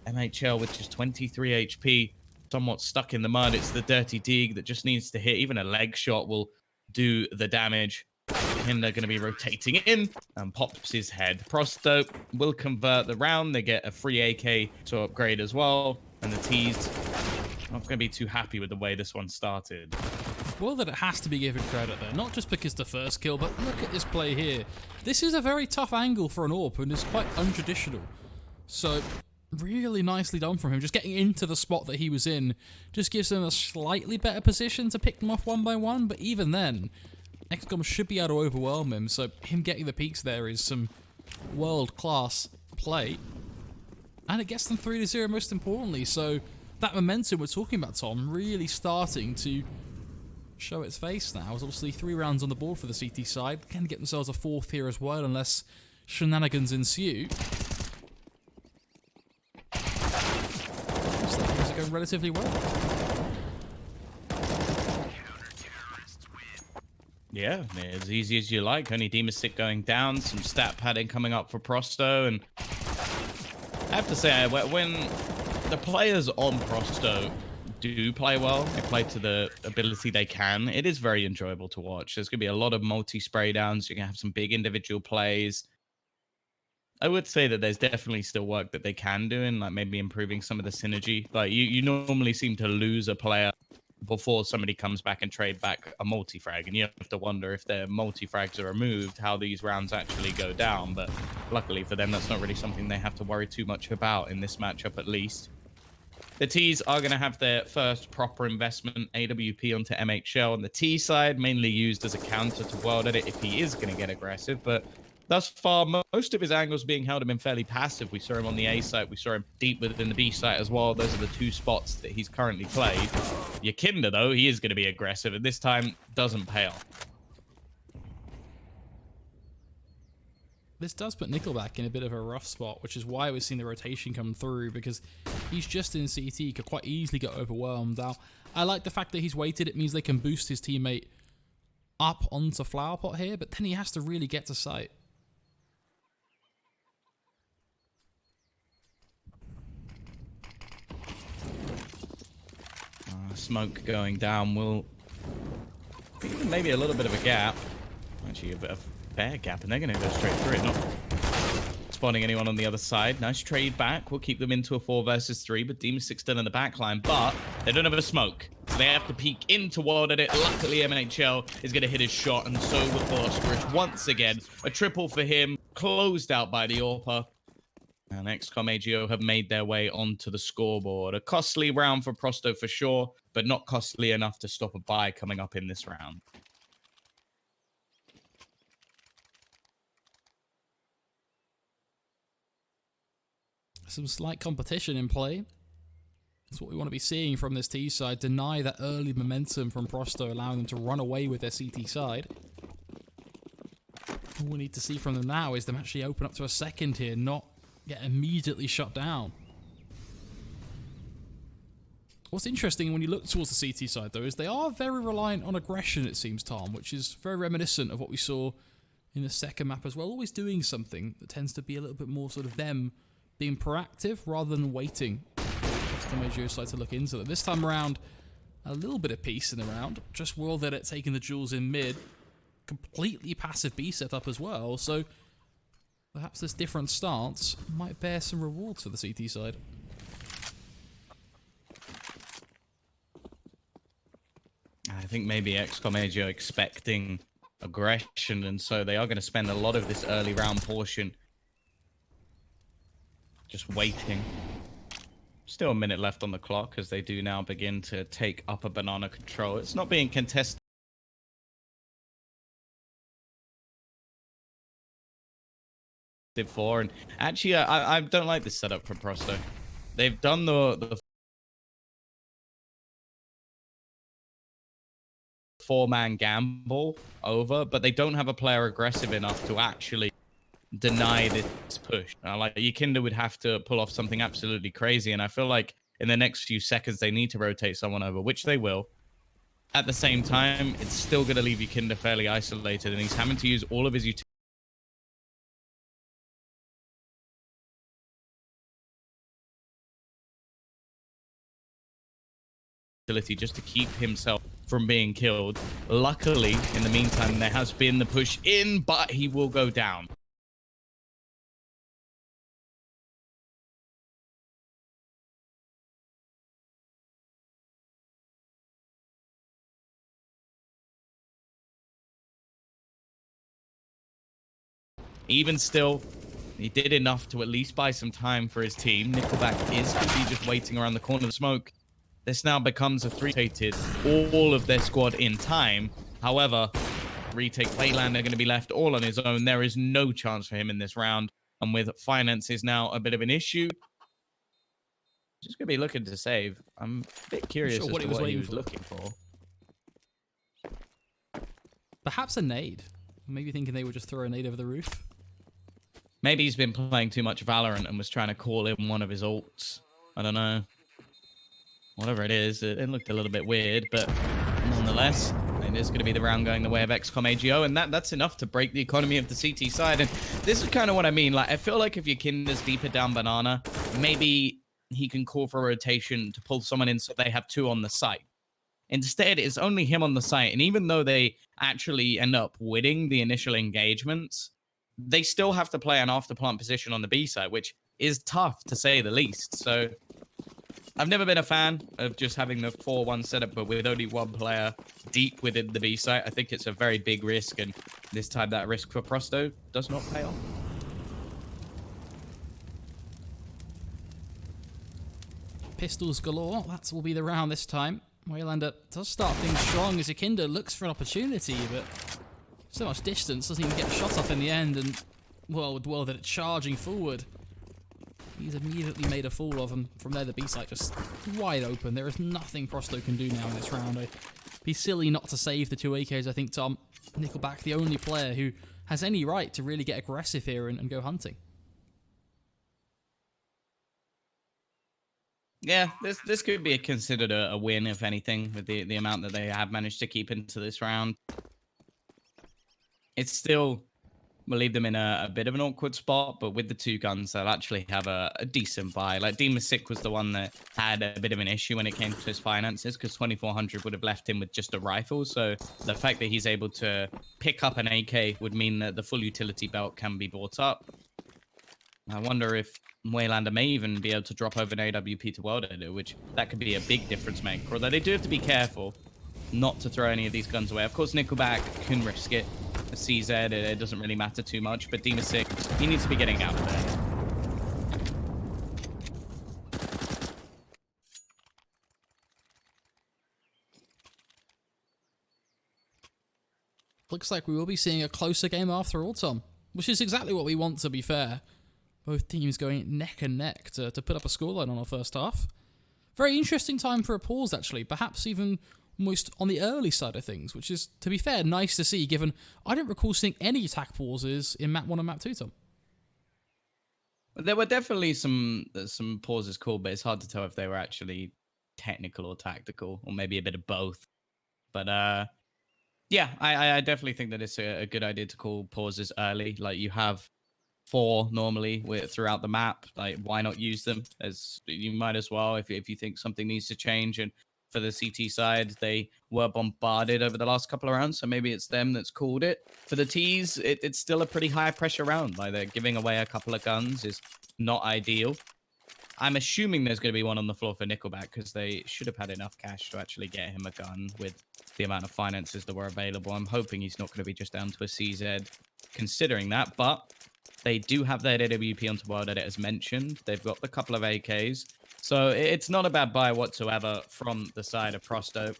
MHL with just 23 HP, somewhat stuck in the mud. It's the dirty dig that just needs to hit. Even a leg shot will do the damage. And they're going to be rotating in and pops his head. Prosto will convert the round. They get a free AK to upgrade as well. And the T's not going to be too happy with the way this one started. Well, that it has to be given credit there. Not just because the first kill, but look at this play here. This is a very tough angle for an AWP and is quite untraditional. So, really nicely done from him. Just getting into the spot that he was in just gives them a slightly better position to pick them off 1 by 1. But even then, XCOM should be able to overwhelm him, so him getting the peaks there is some world-class play. And it gets them 3-0 most importantly, so that momentum we're talking about, Tom, really starting to show its face now. There's obviously 3 rounds on the board for the CT side. Can get themselves a 4th here as well, unless shenanigans ensue. So things are going relatively well. Yeah, as easy as you like. Only Demastic going down, some stat padding coming up for Prosto, and I have to say, when the players on Prosto do play well, they play to the ability they can, it is very enjoyable to watch. There's going to be a lot of multi-spray downs. You're going to have some big individual plays. I would say that there's definitely still work that they can do in like maybe improving some of the synergy. Like you normally seem to lose a player before somebody comes back and trade back a multi-frag, and you have to wonder if their multi-frags are removed, how these rounds actually go down. But luckily for them, that's not really something they have to worry too much about in this matchup, at least. The T's are going to have their first proper investment AWP onto MHL on the T side, mainly used as a counter to World Edit if he is going to get aggressive. But thus far, most of his angles being held have been fairly passive. We saw him on the A site. We saw him deep within the B site as well. Those are the 2 spots that he's currently played. Yakinda, though, he is going to be aggressive, and this time doesn't pay off. This does put Nickelback in a bit of a rough spot, which is why we're seeing the rotation come through, because he's just in CT, could quite easily get overwhelmed. Now, I like the fact that he's waited. It means they can boost his teammate up onto Flower Pot here, but then he has to really get to site. Smoke going down will give maybe a little bit of a gap. Actually, a bit of fair gap, and they're going to go straight through it. Not spotting anyone on the other side. Nice trade back. We'll keep them into a 4 versus 3, but Season-6 still in the back line. But they don't have a smoke, so they have to peek in toward it. Luckily, MNHL is going to hit his shot, and so will Phosphorus. Once again, a triple for him, closed out by the AWPer. And XCOM AGO have made their way onto the scoreboard. A costly round for Prosto for sure, but not costly enough to stop a bye coming up in this round. Some slight competition in play. That's what we want to be seeing from this T side. Deny that early momentum from Prosto, allowing them to run away with their CT side. All we need to see from them now is them actually open up to a second here, not get immediately shut down. What's interesting when you look towards the CT side, though, is they are very reliant on aggression, it seems, Tom, which is very reminiscent of what we saw in the second map as well. Always doing something that tends to be a little bit more sort of them being proactive rather than waiting for the major side to look into them. This time around, a little bit of peace in the round. Just well that at taking the jewels in mid. Completely passive B setup as well, so perhaps this different stance might bear some rewards for the CT side. I think maybe XCOM AGO expecting aggression, and so they are going to spend a lot of this early round portion just waiting. Still a minute left on the clock as they do now begin to take upper banana control. It's not being contested for, and actually I don't like this setup from Prosto. They've done the 4-man gamble over, but they don't have a player aggressive enough to actually deny this push. Like Yakinda would have to pull off something absolutely crazy, and I feel like in the next few seconds they need to rotate someone over, which they will. At the same time, it's still going to leave Yakinda fairly isolated, and he's having to use all of his utility just to keep himself from being killed. Luckily, in the meantime, there has been the push in, but he will go down. Even still, he did enough to at least buy some time for his team. Nickelback is going to be just waiting around the corner of the smoke. This now becomes a 3-rotated, all of their squad in time. However, retake Playland are going to be left all on his own. There is no chance for him in this round. And with finances now a bit of an issue, just going to be looking to save. I'm a bit curious as to what he was looking for. Perhaps a nade. Maybe thinking they would just throw a nade over the roof. Maybe he's been playing too much Valorant and was trying to call in one of his ults. I don't know. Whatever it is, it looked a little bit weird, but nonetheless, it is going to be the round going the way of XCOM AGO, and that's enough to break the economy of the CT side. And this is kind of what I mean. Like, I feel like if Yakinda's deeper down banana, maybe he can call for a rotation to pull someone in so they have 2 on the site. Instead, it's only him on the site, and even though they actually end up winning the initial engagements, they still have to play an after-plant position on the B side, which is tough to say the least. So I've never been a fan of just having the 4-1 setup, but with only one player deep within the B site, I think it's a very big risk, and this time that risk for Prosto does not pay off. Pistols galore. That will be the round this time. Waylander does start things strong as Yakinda looks for an opportunity, but so much distance, doesn't even get shot up in the end, and well that it's charging forward. He's immediately made a fool of him. From there, the B site just wide open. There is nothing Prosto can do now in this round. I'd be silly not to save the 2 AKs, I think, Tom. Nickelback, the only player who has any right to really get aggressive here and go hunting. Yeah, this could be considered a win, if anything, with the amount that they have managed to keep into this round. It's still will leave them in a bit of an awkward spot, but with the 2 guns, they'll actually have a decent buy. Like, Season-6 was the one that had a bit of an issue when it came to his finances, because 2400 would have left him with just a rifle. So the fact that he's able to pick up an AK would mean that the full utility belt can be bought up. I wonder if Waylander may even be able to drop over an AWP to World Editor, which that could be a big difference maker. Although they do have to be careful not to throw any of these guns away. Of course, Nickelback can risk it. A CZ, it doesn't really matter too much. But Season-6, he needs to be getting out of there. Looks like we will be seeing a closer game after all, Tom, which is exactly what we want, to be fair. Both teams going neck and neck to put up a scoreline on our first half. Very interesting time for a pause, actually. Perhaps even almost on the early side of things, which is, to be fair, nice to see, given I don't recall seeing any attack pauses in Map 1 and Map 2, Tom. There were definitely some pauses called, but it's hard to tell if they were actually technical or tactical, or maybe a bit of both. But yeah, I definitely think that it's a good idea to call pauses early. Like, you have 4 normally throughout the map. Like, why not use them? As you might as well if you think something needs to change. And for the CT side, they were bombarded over the last couple of rounds, so maybe it's them that's called it. For the Ts, it's still a pretty high pressure round. Like, they're giving away a couple of guns is not ideal. I'm assuming there's going to be one on the floor for Nickelback, because they should have had enough cash to actually get him a gun with the amount of finances that were available. I'm hoping he's not going to be just down to a CZ considering that, but they do have their AWP onto Wild Edit as mentioned. They've got the couple of AKs. So it's not a bad buy whatsoever from the side of Prosto.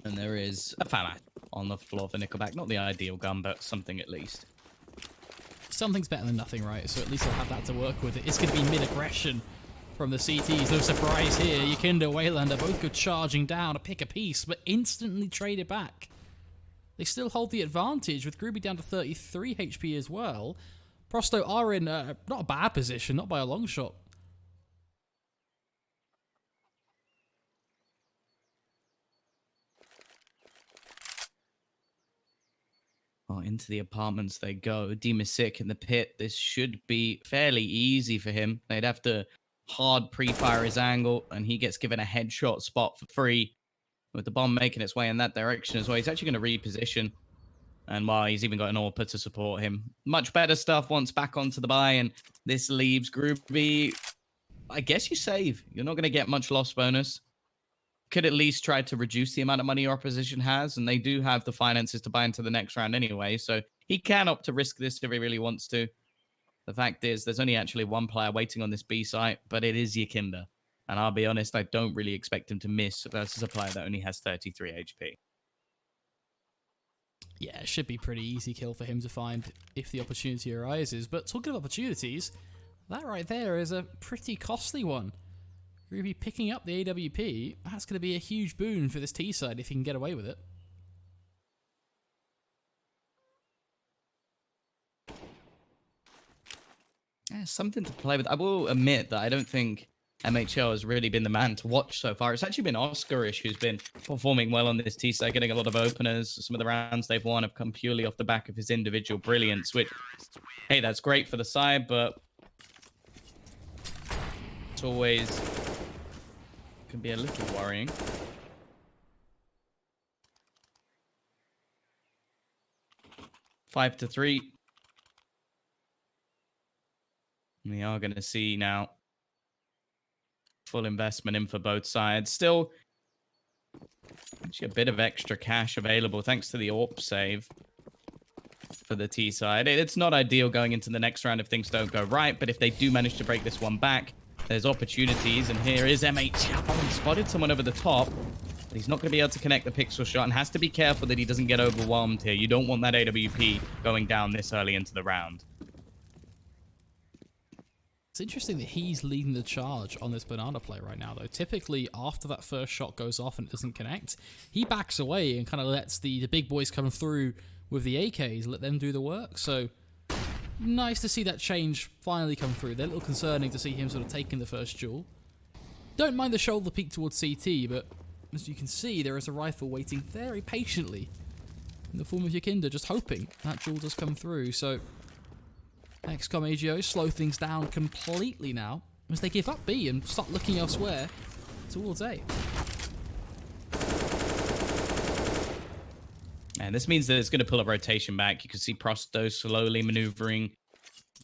And there is a FAMAT on the floor for Nickelback. Not the ideal gun, but something at least. Something's better than nothing, right? So at least they'll have that to work with. It's going to be mid-aggression from the CTs. No surprise here. Yakinda, Waylander both go charging down to pick a piece, but instantly trade it back. They still hold the advantage with Groovy down to 33 HP as well. Prosto are in not a bad position, not by a long shot. Oh, into the apartments they go. Sick in the pit. This should be fairly easy for him. They'd have to hard pre-fire his angle, and he gets given a headshot spot for free. With the bomb making its way in that direction as well. He's actually going to reposition. And while he's even got an AWP to support him. Much better stuff once back onto the buy, and this leaves Groovy. I guess you save. You're not going to get much loss bonus. Could at least try to reduce the amount of money your opposition has, and they do have the finances to buy into the next round anyway, so he can opt to risk this if he really wants to. The fact is, there's only actually one player waiting on this B site, but it is Yakinda. And I'll be honest, I don't really expect him to miss versus a player that only has 33 HP. Yeah, it should be pretty easy kill for him to find if the opportunity arises. But talking of opportunities, that right there is a pretty costly one. Groovy picking up the AWP, that's going to be a huge boon for this T side if he can get away with it. Yeah, something to play with. I will admit that I don't think MHL has really been the man to watch so far. It's actually been Oscarish who's been performing well on this T side, getting a lot of openers. Some of the rounds they've won have come purely off the back of his individual brilliance, which, hey, that's great for the side, but it's always can be a little worrying. 5-3. We are going to see now full investment in for both sides. Still, actually a bit of extra cash available thanks to the AWP save for the T side. It's not ideal going into the next round if things don't go right, but if they do manage to break this one back, there's opportunities. And here is MH. Oh, he spotted someone over the top. But he's not going to be able to connect the pixel shot and has to be careful that he doesn't get overwhelmed here. You don't want that AWP going down this early into the round. It's interesting that he's leading the charge on this banana play right now, though. Typically, after that first shot goes off and it doesn't connect, he backs away and kind of lets the big boys come through with the AKs, let them do the work. So, nice to see that change finally come through. They're a little concerning to see him sort of taking the first duel. Don't mind the shoulder peek towards CT, but as you can see, there is a rifle waiting very patiently in the form of Yakinda, just hoping that duel does come through. So, XCOM AGO slow things down completely now as they give up B and start looking elsewhere towards A. And this means that it's going to pull a rotation back. You can see Prosto slowly maneuvering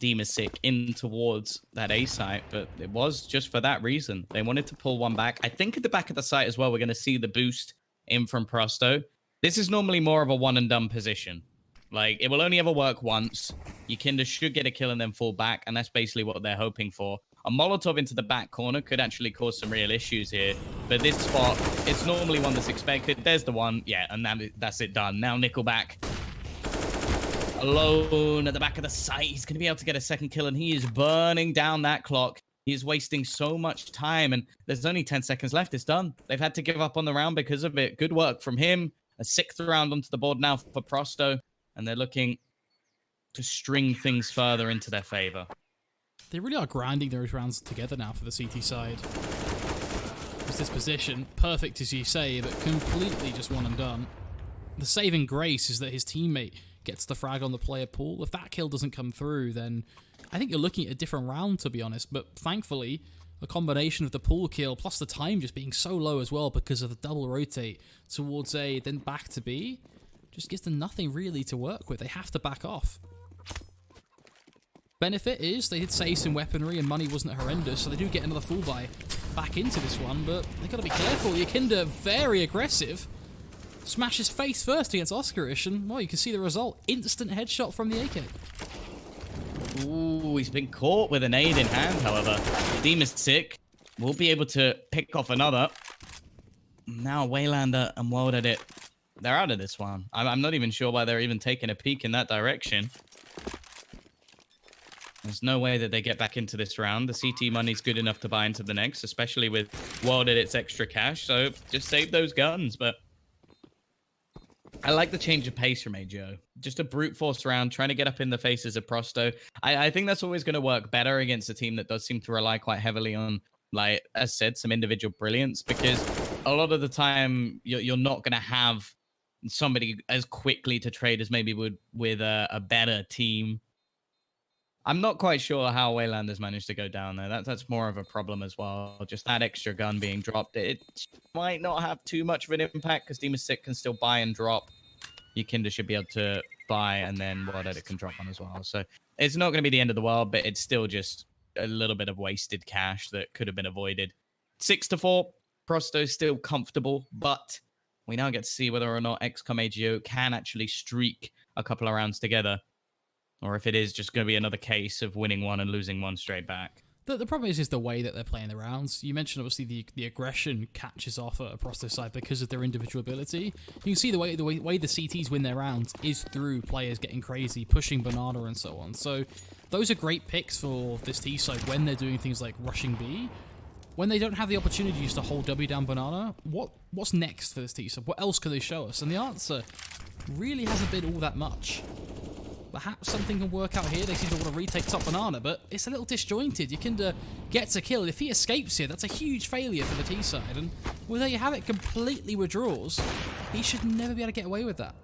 Demasic in towards that A site, but it was just for that reason. They wanted to pull one back. I think at the back of the site as well, we're going to see the boost in from Prosto. This is normally more of a one and done position. Like, it will only ever work once. Yikinda should get a kill and then fall back, and that's basically what they're hoping for. A Molotov into the back corner could actually cause some real issues here. But this spot, it's normally one that's expected. There's the one. Yeah, and that's it done. Now Nickelback alone at the back of the site. He's going to be able to get a second kill, and he is burning down that clock. He's wasting so much time, and there's only 10 seconds left. It's done. They've had to give up on the round because of it. Good work from him. A 6th round onto the board now for Prosto, and they're looking to string things further into their favor. They really are grinding those rounds together now for the CT side. It's this position, perfect as you say, but completely just one and done. The saving grace is that his teammate gets the frag on the player pool. If that kill doesn't come through, then I think you're looking at a different round, to be honest. But thankfully, a combination of the pool kill plus the time just being so low as well because of the double rotate towards A, then back to B, just gives them nothing really to work with. They have to back off. Benefit is they did save some weaponry and money wasn't horrendous, so they do get another full buy back into this one, but they've got to be careful. Yikinda very aggressive. Smashes face first against Oscarish, and well, you can see the result. Instant headshot from the AK. Ooh, he's been caught with an aid in hand, however. Demasic will be able to pick off another. Now Waylander and World Edit, they're out of this one. I'm not even sure why they're even taking a peek in that direction. There's no way that they get back into this round. The CT money's good enough to buy into the next, especially with World Edit's extra cash, so just save those guns, but I like the change of pace from AJO. Just a brute force round, trying to get up in the faces of Prosto. I think that's always going to work better against a team that does seem to rely quite heavily on, like, as said, some individual brilliance, because a lot of the time you're not going to have somebody as quickly to trade as maybe would with a better team. I'm not quite sure how Waylanders managed to go down there. That's more of a problem as well. Just that extra gun being dropped. It might not have too much of an impact because Demasic can still buy and drop. Yikinda should be able to buy and then World Edit can drop one as well. So it's not going to be the end of the world, but it's still just a little bit of wasted cash that could have been avoided. 6-4. Prosto's still comfortable, but we now get to see whether or not XCOM AGO can actually streak a couple of rounds together, or if it is just going to be another case of winning one and losing one straight back. The problem is the way that they're playing the rounds. You mentioned, obviously, the aggression catches off at a Prosto side because of their individual ability. You can see the way the CTs win their rounds is through players getting crazy, pushing Banana and so on. So those are great picks for this T side when they're doing things like rushing B. When they don't have the opportunity just to hold W down Banana, what's next for this T side? What else can they show us? And the answer really hasn't been all that much. Perhaps something can work out here. They seem to want to retake top Banana, but it's a little disjointed. Yikinda gets a kill. If he escapes here, that's a huge failure for the T side. And well, there you have it. Completely withdraws. He should never be able to get away with that.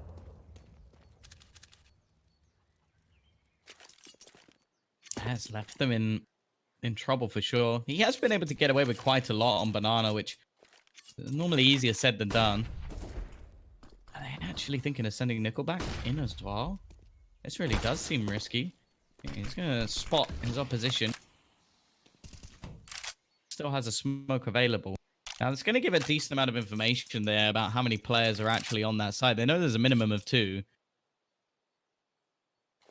Has left them in trouble for sure. He has been able to get away with quite a lot on Banana, which is normally easier said than done. Are they actually thinking of sending Nickelback in as well? This really does seem risky. He's going to spot his opposition. Still has a smoke available. Now, it's going to give a decent amount of information there about how many players are actually on that side. They know there's a minimum of 2.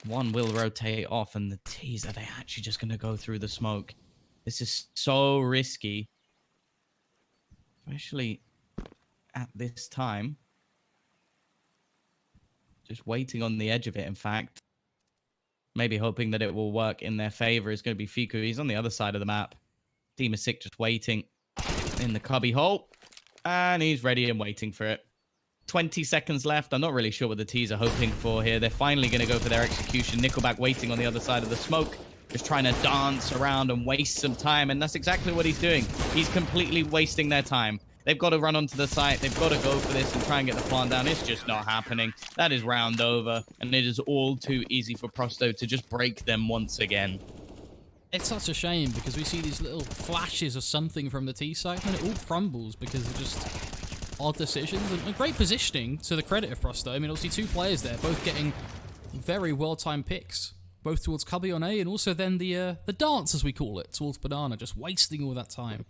One will rotate off, and the T's, are they actually just going to go through the smoke? This is so risky. Especially at this time. Just waiting on the edge of it, in fact. Maybe hoping that it will work in their favor is going to be Fiku. He's on the other side of the map. Demasic just waiting in the cubby hole. And he's ready and waiting for it. 20 seconds left. I'm not really sure what the T's are hoping for here. They're finally going to go for their execution. Nickelback waiting on the other side of the smoke. Just trying to dance around and waste some time. And that's exactly what he's doing. He's completely wasting their time. They've got to run onto the site. They've got to go for this and try and get the plant down. It's just not happening. That is round over. And it is all too easy for Prosto to just break them once again. It's such a shame because we see these little flashes of something from the T side and it all crumbles because of just odd decisions and great positioning to the credit of Prosto. I mean, obviously 2 players there, both getting very well-timed picks. both towards Cubby on A and also then the dance, as we call it, towards Banana, just wasting all that time.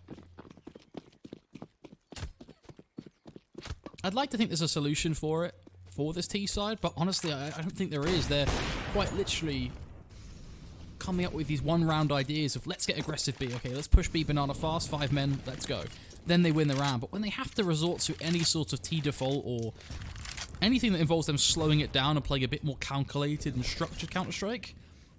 I'd like to think there's a solution for it, for this T side, but honestly, I don't think there is. They're quite literally coming up with these one-round ideas of let's get aggressive B. Okay, let's push B Banana fast, 5 men, let's go. Then they win the round. But when they have to resort to any sort of T default or anything that involves them slowing it down and playing a bit more calculated and structured Counter-Strike,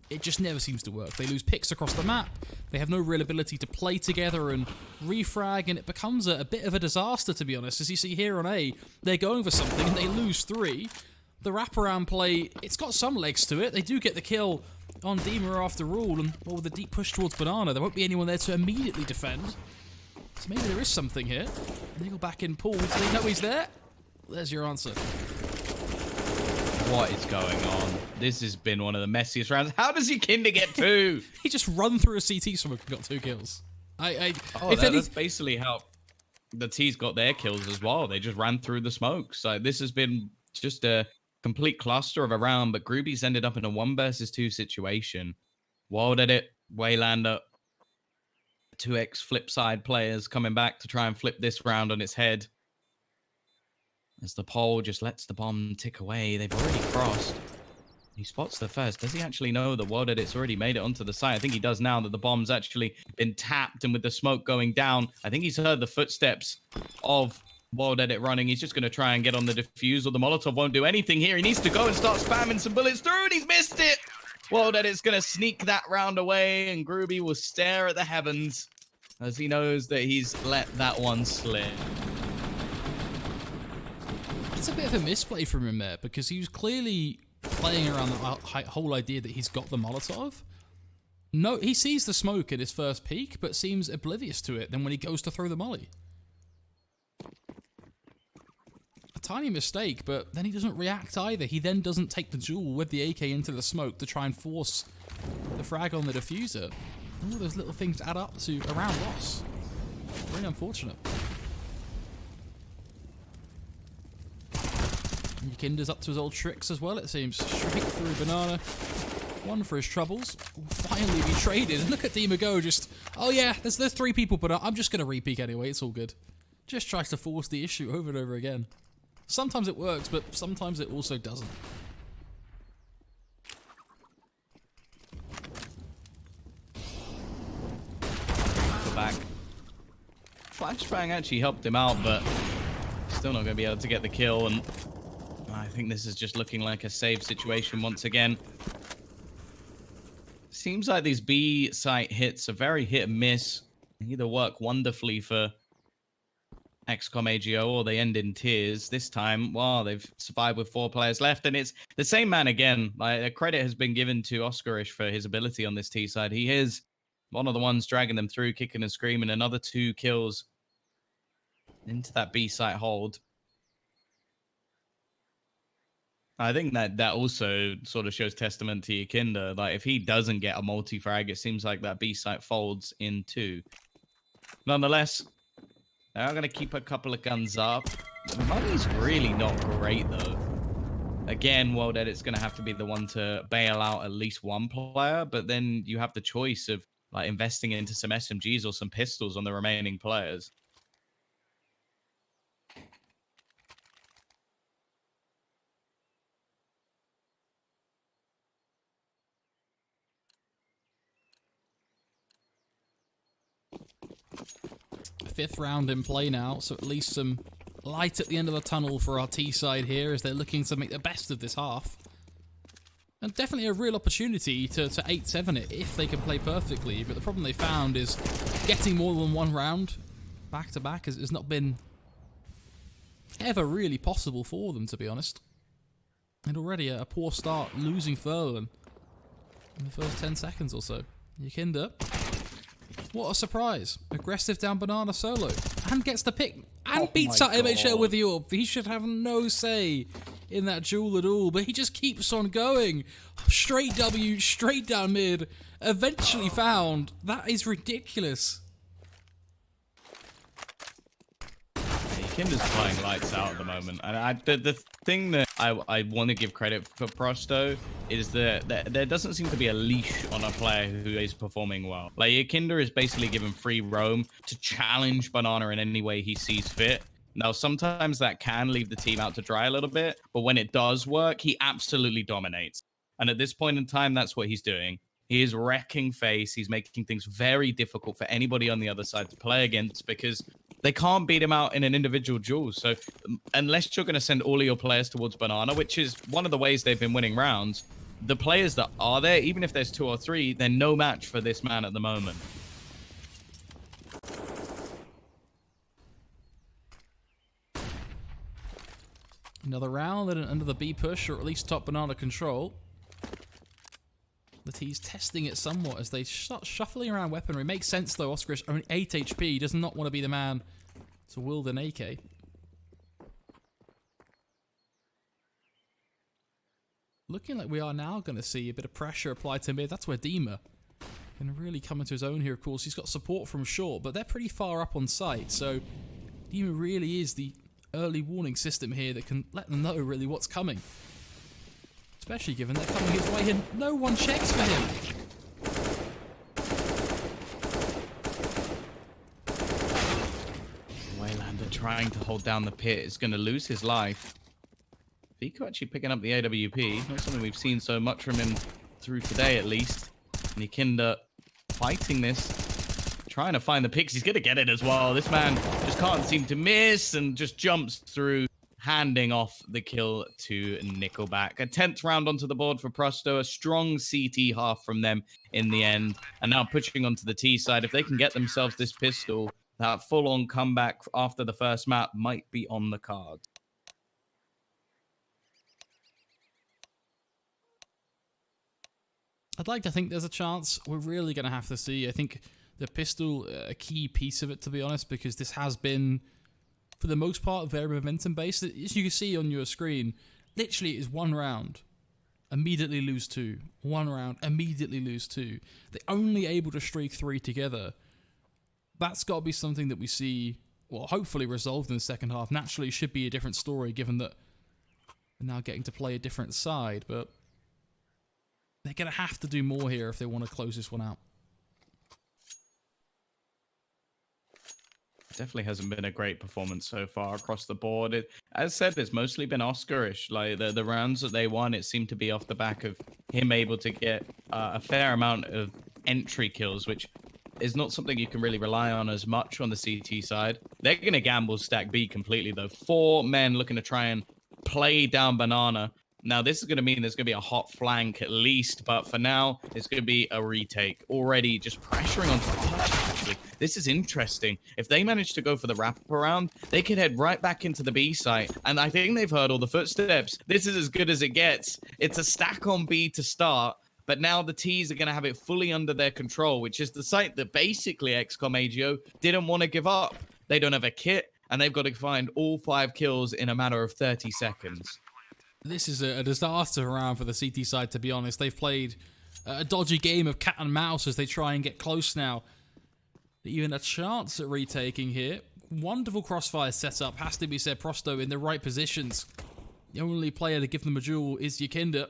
it just never seems to work. They lose picks across the map, they have no real ability to play together and refrag, and it becomes a bit of a disaster, to be honest. As you see here on A, they're going for something and they lose 3. The wraparound play, it's got some legs to it. They do get the kill on Dima after all, and well, with a deep push towards Banana, there won't be anyone there to immediately defend. So maybe there is something here. Niggle back in pool. Do they know he's there? There's your answer. What is going on? This has been one of the messiest rounds. How does Kinder get 2? He just run through a CT smoke and got 2 kills. That's basically how the T's got their kills as well. They just ran through the smoke. So this has been just a complete cluster of a round, but Grooby's ended up in a 1 versus 2 situation. Wild Edit, Waylander, 2x flip side players coming back to try and flip this round on its head. As the pole just lets the bomb tick away. They've already crossed. He spots the first. Does he actually know that Wild Edit's already made it onto the site? I think he does now that the bomb's actually been tapped, and with the smoke going down, I think he's heard the footsteps of Wild Edit running. He's just going to try and get on the defusal. The Molotov won't do anything here. He needs to go and start spamming some bullets through, and he's missed it. Wild Edit's going to sneak that round away, and Grooby will stare at the heavens as he knows that he's let that one slip. It's a bit of a misplay from him there, because he was clearly playing around the whole idea that he's got the Molotov. No, he sees the smoke at his first peek, but seems oblivious to it then when he goes to throw the molly. A tiny mistake, but then he doesn't react either. He then doesn't take the duel with the AK into the smoke to try and force the frag on the diffuser. All those little things add up to a round loss. Very unfortunate. Kinder's up to his old tricks as well, it seems. Straight through Banana. 1 for his troubles. Will finally be traded. And look at Dima go, just, oh yeah, there's 3 people, but I'm just going to re-peek anyway, it's all good. Just tries to force the issue over and over again. Sometimes it works, but sometimes it also doesn't. Back. Flashbang actually helped him out, but still not going to be able to get the kill, and I think this is just looking like a save situation once again. Seems like these B site hits are very hit and miss. They either work wonderfully for XCOM AGO or they end in tears. This time, wow, they've survived with 4 players left, and it's the same man again. Like, credit has been given to Oscarish for his ability on this T side. He is one of the ones dragging them through, kicking and screaming. Another 2 kills into that B site hold. I think that also sort of shows testament to Kinder. Like, if he doesn't get a multi-frag, it seems like that B site folds in 2. Nonetheless, they are going to keep a couple of guns up. The money's really not great, though. Again, World Edit's going to have to be the one to bail out at least 1 player, but then you have the choice of like investing into some SMGs or some pistols on the remaining players. Fifth round in play now, so at least some light at the end of the tunnel for our T side here as they're looking to make the best of this half. And definitely a real opportunity to 8-7 it if they can play perfectly, but the problem they found is getting more than 1 round back to back has not been ever really possible for them, to be honest. And already a poor start, losing Furlan in the first 10 seconds or so. Kinder. What a surprise. Aggressive down Banana solo. And gets the pick. And beats out MHL with the AWP. He should have no say in that duel at all. But he just keeps on going. Straight W, straight down mid. Eventually found. That is ridiculous. Kinder's playing lights out at the moment, and the thing that I want to give credit for Prosto is that there doesn't seem to be a leash on a player who is performing well. Like Kinder is basically given free roam to challenge Banana in any way he sees fit. Now, sometimes that can leave the team out to dry a little bit, but when it does work, he absolutely dominates. And at this point in time, that's what he's doing. He is wrecking face. He's making things very difficult for anybody on the other side to play against because they can't beat him out in an individual duel. So unless you're going to send all of your players towards Banana, which is one of the ways they've been winning rounds, the players that are there, even if there's 2 or 3, they're no match for this man at the moment. Another round and under the B push, or at least top Banana control. The T's testing it somewhat as they start shuffling around weaponry. Makes sense though, Oscarish only 8 HP, does not want to be the man to wield an AK. Looking like we are now going to see a bit of pressure applied to mid. That's where Dima can really come into his own here, of course. He's got support from short, but they're pretty far up on site, so Dima really is the early warning system here that can let them know really what's coming. Especially given they're coming his way and no one checks for him. Waylander trying to hold down the pit is going to lose his life. Vico actually picking up the AWP. Not something we've seen so much from him through today, at least. Nikinda fighting this. Trying to find the picks. He's going to get it as well. This man just can't seem to miss and just jumps through, handing off the kill to Nickelback. A 10th round onto the board for Prosto. A strong CT half from them in the end. And now pushing onto the T side. If they can get themselves this pistol, that full-on comeback after the first map might be on the cards. I'd like to think there's a chance. We're really going to have to see. I think the pistol, a key piece of it, to be honest, because this has been, for the most part, very momentum-based. As you can see on your screen, literally it is 1 round, immediately lose 2. 1 round, immediately lose 2. They're only able to streak 3 together. That's got to be something that we see, well, hopefully resolved in the second half. Naturally, it should be a different story, given that they're now getting to play a different side, but they're going to have to do more here if they want to close this one out. Definitely hasn't been a great performance so far across the board. As said, it's mostly been Oscarish. Like the rounds that they won, it seemed to be off the back of him able to get a fair amount of entry kills, which is not something you can really rely on as much on the CT side. They're going to gamble stack B completely, though. 4 men looking to try and play down Banana. Now, this is going to mean there's going to be a hot flank at least, but for now, it's going to be a retake. Already just pressuring onto the actually. This is interesting. If they manage to go for the wraparound, they could head right back into the B site, and I think they've heard all the footsteps. This is as good as it gets. It's a stack on B to start, but now the T's are going to have it fully under their control, which is the site that basically XCOM AGO didn't want to give up. They don't have a kit, and they've got to find all 5 kills in a matter of 30 seconds. This is a disaster round for the CT side, to be honest. They've played a dodgy game of cat and mouse as they try and get close now. Even a chance at retaking here. Wonderful crossfire setup, has to be said. Prosto in the right positions. The only player to give them a duel is Yakinda.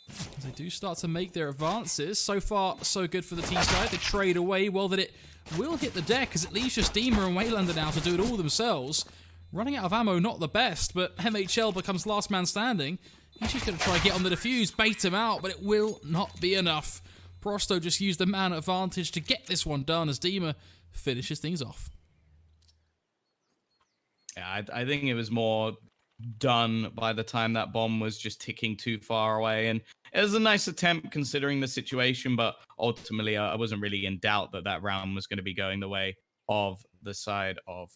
As they do start to make their advances. So far, so good for the T side. They trade away. Well, that it will hit the deck, as it leaves just Dima and Waylander now to do it all themselves. Running out of ammo, not the best, but MHL becomes last man standing. He's just going to try and get on the defuse, bait him out, but it will not be enough. Prosto just used the man advantage to get this one done as Dima finishes things off. Yeah, I think it was more done by the time that bomb was just ticking too far away. And it was a nice attempt considering the situation, but ultimately I wasn't really in doubt that that round was going to be going the way of the side of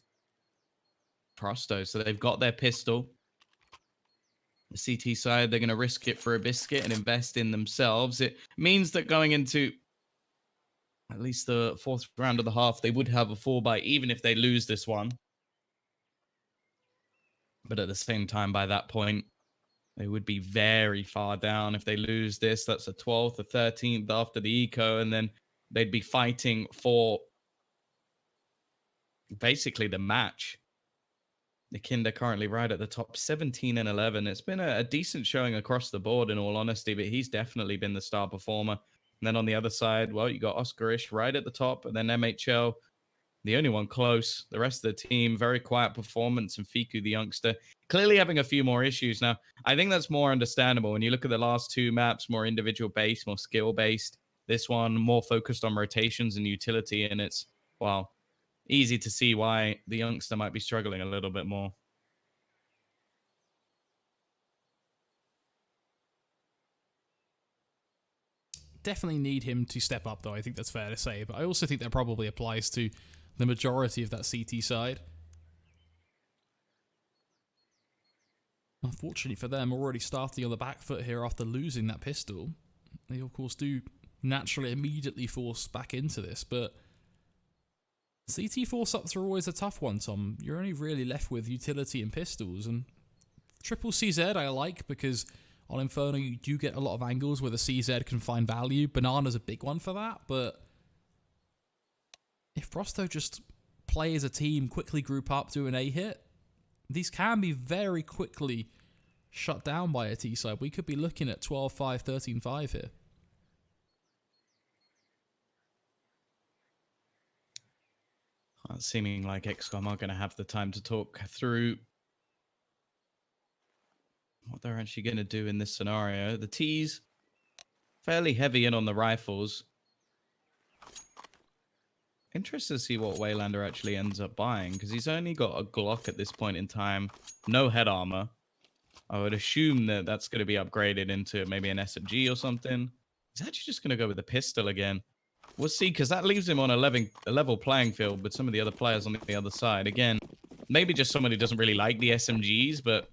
Prosto. So they've got their pistol. The CT side, they're going to risk it for a biscuit and invest in themselves. It means that going into at least the 4th round of the half, they would have a 4-bite, even if they lose this one. But at the same time, by that point, they would be very far down. If they lose this, that's a 12th, a 13th after the eco, and then they'd be fighting for basically the match. The Kinder currently right at the top, 17 and 11. It's been a decent showing across the board, in all honesty, but he's definitely been the star performer. And then on the other side, well, you got Oscarish right at the top, and then MHL, the only one close. The rest of the team, very quiet performance, and Fiku, the youngster, clearly having a few more issues. Now, I think that's more understandable. When you look at the last two maps, more individual-based, more skill-based. This one, more focused on rotations and utility, and it's, well, easy to see why the youngster might be struggling a little bit more. Definitely need him to step up, though. I think that's fair to say. But I also think that probably applies to the majority of that CT side. Unfortunately for them, already starting on the back foot here after losing that pistol. They, of course, do naturally immediately force back into this, but CT force-ups are always a tough one, Tom. You're only really left with utility and pistols, and triple CZ I like because on Inferno you do get a lot of angles where the CZ can find value. Banana's a big one for that, but if Prosto just play as a team, quickly group up, do an A hit, these can be very quickly shut down by a T-side. We could be looking at 12-5, 13-5 here. Seeming like XCOM are going to have the time to talk through what they're actually going to do in this scenario. The T's fairly heavy in on the rifles. Interested to see what Waylander actually ends up buying, because he's only got a Glock at this point in time. No head armor. I would assume that that's going to be upgraded into maybe an SMG or something. He's actually just going to go with a pistol again. We'll see, because that leaves him on a level playing field with some of the other players on the other side. Again, maybe just someone who doesn't really like the SMGs, but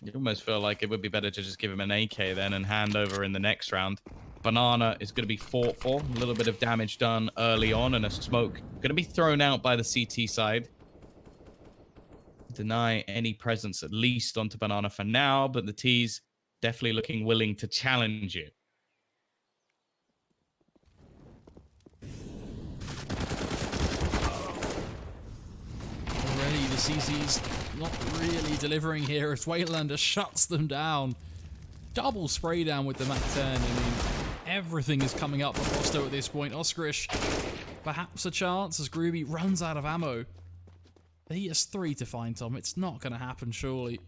you almost feel like it would be better to just give him an AK then and hand over in the next round. Banana is going to be fought for. A little bit of damage done early on, and a smoke going to be thrown out by the CT side. Deny any presence, at least, onto Banana for now, but the T's definitely looking willing to challenge it. Already the CC's not really delivering here as Waylander shuts them down. Double spray down with the MAC-10. I mean, everything is coming up for Prosto at this point. Oscarish, perhaps a chance as Groovy runs out of ammo. He has 3 to find, Tom. It's not going to happen, surely.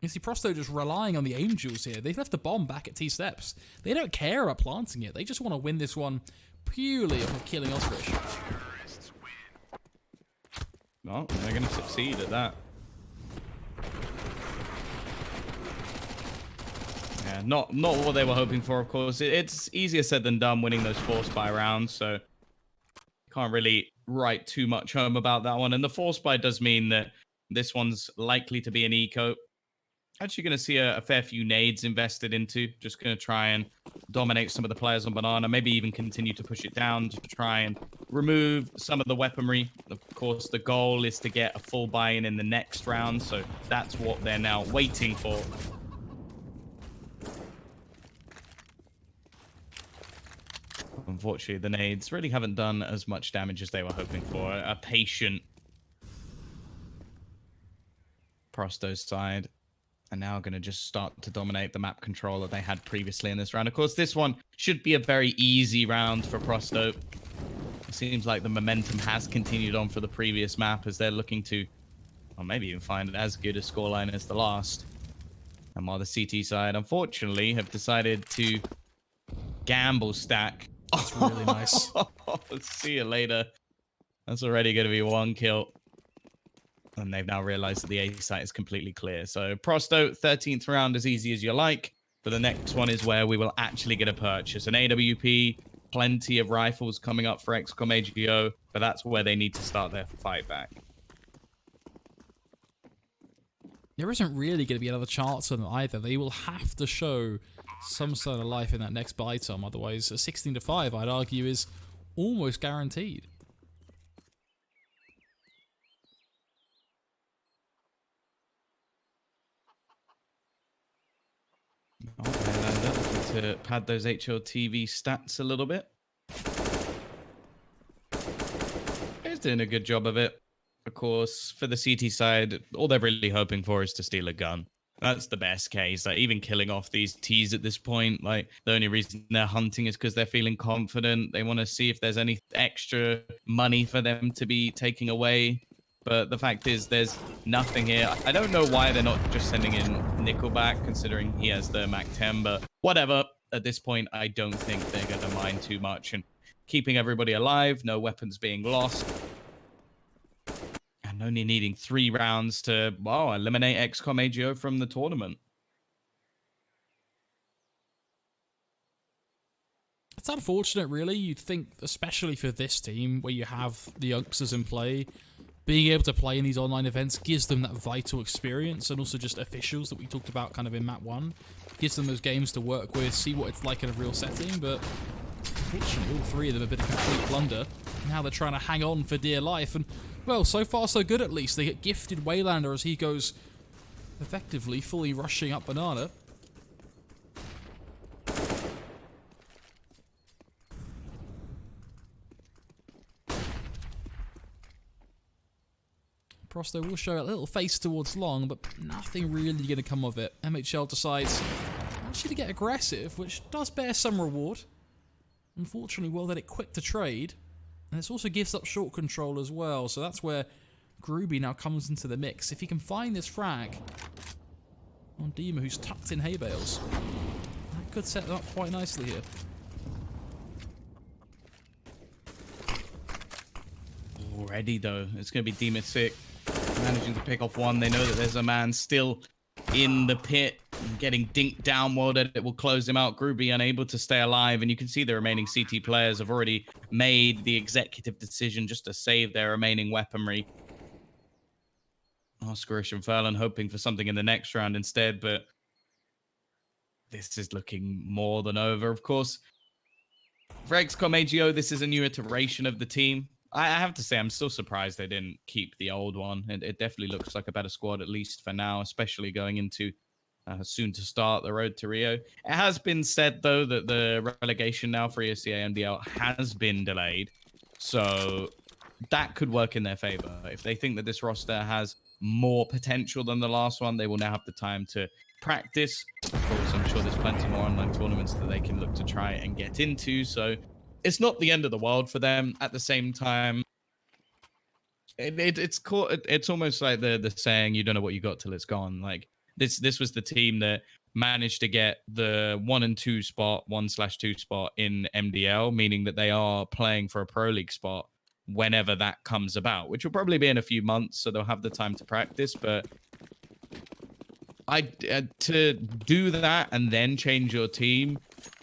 You see, Prosto just relying on the Angels here. They've left the bomb back at T-Steps. They don't care about planting it. They just want to win this one purely off of killing Oscarish. Well, they're going to succeed at that. Yeah, not what they were hoping for, of course. It's easier said than done winning those force buy rounds, so can't really write too much home about that one. And the force buy does mean that this one's likely to be an eco. Actually going to see a fair few nades invested into. Just going to try and dominate some of the players on Banana. Maybe even continue to push it down to try and remove some of the weaponry. Of course, the goal is to get a full buy-in in the next round. So that's what they're now waiting for. Unfortunately, the nades really haven't done as much damage as they were hoping for. A patient Prosto's side are now going to just start to dominate the map control that they had previously in this round. Of course, this one should be a very easy round for Prosto. It seems like the momentum has continued on for the previous map as they're looking to, or maybe even find as good a scoreline as the last. And while the CT side, unfortunately, have decided to gamble stack. That's really nice. See you later. That's already going to be 1 kill. And they've now realized that the A site is completely clear. So Prosto, 13th round, as easy as you like. But the next one is where we will actually get a purchase. An AWP, plenty of rifles coming up for XCOM AGO. But that's where they need to start their fight back. There isn't really going to be another chance on them either. They will have to show some sort of life in that next buy, Tom. Otherwise, a 16-5, I'd argue, is almost guaranteed. To pad those HLTV stats a little bit. He's doing a good job of it. of course, for the CT side, all they're really hoping for is to steal a gun. That's the best case. Like, even killing off these T's at this point, like, the only reason they're hunting is because they're feeling confident. They want to see if there's any extra money for them to be taking away. But the fact is, there's nothing here. I don't know why they're not just sending in Nickelback, considering he has the MAC-10, but whatever. At this point, I don't think they're going to mind too much. And keeping everybody alive, no weapons being lost. And only needing 3 rounds to, well, eliminate XCOM AGO from the tournament. It's unfortunate, really. You'd think, especially for this team, where you have the youngsters in play, being able to play in these online events gives them that vital experience, and also just officials that we talked about kind of in map 1. Gives them those games to work with, see what it's like in a real setting, but unfortunately all 3 of them have been a complete blunder. Now they're trying to hang on for dear life, and, well, so far so good at least. They get gifted Waylander as he goes effectively fully rushing up Banana. Prosto will show a little face towards long, but nothing really going to come of it. MHL decides actually to get aggressive, which does bear some reward. Unfortunately, well, that it quick to trade, and this also gives up short control as well, so that's where Groovy now comes into the mix. If he can find this frag on Dima, who's tucked in hay bales, that could set them up quite nicely here. Already, though, it's going to be Dima sick. Managing to pick off one. They know that there's a man still in the pit, getting dinked downward. It will close him out. Groovy unable to stay alive, and you can see the remaining CT players have already made the executive decision just to save their remaining weaponry. Oscarish and Furlan hoping for something in the next round instead, but this is looking more than over. Of course, for XCOM AGO, this is a new iteration of the team. I have to say, I'm still surprised they didn't keep the old one. It definitely looks like a better squad, at least for now, especially going into soon to start the road to Rio. It has been said, though, that the relegation now for ESCA MDL has been delayed. So that could work in their favor. If they think that this roster has more potential than the last one, they will now have the time to practice. Of course, I'm sure there's plenty more online tournaments that they can look to try and get into. So it's not the end of the world for them. At the same time, it's almost like the saying, you don't know what you got till it's gone. Like this was the team that managed to get the 1 and 2 spot, 1/2 spot in MDL, meaning that they are playing for a Pro League spot whenever that comes about, which will probably be in a few months, so they'll have the time to practice. But to do that and then change your team,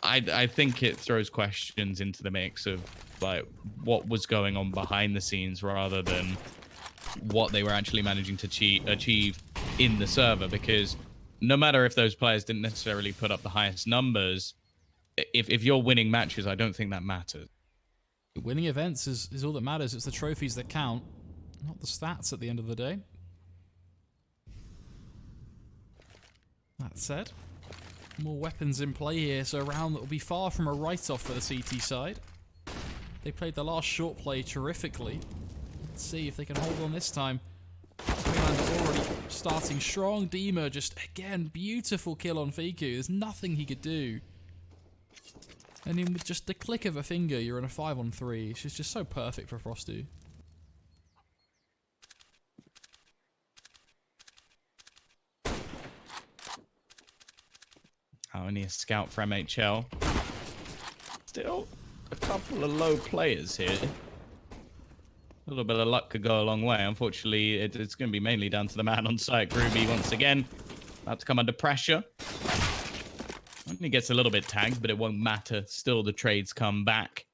I think it throws questions into the mix of like what was going on behind the scenes rather than what they were actually managing to achieve in the server. Because no matter if those players didn't necessarily put up the highest numbers, if you're winning matches, I don't think that matters. Winning events is all that matters. It's the trophies that count, not the stats at the end of the day. That said, more weapons in play here, so a round that will be far from a write-off for the CT side. They played the last short play terrifically. Let's see if they can hold on this time. Waylander already starting strong. Dima just, again, beautiful kill on Fiku. There's nothing he could do. And then with just the click of a finger, you're in a 5-on-3. It's just so perfect for Frostu. Only a scout for MHL. Still a couple of low players here. A little bit of luck could go a long way. Unfortunately, it's going to be mainly down to the man on site. Groovy once again about to come under pressure. He gets a little bit tagged, but it won't matter. Still, the trades come back.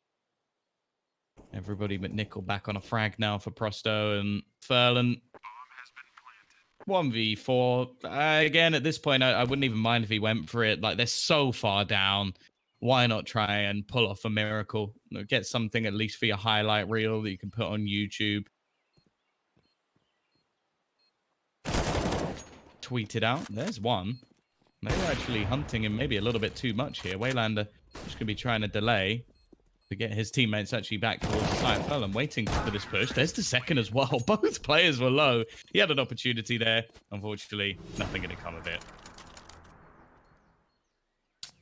Everybody but Nickel back on a frag now for Prosto and Furlan. 1v4. Again, at this point, I wouldn't even mind if he went for it. Like, they're so far down. Why not try and pull off a miracle? Get something at least for your highlight reel that you can put on YouTube. Tweet it out. There's one. They were actually hunting him maybe a little bit too much here. Waylander just going to be trying to delay. to get his teammates actually back towards the side fell and waiting for this push. There's the second as well. Both players were low. He had an opportunity there. Unfortunately, nothing going to come of it.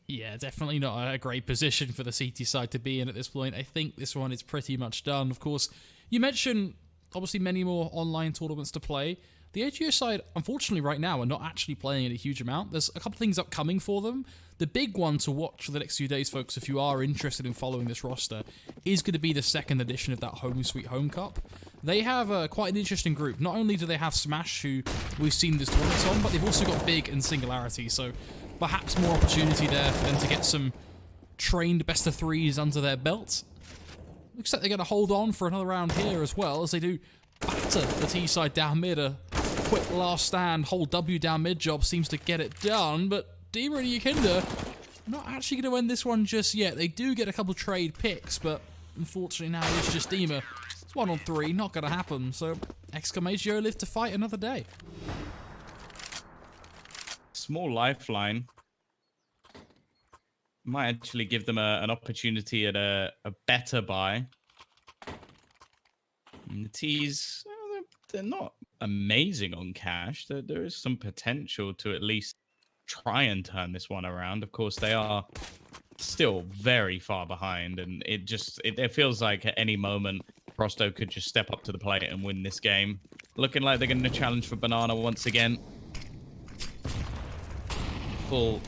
Yeah, definitely not a great position for the CT side to be in at this point. I think this one is pretty much done. Of course, you mentioned, obviously, many more online tournaments to play. The AGO side, unfortunately, right now, are not actually playing in a huge amount. There's a couple things upcoming for them. The big one to watch for the next few days, folks, if you are interested in following this roster, is going to be the second edition of that Home Sweet Home Cup. They have quite an interesting group. Not only do they have Smash, who we've seen this tournament on, but they've also got Big and Singularity, so perhaps more opportunity there for them to get some trained best-of-3s under their belt. Looks like they're going to hold on for another round here as well, as they do batter the T-side down mid. A quick last stand, whole W down mid job seems to get it done, but Dima and Yakinda not actually going to end this one just yet. They do get a couple trade picks, but unfortunately now it's just Dima. It's 1-on-3, not going to happen, so Exclamation live to fight another day. Small lifeline might actually give them an opportunity at a better buy. And the T's, they're not amazing on cash. There is some potential to at least try and turn this one around. Of course, they are still very far behind, and it feels like at any moment Prosto could just step up to the plate and win this game. Looking like they're going to challenge for Banana once again. Full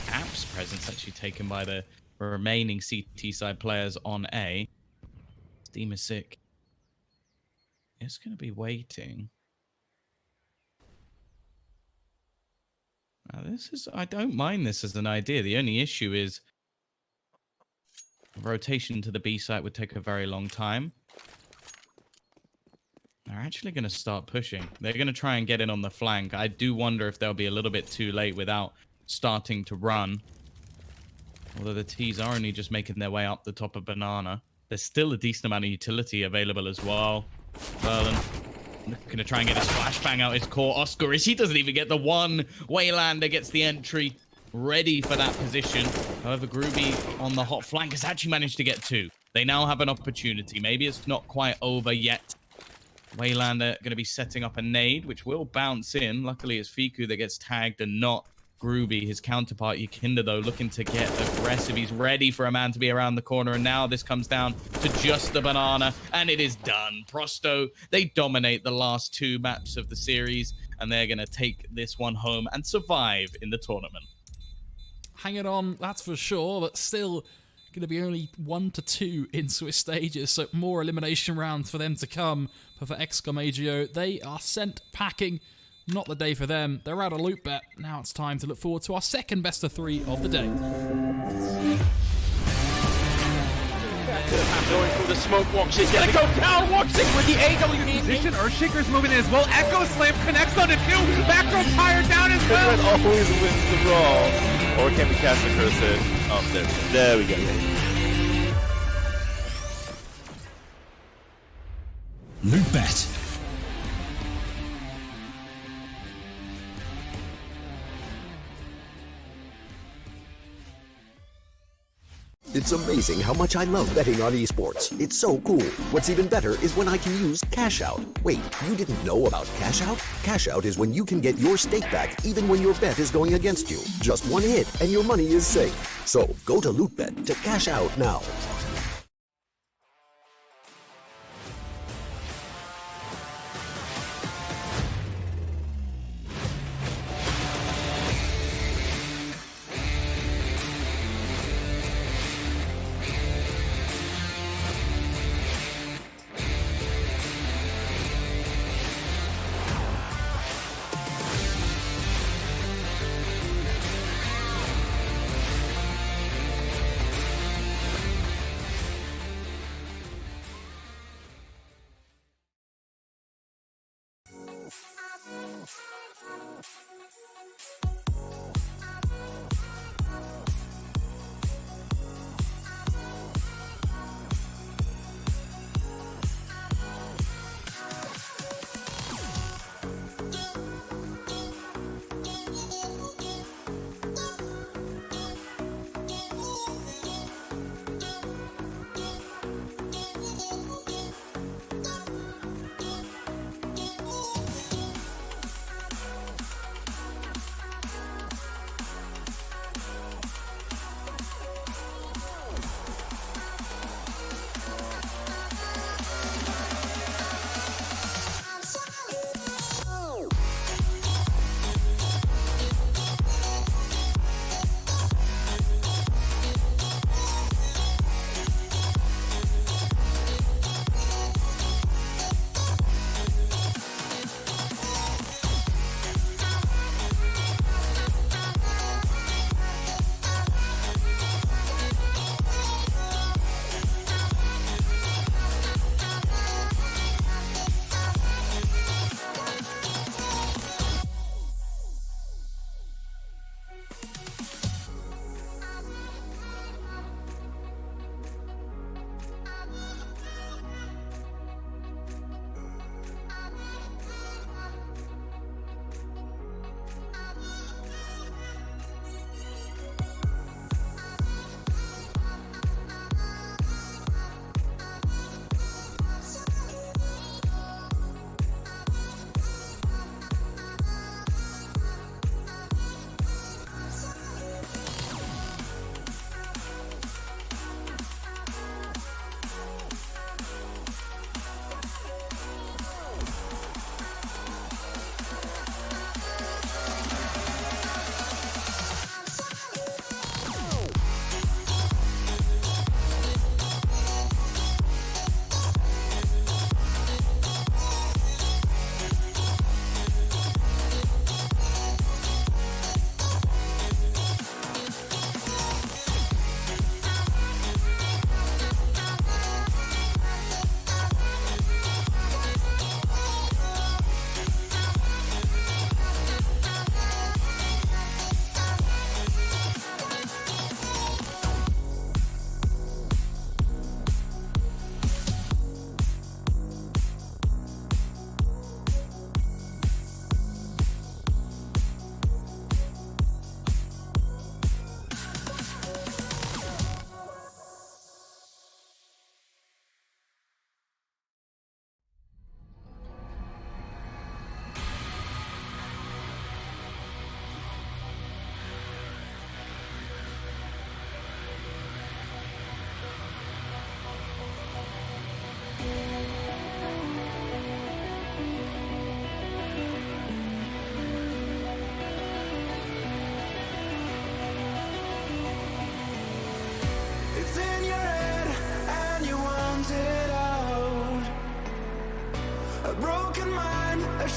apps presence actually taken by the remaining CT side players on A. Steam is sick. It's going to be waiting. Now I don't mind this as an idea. The only issue is rotation to the B site would take a very long time. They're actually going to start pushing. They're going to try and get in on the flank. I do wonder if they'll be a little bit too late without starting to run. Although the T's are only just making their way up the top of Banana. There's still a decent amount of utility available as well. Berlin looking to try and get his flashbang out his core. Oscar, he doesn't even get the one. Waylander gets the entry ready for that position. However, Groovy on the hot flank has actually managed to get two. They now have an opportunity. Maybe it's not quite over yet. Waylander going to be setting up a nade, which will bounce in. Luckily, it's Fiku that gets tagged and not Groovy. His counterpart, Yakinda, though, looking to get aggressive. He's ready for a man to be around the corner, and now this comes down to just the Banana, and it is done. Prosto, they dominate the last two matches of the series, and they're going to take this one home and survive in the tournament. Hanging on, that's for sure, but still going to be only 1-2 in Swiss stages, so more elimination rounds for them to come. But for Exclamation, they are sent packing. Not the day for them. They're out of Lootbet. Now it's time to look forward to our second best-of-3 of the day. Going through the smoke, Walks is gonna go down. Walks with the AWD. Position, Earthshaker's moving in as well. Echo Slam connects on it too. Back row tire down as well. Red always wins the brawl. Or can we cast the curse? Oh, there we go. Lootbet. It's amazing how much I love betting on esports. It's so cool. What's even better is when I can use Cash Out. Wait, you didn't know about Cash Out? Cash Out is when you can get your stake back even when your bet is going against you. Just one hit and your money is safe. So go to Lootbet to cash out now.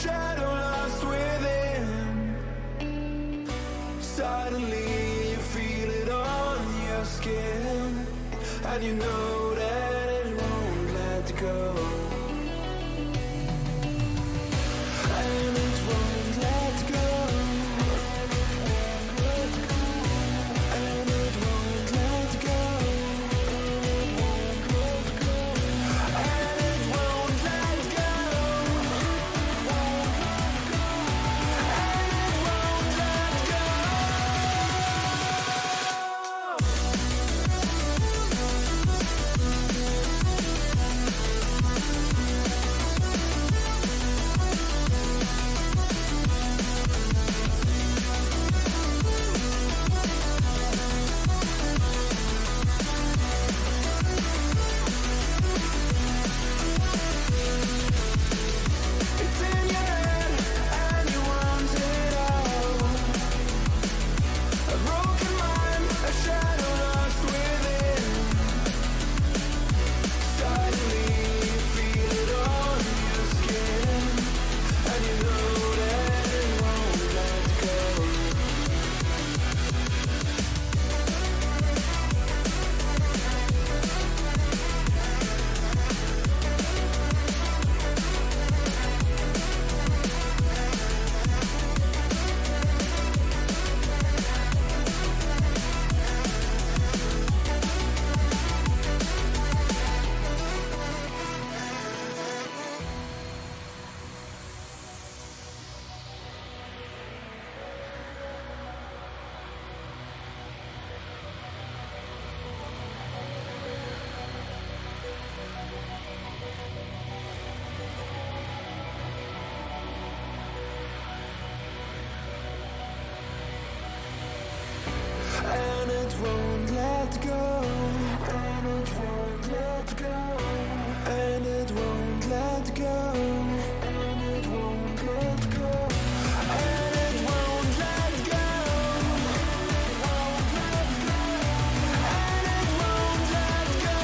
shadow lost within. Suddenly you feel it on your skin, and you know that it won't let go. And it won't let go. And it won't let go. And it won't let go. It's in your head and you want it all. A broken mind, a shadow lost within. Suddenly you feel it on your skin, and you know that it won't let go. And it won't let go. And it won't let go. And it won't let go. And it won't let go. And it won't let go. And it won't let go.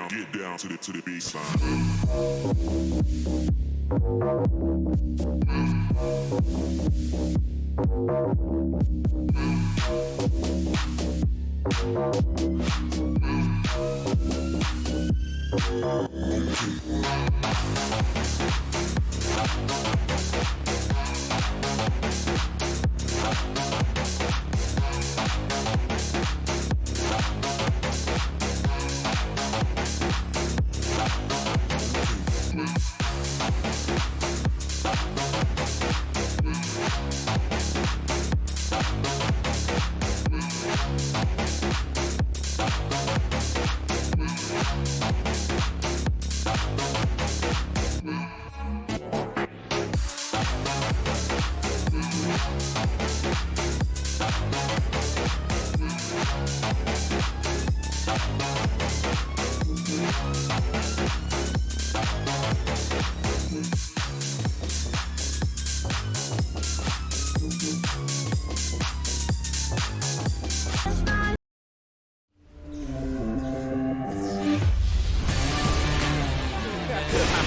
Get down to the baseline.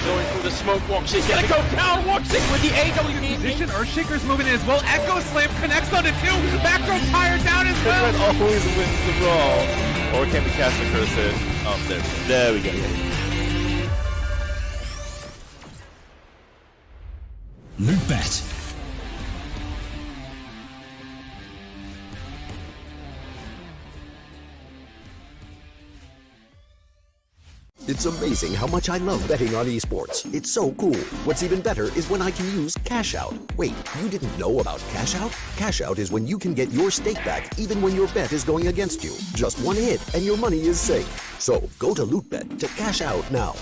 Going through the smoke, walks in, gonna go down, walks in with the AW. Position, Earthshaker's moving in as well. Echo Slam connects on to two. Back row tire down as well. Red always wins the brawl. Or can we cast the curse in? Oh, there we go. Lootbet. It's amazing how much I love betting on esports. It's so cool. What's even better is when I can use Cash Out. Wait, you didn't know about Cash Out? Cash Out is when you can get your stake back even when your bet is going against you. Just one hit and your money is safe. So go to Lootbet to cash out now.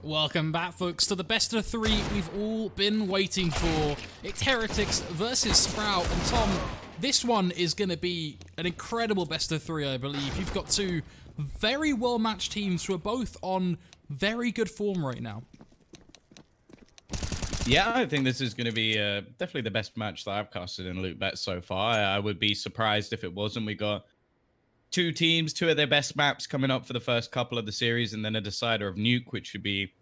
Welcome back, folks, to the best of three we've all been waiting for. It's Heretics versus Sprout. And Tom, this one is going to be an incredible best of three, I believe. You've got two very well-matched teams who are both on very good form right now. Yeah, I think this is going to be definitely the best match that I've casted in Lootbet so far. I would be surprised if it wasn't. We got two teams, two of their best maps coming up for the first couple of the series, and then a decider of Nuke, which should be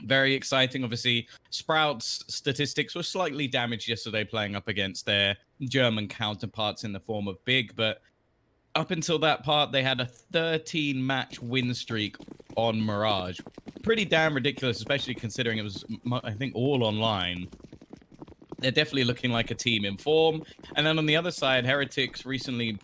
very exciting. Obviously, Sprout's statistics were slightly damaged yesterday playing up against their German counterparts in the form of Big, but up until that part, they had a 13-match win streak on Mirage. Pretty damn ridiculous, especially considering it was, I think, all online. They're definitely looking like a team in form. And then on the other side, Heretics recently